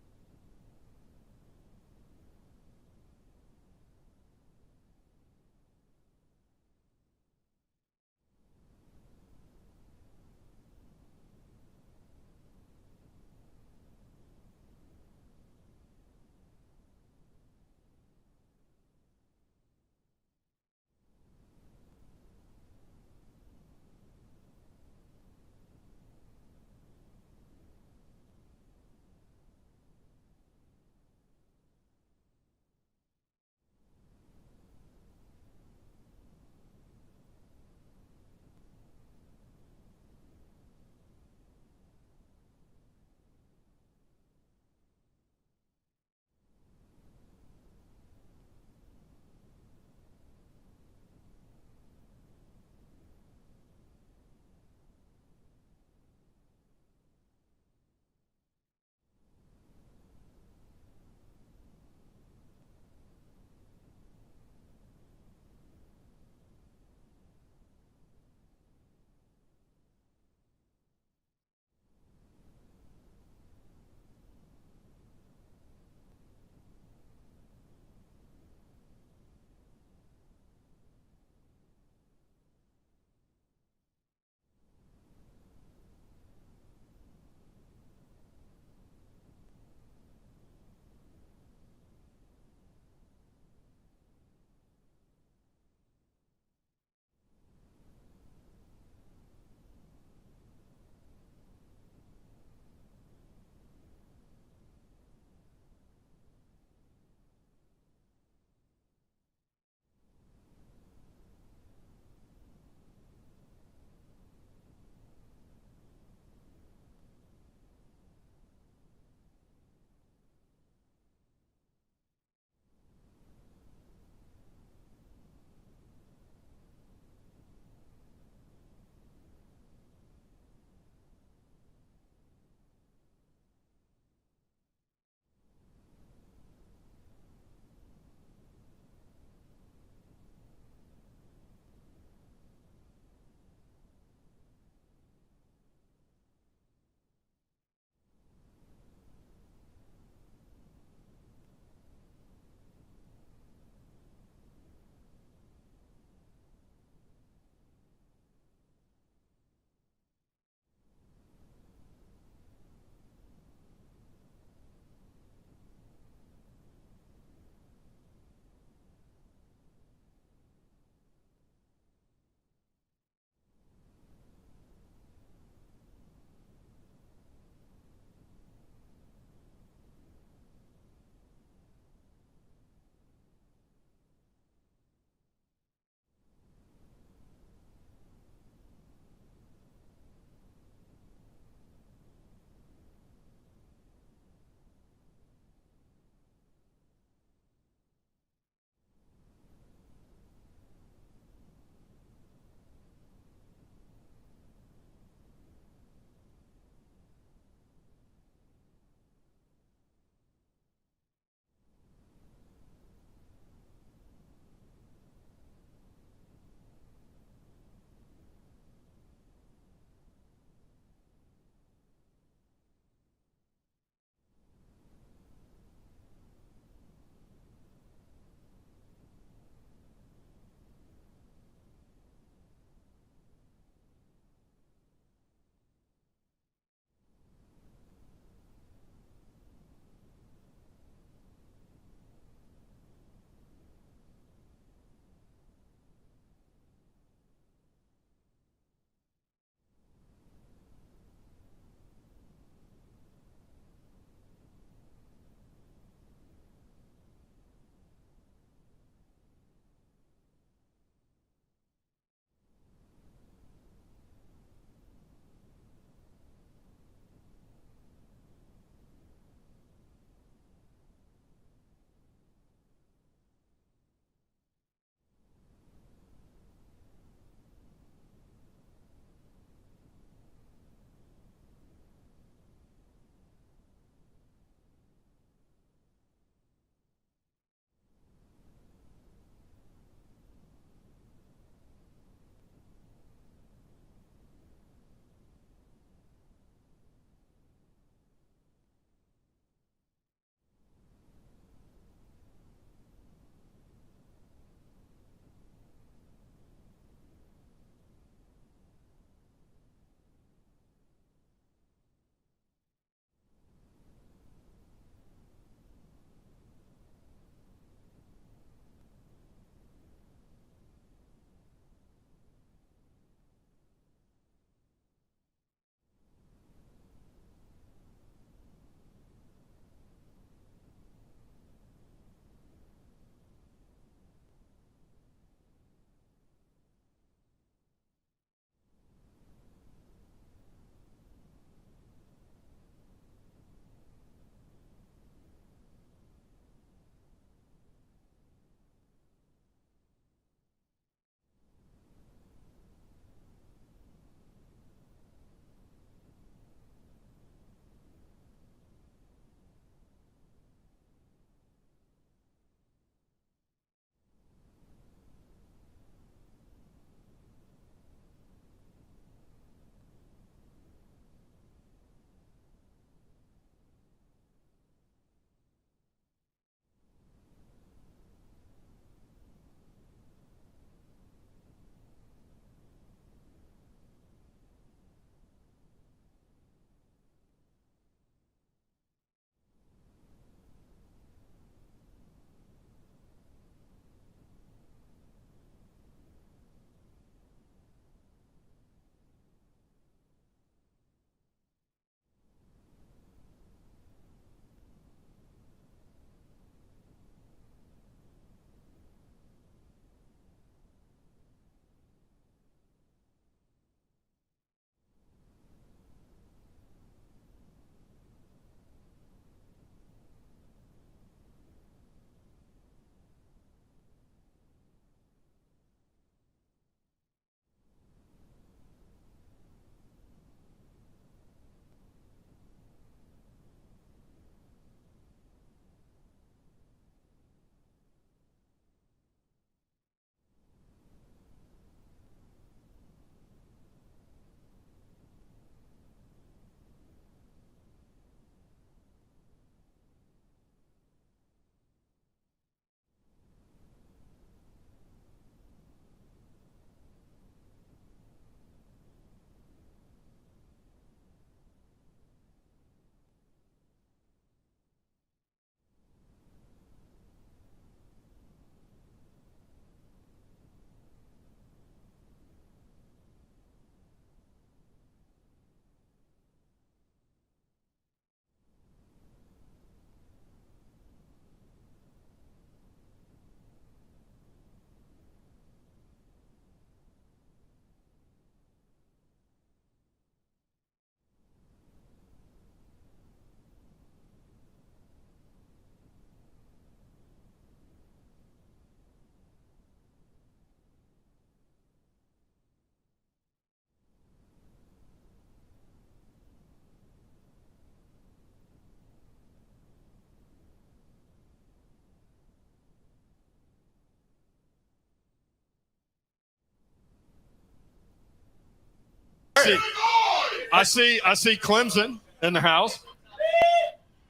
I see Clemson in the house.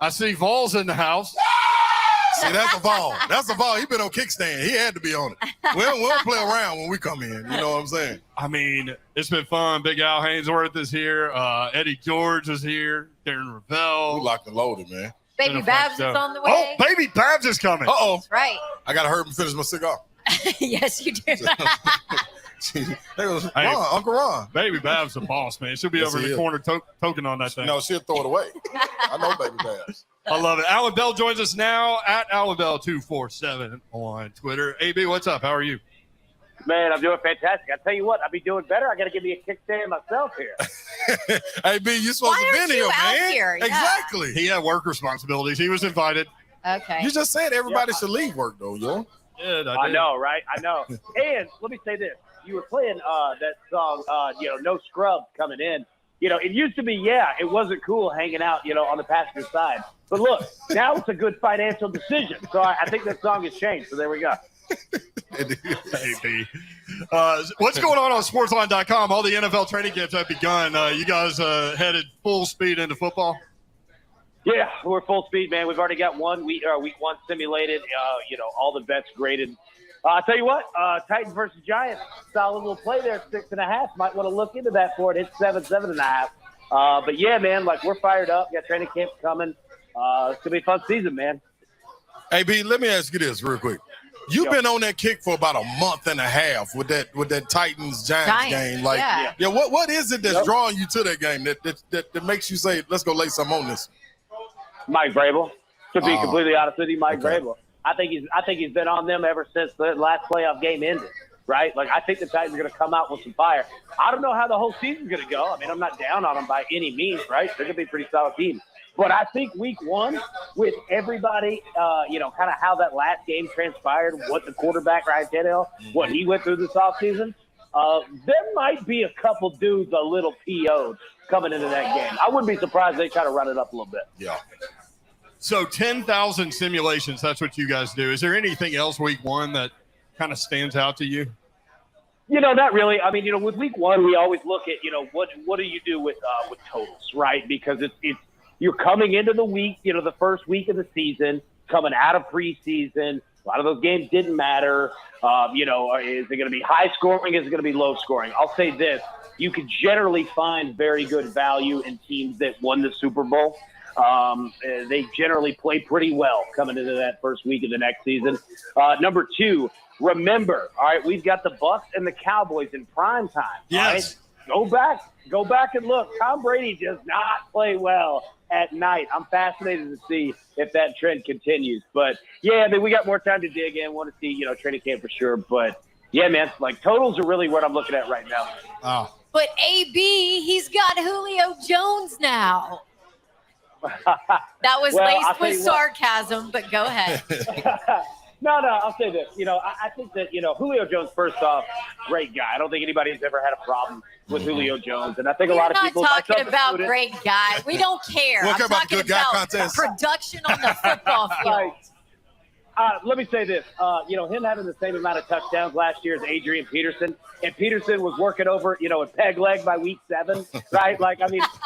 I see Vols in the house. See, that's a ball. That's a ball. He been on Kickstand. He had to be on it. We don't play around when we come in. You know what I'm saying? I mean, it's been fun. Big Al Hainsworth is here. Eddie George is here. Darren Rovell. We locked and loaded, man. Baby Babs is on the way. Oh, Baby Babs is coming. Uh-oh. That's right. I got to hurry and finish my cigar. Yes, you do. There goes Ron, Uncle Ron. Baby Babs the boss, man. She'll be over in the corner token on that thing. No, she'll throw it away. I know Baby Babs. I love it. Allan Bell joins us now at Allan Bell 247 on Twitter. AB, what's up? How are you? Man, I'm doing fantastic. I tell you what, I'll be doing better. I got to give me a kickstand myself here. AB, you supposed to be in here, man. Here? Yeah. Exactly. He had work responsibilities. He was invited. Okay. You just said everybody should leave work, though, yo. Yeah, I know, right? I know. And let me say this. You were playing that song, No Scrub coming in. It used to be, it wasn't cool hanging out, on the passenger side. But look, now it's a good financial decision. So I think that song has changed. So there we go. AB. What's going on sportsline.com? All the NFL training camps have begun. You guys headed full speed into football? Yeah, we're full speed, man. We've already got week one simulated, all the bets graded. I'll tell you what, Titans versus Giants, solid little play there, 6.5. Might want to look into that for it. It's 7.5. But yeah, man, we're fired up. Got training camp coming. It's going to be a fun season, man. Hey, B, let me ask you this real quick. You've been on that kick for about a month and a half with that Titans-Giants game. What is it that's drawing you to that game that makes you say, let's go lay some on this? Mike Vrabel. To be completely honest with you, Mike Vrabel. I think he's been on them ever since the last playoff game ended, right? I think the Titans are going to come out with some fire. I don't know how the whole season's going to go. I mean, I'm not down on them by any means, right? They're going to be a pretty solid team. But I think week one, with everybody, kind of how that last game transpired, what the quarterback, Ryan Tannehill, what he went through this offseason, there might be a couple dudes a little PO'd coming into that game. I wouldn't be surprised if they try to run it up a little bit. Yeah. So 10,000 simulations, that's what you guys do. Is there anything else week one that kind of stands out to you? Not really. I mean, with week one, we always look at, what do you do with totals, right? Because it's you're coming into the week, the first week of the season, coming out of preseason. A lot of those games didn't matter. Is it going to be high scoring? Is it going to be low scoring? I'll say this. You can generally find very good value in teams that won the Super Bowl. They generally play pretty well coming into that first week of the next season. Number two, remember, all right, we've got the Bucs and the Cowboys in prime time. Yes. All right? Go back and look. Tom Brady does not play well at night. I'm fascinated to see if that trend continues. But, yeah, I mean, we got more time to dig in. Want to see, training camp for sure. But, yeah, man, totals are really what I'm looking at right now. Oh. But, AB, he's got Julio Jones now. That was laced with sarcasm, but go ahead. No, I'll say this. I think that, Julio Jones, first off, great guy. I don't think anybody's ever had a problem with Julio Jones. And I think a lot of people. We're not talking about great guy. We don't care. I'm talking about production on the football field. Let me say this. Him having the same amount of touchdowns last year as Adrian Peterson. And Peterson was working over, a peg leg by week 7, right?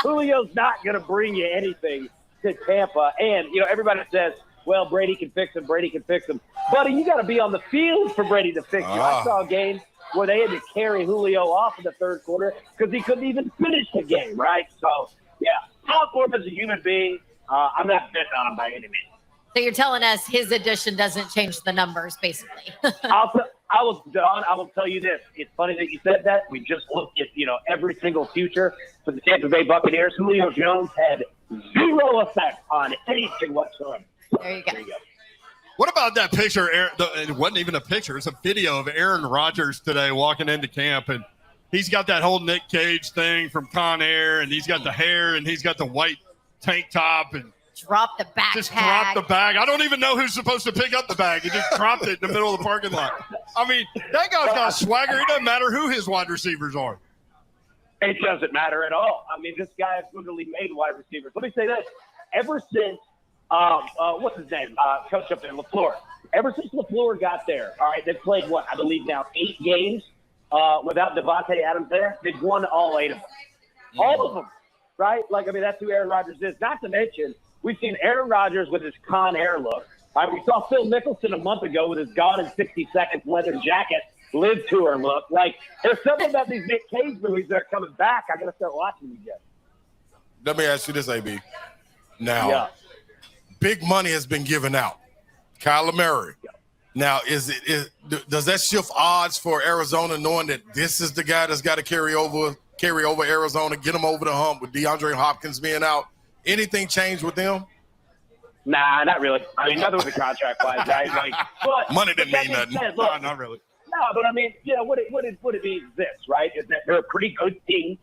Julio's not going to bring you anything to Tampa. And, everybody says, well, Brady can fix him. Buddy, you got to be on the field for Brady to fix you. I saw a game where they had to carry Julio off in the third quarter because he couldn't even finish the game, right? So, yeah, how for him as a human being, I'm not betting on him by any means. So you're telling us his addition doesn't change the numbers, basically. I will tell you this. It's funny that you said that. We just looked at, every single future for the Tampa Bay Buccaneers. Julio Jones had zero effect on anything whatsoever. There you go. What about that picture? It wasn't even a picture. It's a video of Aaron Rodgers today walking into camp, and he's got that whole Nick Cage thing from Con Air, and he's got the hair, and he's got the white tank top, and drop the backpack. Just drop the bag. I don't even know who's supposed to pick up the bag. He just dropped it in the middle of the parking lot. I mean, that guy's got a swagger. It doesn't matter who his wide receivers are. It doesn't matter at all. I mean, this guy has literally made wide receivers. Let me say this. Ever since, what's his name? Coach up there, LaFleur. Ever since LaFleur got there, all right, they've played, I believe now 8 games without Devontae Adams there. They've won all 8 of them. All of them, right? Like, I mean, that's who Aaron Rodgers is. Not to mention, we've seen Aaron Rodgers with his Con Air look. We saw Phil Mickelson a month ago with his Gone in 60 Seconds leather jacket, live tour look. Like, there's something about these Nick Cage movies that are coming back. I got to start watching these again. Let me ask you this, AB. Now, big money has been given out. Kyler Murray. Yeah. Now, does that shift odds for Arizona, knowing that this is the guy that's got to carry over Arizona, get them over the hump with DeAndre Hopkins being out? Anything change with them? Nah, not really. I mean, nothing with the contract-wise, right? Like, but money didn't mean nothing. Said, look, no, not really. No, but I mean, what it means is this, right? Is that they're a pretty good team.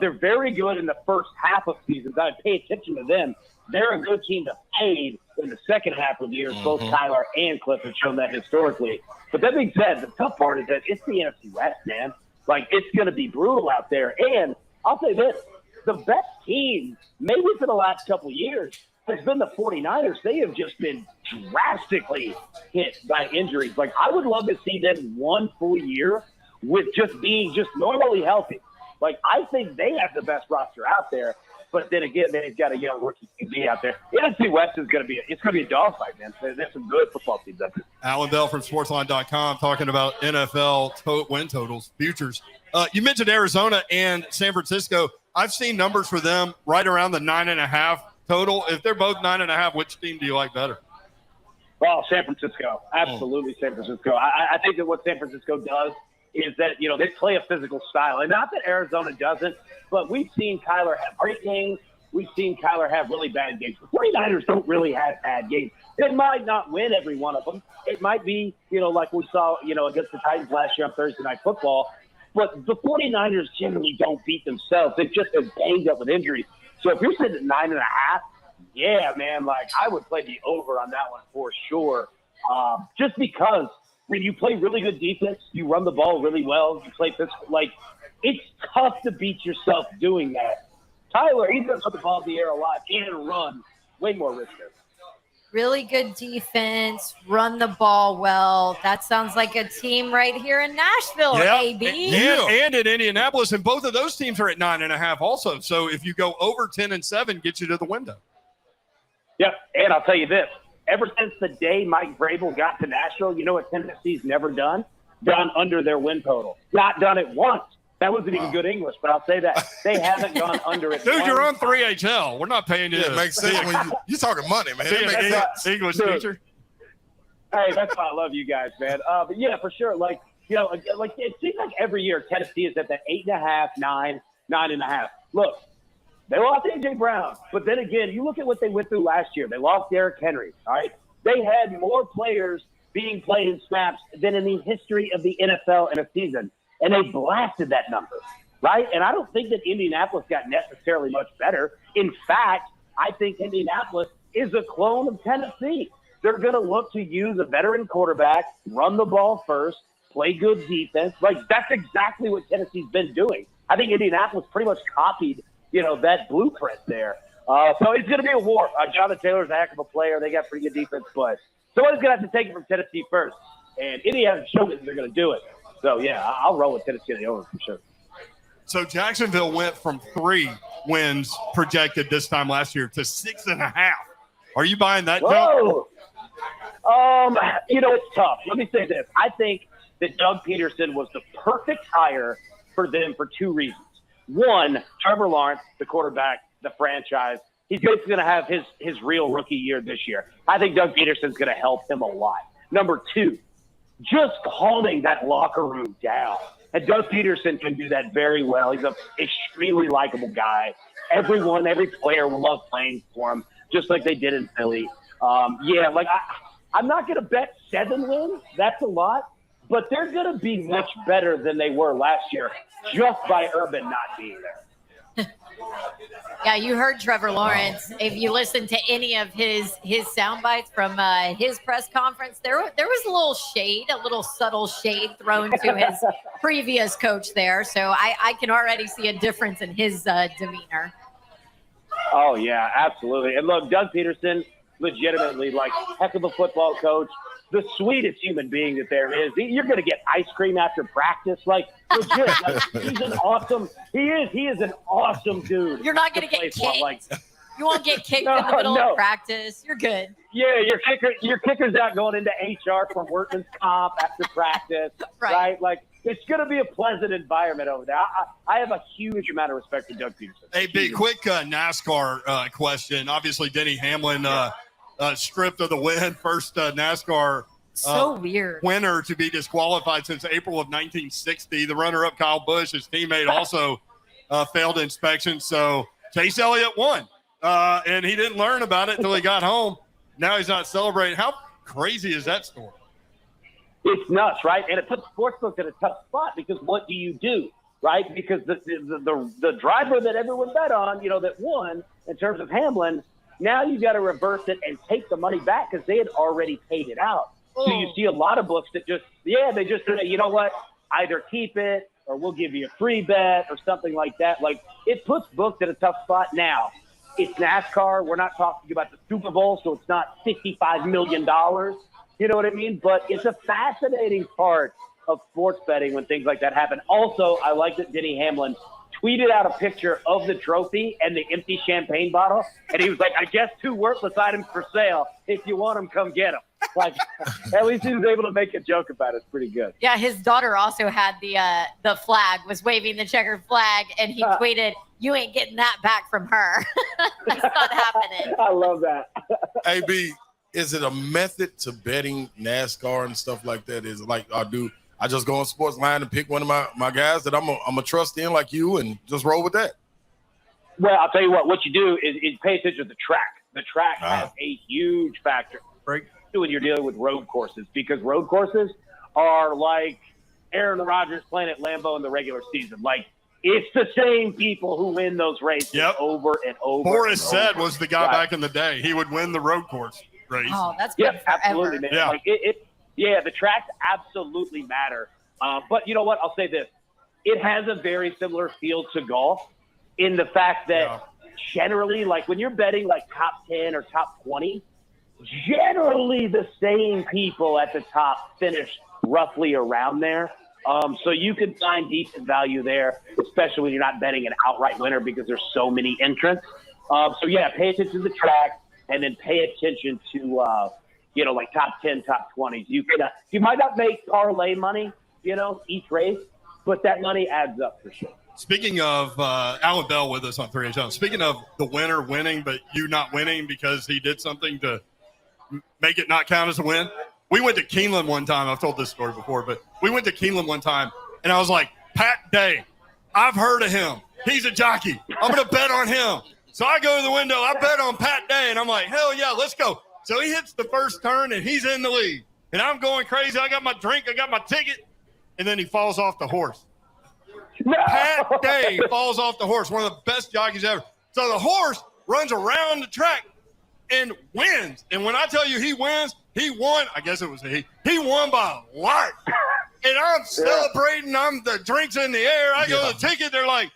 They're very good in the first half of seasons. I pay attention to them. They're a good team to fade in the second half of the year. Both Kyler and Cliff have shown that historically. But that being said, the tough part is that it's the NFC West, man. Like, it's going to be brutal out there. And I'll say this, the best team, maybe for the last couple of years, has been the 49ers. They have just been drastically hit by injuries. Like, I would love to see them one full year with just being just normally healthy. Like, I think they have the best roster out there. But then again, they've got a young rookie QB out there. The NFC West is going to be a dogfight, man. There's some good football teams out there. Allan Bell from Sportsline.com talking about NFL win totals, futures. You mentioned Arizona and San Francisco. I've seen numbers for them right around the 9.5 total. If they're both 9.5, which team do you like better? Well, San Francisco. Absolutely San Francisco. I think that what San Francisco does is that, they play a physical style. And not that Arizona doesn't, but we've seen Kyler have great games. We've seen Kyler have really bad games. The 49ers don't really have bad games. They might not win every one of them. It might be, like we saw, against the Titans last year on Thursday Night Football. But the 49ers generally don't beat themselves. They've just been banged up with injuries. So if you're sitting at 9.5, yeah, man, like I would play the over on that one for sure. Just because when you play really good defense, you run the ball really well, you play physical, like it's tough to beat yourself doing that. Tyler, he's going to put the ball in the air a lot and run. Way more risky. Really good defense, run the ball well. That sounds like a team right here in Nashville, AB. And in Indianapolis, and both of those teams are at 9.5 also. So if you go over 10-7, get you to the window. Yep, and I'll tell you this. Ever since the day Mike Vrabel got to Nashville, you know what Tennessee's never done? Done under their win total. Not done it once. That wasn't even good English, but I'll say that. They haven't gone under it. Dude, you're on 3HL. We're not paying you. Yeah, it makes sense when you're talking money, man. English teacher. Hey, that's why I love you guys, man. But yeah, for sure. Like it seems like every year Tennessee is at that 8.5, 9.5. Look, they lost A.J. Brown, but then again, you look at what they went through last year. They lost Derrick Henry, all right? They had more players being played in snaps than in the history of the NFL in a season, and they blasted that number, right? And I don't think that Indianapolis got necessarily much better. In fact, I think Indianapolis is a clone of Tennessee. They're going to look to use a veteran quarterback, run the ball first, play good defense. Like, that's exactly what Tennessee's been doing. I think Indianapolis pretty much copied that blueprint there. So it's going to be a war. Jonathan Taylor's a heck of a player. They got pretty good defense, but somebody's going to have to take it from Tennessee first. And Indy hasn't shown that they're going to do it. So, yeah, I'll roll with Tennessee in the over for sure. So Jacksonville went from 3 wins projected this time last year to 6.5. Are you buying that? Whoa. It's tough. Let me say this. I think that Doug Peterson was the perfect hire for them for 2 reasons. One, Trevor Lawrence, the quarterback, the franchise, he's going to have his real rookie year this year. I think Doug Peterson's going to help him a lot. Number 2, just calming that locker room down. And Doug Peterson can do that very well. He's an extremely likable guy. Every player will love playing for him, just like they did in Philly. I'm not going to bet 7 wins. That's a lot. But they're going to be much better than they were last year just by Urban not being there. Yeah, you heard Trevor Lawrence. If you listen to any of his sound bites from his press conference, there was a little subtle shade thrown to his previous coach there. So I can already see a difference in his demeanor. Oh, yeah, absolutely. And look, Doug Peterson, legitimately, heck of a football coach. the sweetest human being that there is. You're going to get ice cream after practice. Like, legit. Like, he's an awesome – he is an awesome dude. You're not going to get kicked. Like, you won't get kicked in the middle of practice. You're good. Yeah, your kicker's out going into HR for workman's comp after practice, right? Like, it's going to be a pleasant environment over there. I have a huge amount of respect for Doug Peterson. Hey, big quick NASCAR question. Obviously, Denny Hamlin stripped of the win. First NASCAR so weird winner to be disqualified since April of 1960. The runner-up, Kyle Busch, his teammate, also failed inspection. So Chase Elliott won, and he didn't learn about it until he got home. Now he's not celebrating. How crazy is that story? It's nuts, right? And it puts sportsbooks in a tough spot because what do you do, right? Because the driver that everyone bet on, that won in terms of Hamlin, now you got to reverse it and take the money back because they had already paid it out. So you see a lot of books that they just say, you know what, either keep it or we'll give you a free bet or something like that. Like, it puts books in a tough spot now. It's NASCAR. We're not talking about the Super Bowl, so it's not $55 million. You know what I mean? But it's a fascinating part of sports betting when things like that happen. Also, I like that Denny Hamlin tweeted out a picture of the trophy and the empty champagne bottle, and he was like, I guess 2 worthless items for sale. If you want them, come get them. Like, at least he was able to make a joke about it. It's pretty good. Yeah, his daughter also had the flag, was waving the checkered flag, and he tweeted, you ain't getting that back from her. That's not happening. I love that. AB, is it a method to betting NASCAR and stuff like that? Is it like I just go on Sportsline and pick one of my guys that I'm a trust in like you and just roll with that? Well, I'll tell you what you do is pay attention to the track. The track has a huge factor when you're dealing with road courses, because road courses are like Aaron Rodgers playing at Lambeau in the regular season. Like, it's the same people who win those races over and over. Boris said was the guy back in the day. He would win the road course race. Oh, that's good forever. Absolutely, man. Yeah. Like the tracks absolutely matter. But you know what? I'll say this. It has a very similar feel to golf in the fact that generally, like when you're betting like top 10 or top 20, generally the same people at the top finish roughly around there. So you can find decent value there, especially when you're not betting an outright winner because there's so many entrants. Pay attention to the track and then pay attention to, like top 10, top 20s. You might not make parlay money, each race, but that money adds up for sure. Speaking of Allan Bell with us on 3HL, speaking of the winner winning, but you not winning because he did something to make it not count as a win. We went to Keeneland one time. I've told this story before, but we went to Keeneland one time, and I was like, Pat Day, I've heard of him. He's a jockey. I'm going to bet on him. So I go to the window. I bet on Pat Day, and I'm like, hell yeah, let's go. So he hits the first turn, and he's in the lead. And I'm going crazy. I got my drink. I got my ticket. And then he falls off the horse. No. Pat Day falls off the horse, one of the best jockeys ever. So the horse runs around the track and wins. And when I tell you he wins, he won. I guess it was he won by a lot. And I'm celebrating. The drinks in the air. I go to the ticket. They're like,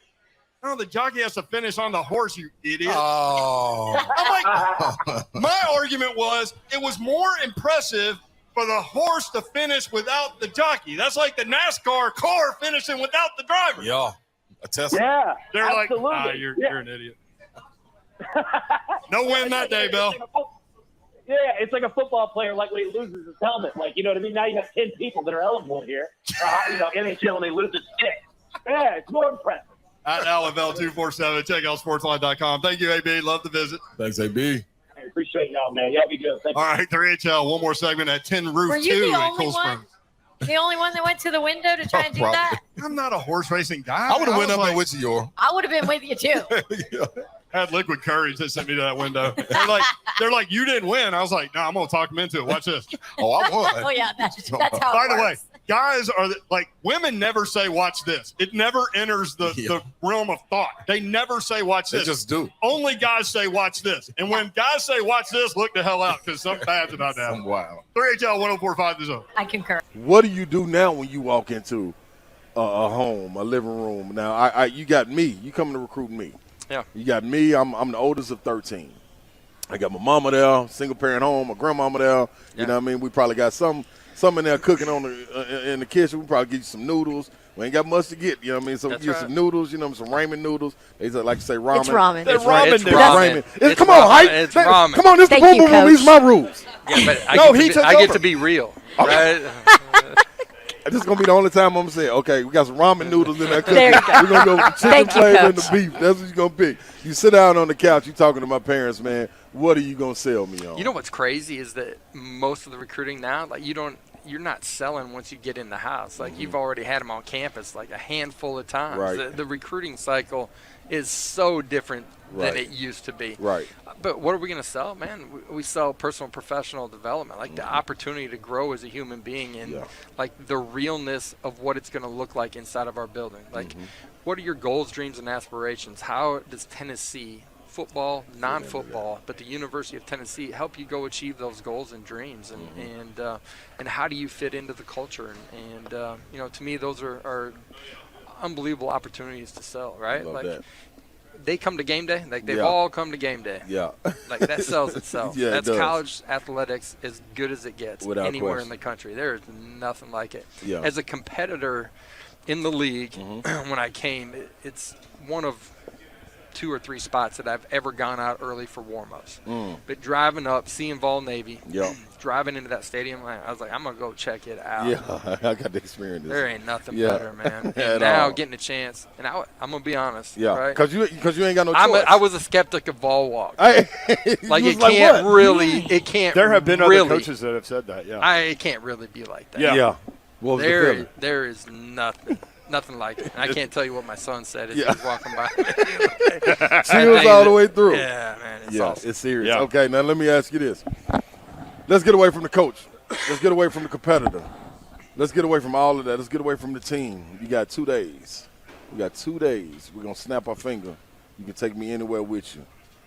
oh, the jockey has to finish on the horse, you idiot. Oh. I'm like, my argument was it was more impressive for the horse to finish without the jockey. That's like the NASCAR car finishing without the driver. Yeah. A Tesla. Yeah. They're absolutely. like, you're an idiot. No win that day, Bill. Yeah, it's like a football player, like when he loses his helmet. Like, you know what I mean? Now you have 10 people that are eligible here. NHL, and they lose his stick. Yeah, it's more impressive. At Allan Bell 247, check out sportsline.com. Thank you, AB. Love the visit. Thanks, AB. I appreciate y'all, man. Y'all be good. Thank you. All right, 3HL, one more segment at 10 Roof Were 2 you the at only Cool one? Springs. The only one that went to the window to try and do that? I'm not a horse racing guy. I would have went up there with you, Yor. I would have been with you too. I had liquid courage that sent me to that window. They're like, you didn't win. I was like, no, I'm going to talk them into it. Watch this. Oh, I won. Oh, yeah, that's how it By the way, works. guys are like, women never say, watch this. It never enters the realm of thought. They never say, watch this. They just do. Only guys say, watch this. And when guys say, watch this, look the hell out because something bad's about to happen. Wow. 3HL 1045 is over. I concur. What do you do now when you walk into a home, a living room? Now, you got me. You coming to recruit me. Yeah. You got me. I'm the oldest of 13. I got my mama there, single parent home, my grandmama there. You know what I mean? We probably got some in there cooking on in the kitchen. We probably get you some noodles. We ain't got much to get, you know what I mean? So we get some noodles, you know, some ramen noodles. They like to say ramen. It's ramen. It's ramen. ramen. Come on, hype. It's ramen. Come on, this the boom boom room. These are my rules. Yeah, but I get to be real, right? This is going to be the only time I'm going to say, okay, we got some ramen noodles in that cooking. There you go. We're going to go with the chicken flavor and the beef. That's what you're going to pick. You sit down on the couch, you talking to my parents, man, what are you going to sell me on? You know what's crazy is that most of the recruiting now, like you're not selling once you get in the house. Like you've already had them on campus like a handful of times. Right. The recruiting cycle is so different than it used to be. Right. But what are we going to sell, man? We sell personal and professional development, like the opportunity to grow as a human being and like the realness of what it's going to look like inside of our building. Like what are your goals, dreams, and aspirations? How does Tennessee football, non-football, but the University of Tennessee help you go achieve those goals and dreams, and how do you fit into the culture? And you know, to me, those are unbelievable opportunities to sell, right? Love like that. They come to game day, like they've all come to game day. Yeah. Like that sells itself. Yeah, That's it does. College athletics as good as it gets anywhere question. in the country. There is nothing like it. Yeah. As a competitor in the league, when I came, it's one of 2 or 3 spots that I've ever gone out early for warm-ups. But driving up, seeing Vol Navy, driving into that stadium, I was like, I'm going to go check it out. Yeah, I got to experience this. There ain't nothing better, man. And At now all. getting a chance, and I'm going to be honest. Yeah, right? because you ain't got no choice. I was a skeptic of Vol Walk. Like it like can't what? really, it can't There have been really, other coaches that have said that, it can't really be like that. Yeah. What was the feeling? There is nothing like it. And I can't tell you what my son said as he Yeah. was walking by. Chills all the way through. Yeah, man, it's awesome. It's serious. Yeah. Okay, now let me ask you this. Let's get away from the coach. Let's get away from the competitor. Let's get away from all of that. Let's get away from the team. You got 2 days. We got 2 days. We're going to snap our finger. You can take me anywhere with you.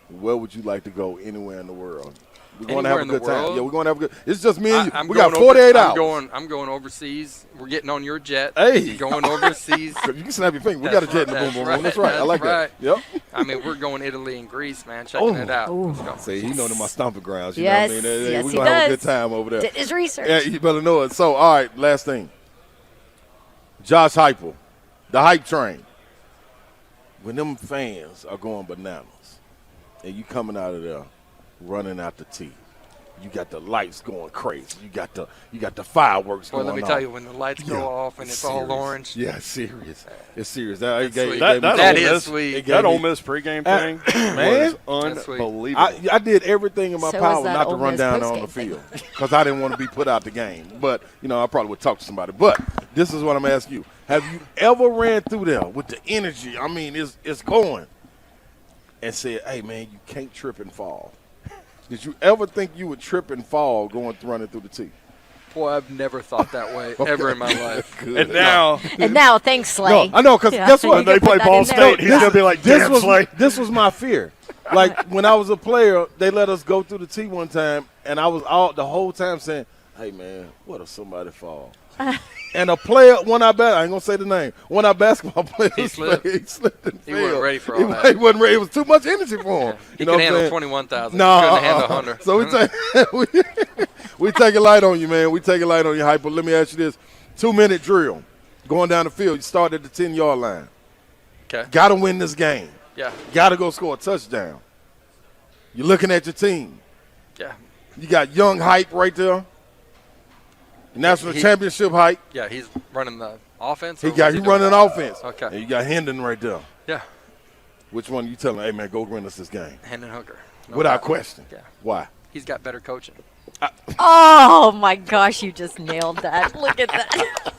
Where would you like to go anywhere in the world? We're going to have a good time. Yeah, we're going to have a good. It's just me and you. We got 48 hours. I'm going overseas. We're getting on your jet. Hey. Going overseas. You can snap your finger. We got a jet in the boom boom room. That's right. I like that. Yep. I mean, we're going Italy and Greece, man. Checking it out. Let's go. See, he know them my stomping grounds. You Yes, know what I mean? yes, We're he going to have a does. good time over there. Did his research. Yeah, you better know it. So, all right, last thing. Josh Heupel, the hype train. When them fans are going bananas and you coming out of there running out the tee, you got the lights going crazy. You got the fireworks going on. Well, let me tell you, when the lights go off and it's all orange. Yeah, it's serious. It's serious. That is sweet. That Ole Miss pregame thing man, was unbelievable. I did everything in my So power was that not to Ole run Miss down on postgame the thing. field because I didn't want to be put out the game. But, you know, I probably would talk to somebody. But this is what I'm asking you. Have you ever ran through there with the energy, I mean, it's going, and said, hey, man, you can't trip and fall? Did you ever think you would trip and fall running through the tee? Boy, I've never thought that way ever in my life. And now, Thanks, Slay. No, I know, because guess what? You can they play put that Ball in there. State. He's going to be like, damn, Slay. This was my fear. Like, when I was a player, they let us go through the tee one time, and I was out the whole time saying, hey, man, what if somebody fall? And a player, I ain't going to say the name, one of our basketball players, he slipped and fell. He wasn't ready for all that. He wasn't ready. It was too much energy for him. He You know could what I'm handle saying? 21,000. No, He couldn't handle 100. So we take it light on you, man. We take it light on you, Hype. But let me ask you this. 2-minute drill. Going down the field. You start at the 10-yard line. Okay. Got to win this game. Yeah. Got to go score a touchdown. You're looking at your team. Yeah. You got young Hype right there. National championship Hype. Yeah, he's running the offense. He running offense. Okay. And you got Hendon right there. Yeah. Which one you telling? Hey, man, go win us this game. Hendon Hooker. No Without doubt. question. Yeah. Why? He's got better coaching. Oh my gosh, you just nailed that. Look at that.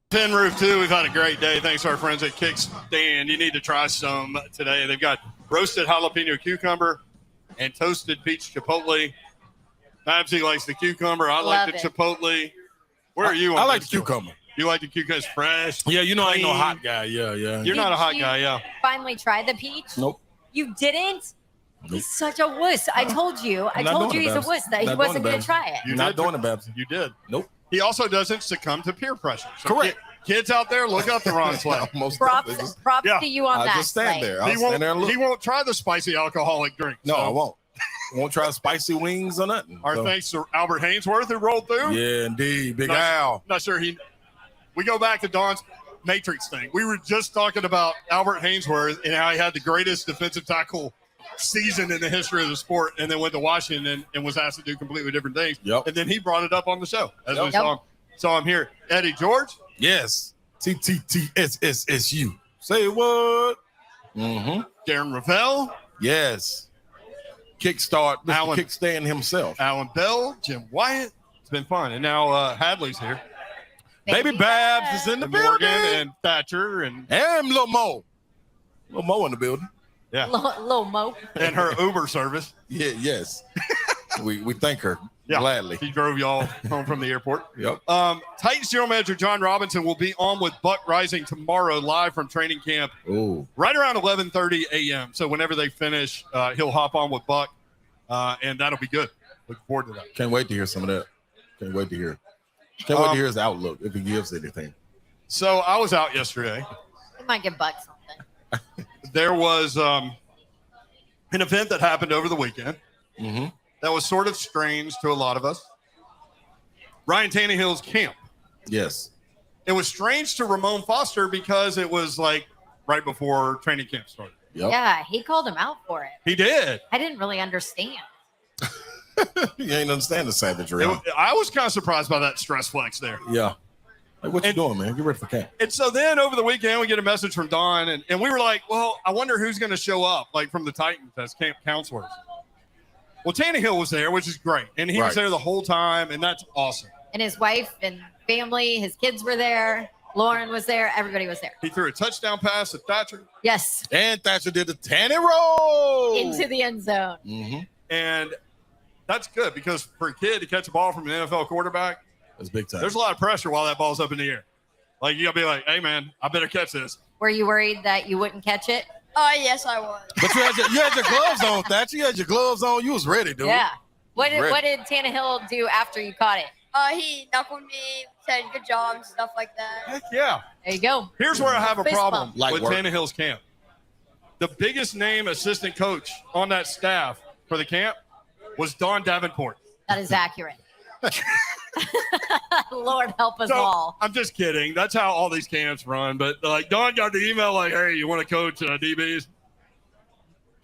Tin Roof 2, we've had a great day. Thanks to our friends at Kickstand. You need to try some today. They've got roasted jalapeno cucumber and toasted peach chipotle. Babsy likes the cucumber. I like the chipotle. Where are you on I like this the deal? cucumber. You like the cucumber? It's fresh. Yeah, you know I ain't no clean. hot guy. Yeah. You're not a hot guy, yeah. Finally tried the peach? Nope. You didn't? He's such a wuss. I told you. I I'm not told you doing he's it, a Babs. wuss that he Not wasn't doing going it, to Babs. try it. You Not did. doing it, Babs. You did. Nope. He also doesn't succumb to peer pressure. So Correct. Kids out there, look up the Ron Slay. Props to you on I'll that. just stand Slay. there. I'll stand there and look. He won't try the spicy alcoholic drink. No, so. I won't. Won't try spicy wings or nothing. Our So- thanks to Albert Hainsworth who rolled through. Yeah, indeed. Big Al. Not sure we go back to Don's Matrix thing. We were just talking about Albert Hainsworth and how he had the greatest defensive tackle season in the history of the sport, and then went to Washington and was asked to do completely different things. Yep. And then he brought it up on the show as Yep. we saw him here. Eddie George. Yes. TTTSSSU. Say what? Mm-hmm. Darren Rovell. Yes. Kickstart. Mr. Kickstand himself. Allan Bell. Jim Wyatt. It's been fun. And now Hadley's here. Baby Babs is in the And building. Morgan and Thatcher and Lil Mo. Lil Mo in the building. Yeah. Lil Mo. And her Uber service. Yeah, yes. we thank her gladly. He drove y'all home from the airport. Yep. Titans general manager John Robinson will be on with Buck Rising tomorrow live from training camp right around 11:30 a.m. So whenever they finish, he'll hop on with Buck, and that'll be good. Looking forward to that. Can't wait to hear some of that. Can't wait to hear. Can't wait to hear his outlook if he gives anything. So I was out yesterday. We might get Buck something. There was an event that happened over the weekend that was sort of strange to a lot of us. Ryan Tannehill's camp. Yes. It was strange to Ramon Foster because it was like right before training camp started. Yep. Yeah, he called him out for it. He did. I didn't really understand. You ain't understand the savagery. I was kind of surprised by that stress flex there. Yeah. Like, what you doing, man? Get ready for camp. And so then over the weekend, we get a message from Don, and we were like, well, I wonder who's going to show up, like from the Titans as camp counselors. Well, Tannehill was there, which is great. And he was there the whole time, and that's awesome. And his wife and family, his kids were there. Lauren was there. Everybody was there. He threw a touchdown pass at Thatcher. Yes. And Thatcher did the Tanny roll. Into the end zone. Mm-hmm. And that's good because for a kid to catch a ball from an NFL quarterback, that's big time. There's a lot of pressure while that ball's up in the air. Like, you got to be like, hey, man, I better catch this. Were you worried that you wouldn't catch it? Oh, yes, I was. But you had your gloves on, Thatcher. You had your gloves on. You was ready, dude. Yeah. What did Tannehill do after you caught it? He knuckled me, said good job, and stuff like that. Heck yeah. There you go. Here's where I have a Fist problem bump. with Tannehill's camp. The biggest name assistant coach on that staff for the camp was Don Davenport. That is accurate. Lord help us all. I'm just kidding. That's how all these camps run. But like Don got the email like, hey, you want to coach DBs?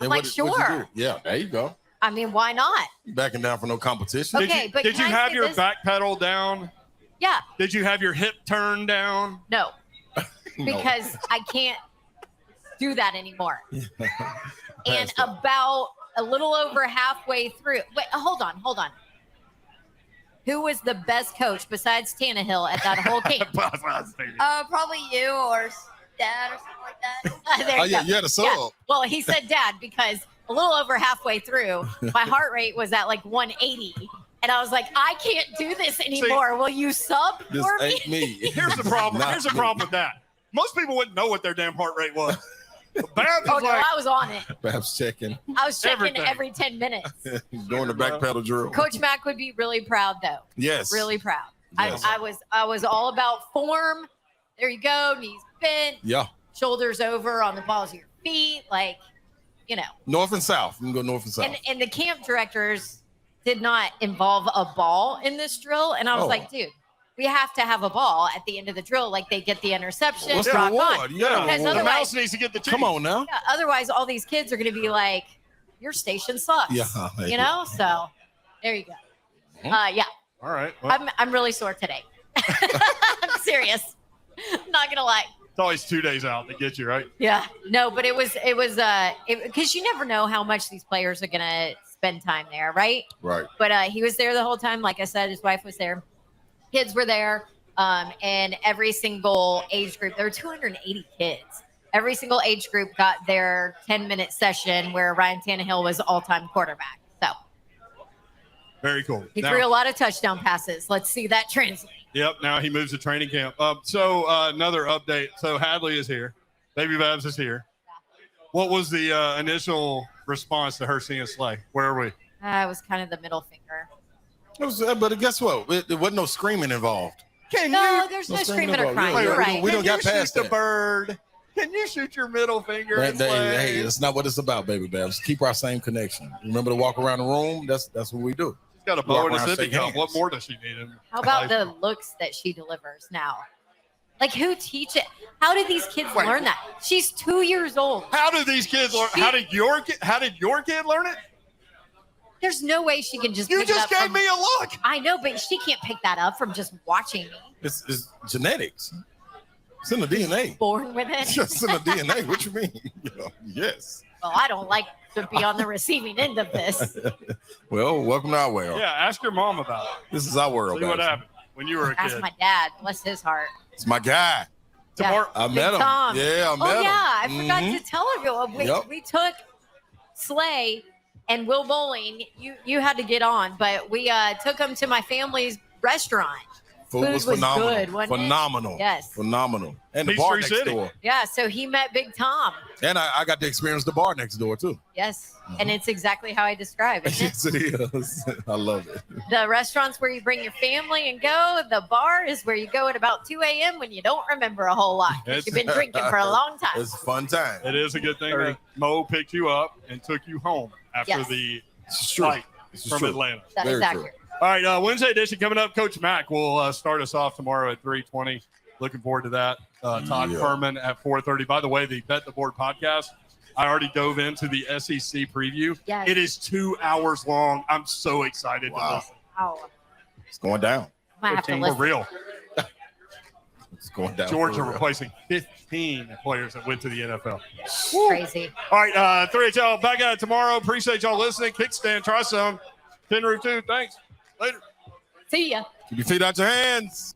I'm like, sure. Yeah, there you go. I mean, why not? Backing down for no competition. Okay, but did you can I have say your this? back pedal down? Yeah. Did you have your hip turned down? No. Because I can't do that anymore. And about a little over halfway through. Wait, hold on. Who was the best coach besides Tannehill at that whole camp? Probably you or Dad or something like that. There you go. You had a sub. Yeah. Well, he said Dad because a little over halfway through, my heart rate was at like 180. And I was like, I can't do this anymore. Will you sub This for me? ain't me. Here's the problem. Not Here's the me. problem with that. Most people wouldn't know what their damn heart rate was. Babs Oh, was no, like, I was on it. Perhaps checking. I was checking Everything. every 10 minutes. Doing the back pedal drill. Coach Mack would be really proud, though. Yes. Really proud. Yes. I was all about form. There you go. Knees bent. Yeah. Shoulders over on the balls of your feet. Like, you know. North and south. You can go north and south. And the camp directors did not involve a ball in this drill. And I was like, dude, we have to have a ball at the end of the drill. Like they get the interception. What's the rock reward? on. Yeah, Because the the otherwise, mouse needs to get the cheese. Come on now. yeah, otherwise all these kids are going to be like, your station sucks. Yeah. You know? So there you go. Yeah. All right. Well, I'm really sore today. I'm serious. Not going to lie. it's always 2 days out to get you, right? Yeah, no, but it was because you never know how much these players are gonna spend time there, right? Right. But he was there the whole time. Like I said, his wife was there, kids were there. And every single age group, there were 280 kids. Every single age group got their 10-minute session where Ryan Tannehill was all-time quarterback. So very cool. He threw a lot of touchdown passes. Let's see that translate. Yep. Now he moves to training camp. So another update. So Hadley is here. Baby Babs is here. What was the initial response to her seeing Slay? Where are we? It was kind of the middle finger. It was, but guess what? There wasn't no screaming involved. There's no screaming or crying. Yeah, You're right. We don't got past the that. bird. Can you shoot your middle finger? Hey, that's not what it's about, baby Babs. Keep our same connection. Remember to walk around the room? That's what we do. She's got a bow and a Walk around, sippy shake cup. hands. What more does she need? How about the looks that she delivers now? Like, who teach it? How did these kids learn that? She's 2 years old. How did these kids learn? How did your kid learn it? There's no way she can just. You pick just it up gave me a look. I know, but she can't pick that up from just watching me. It's genetics. It's in the DNA. Born with it. It's in the DNA. What you mean? Yes. Well, I don't like to be on the receiving end of this. Well, welcome to our world. Yeah, ask your mom about it. This is our world. See what guys. happened when you were a Ask kid. my dad. Bless his heart. It's my guy. Yeah. I Big met him. Tom. Yeah, I met Oh him. yeah, I forgot Mhm. to tell everyone. We took Slay and Will Bowling. You had to get on, but we took them to my family's restaurant. Food was phenomenal. Good, wasn't it? Phenomenal. Yes. Phenomenal. And the bar Peachtree next City. door. Yeah, so he met Big Tom. And I got to experience the bar next door too. Yes, and it's exactly how I described it. Yes, it is. I love it. The restaurant's where you bring your family and go. The bar is where you go at about 2 a.m. when you don't remember a whole lot because you've been drinking for a long time. It's a fun time. It is a good thing that Mo picked you up and took you home after Yes. the true. flight This is from true. Atlanta. That is accurate. All right, Wednesday edition coming up. Coach Mack will start us off tomorrow at 3:20. Looking forward to that. Todd Yeah. Furman at 4:30. By the way, the Bet the Board podcast, I already dove into the SEC preview. Yes. It is 2 hours long. I'm so excited to listen. Wow. It's going down. Might have to For listen. real. It's going down. Georgia for real. replacing 15 players that went to the NFL. Crazy. All right, 3HL back at it tomorrow. Appreciate y'all listening. Kickstand, try some. 10 Root 2. Thanks. Later. See ya. Keep your feet out your hands.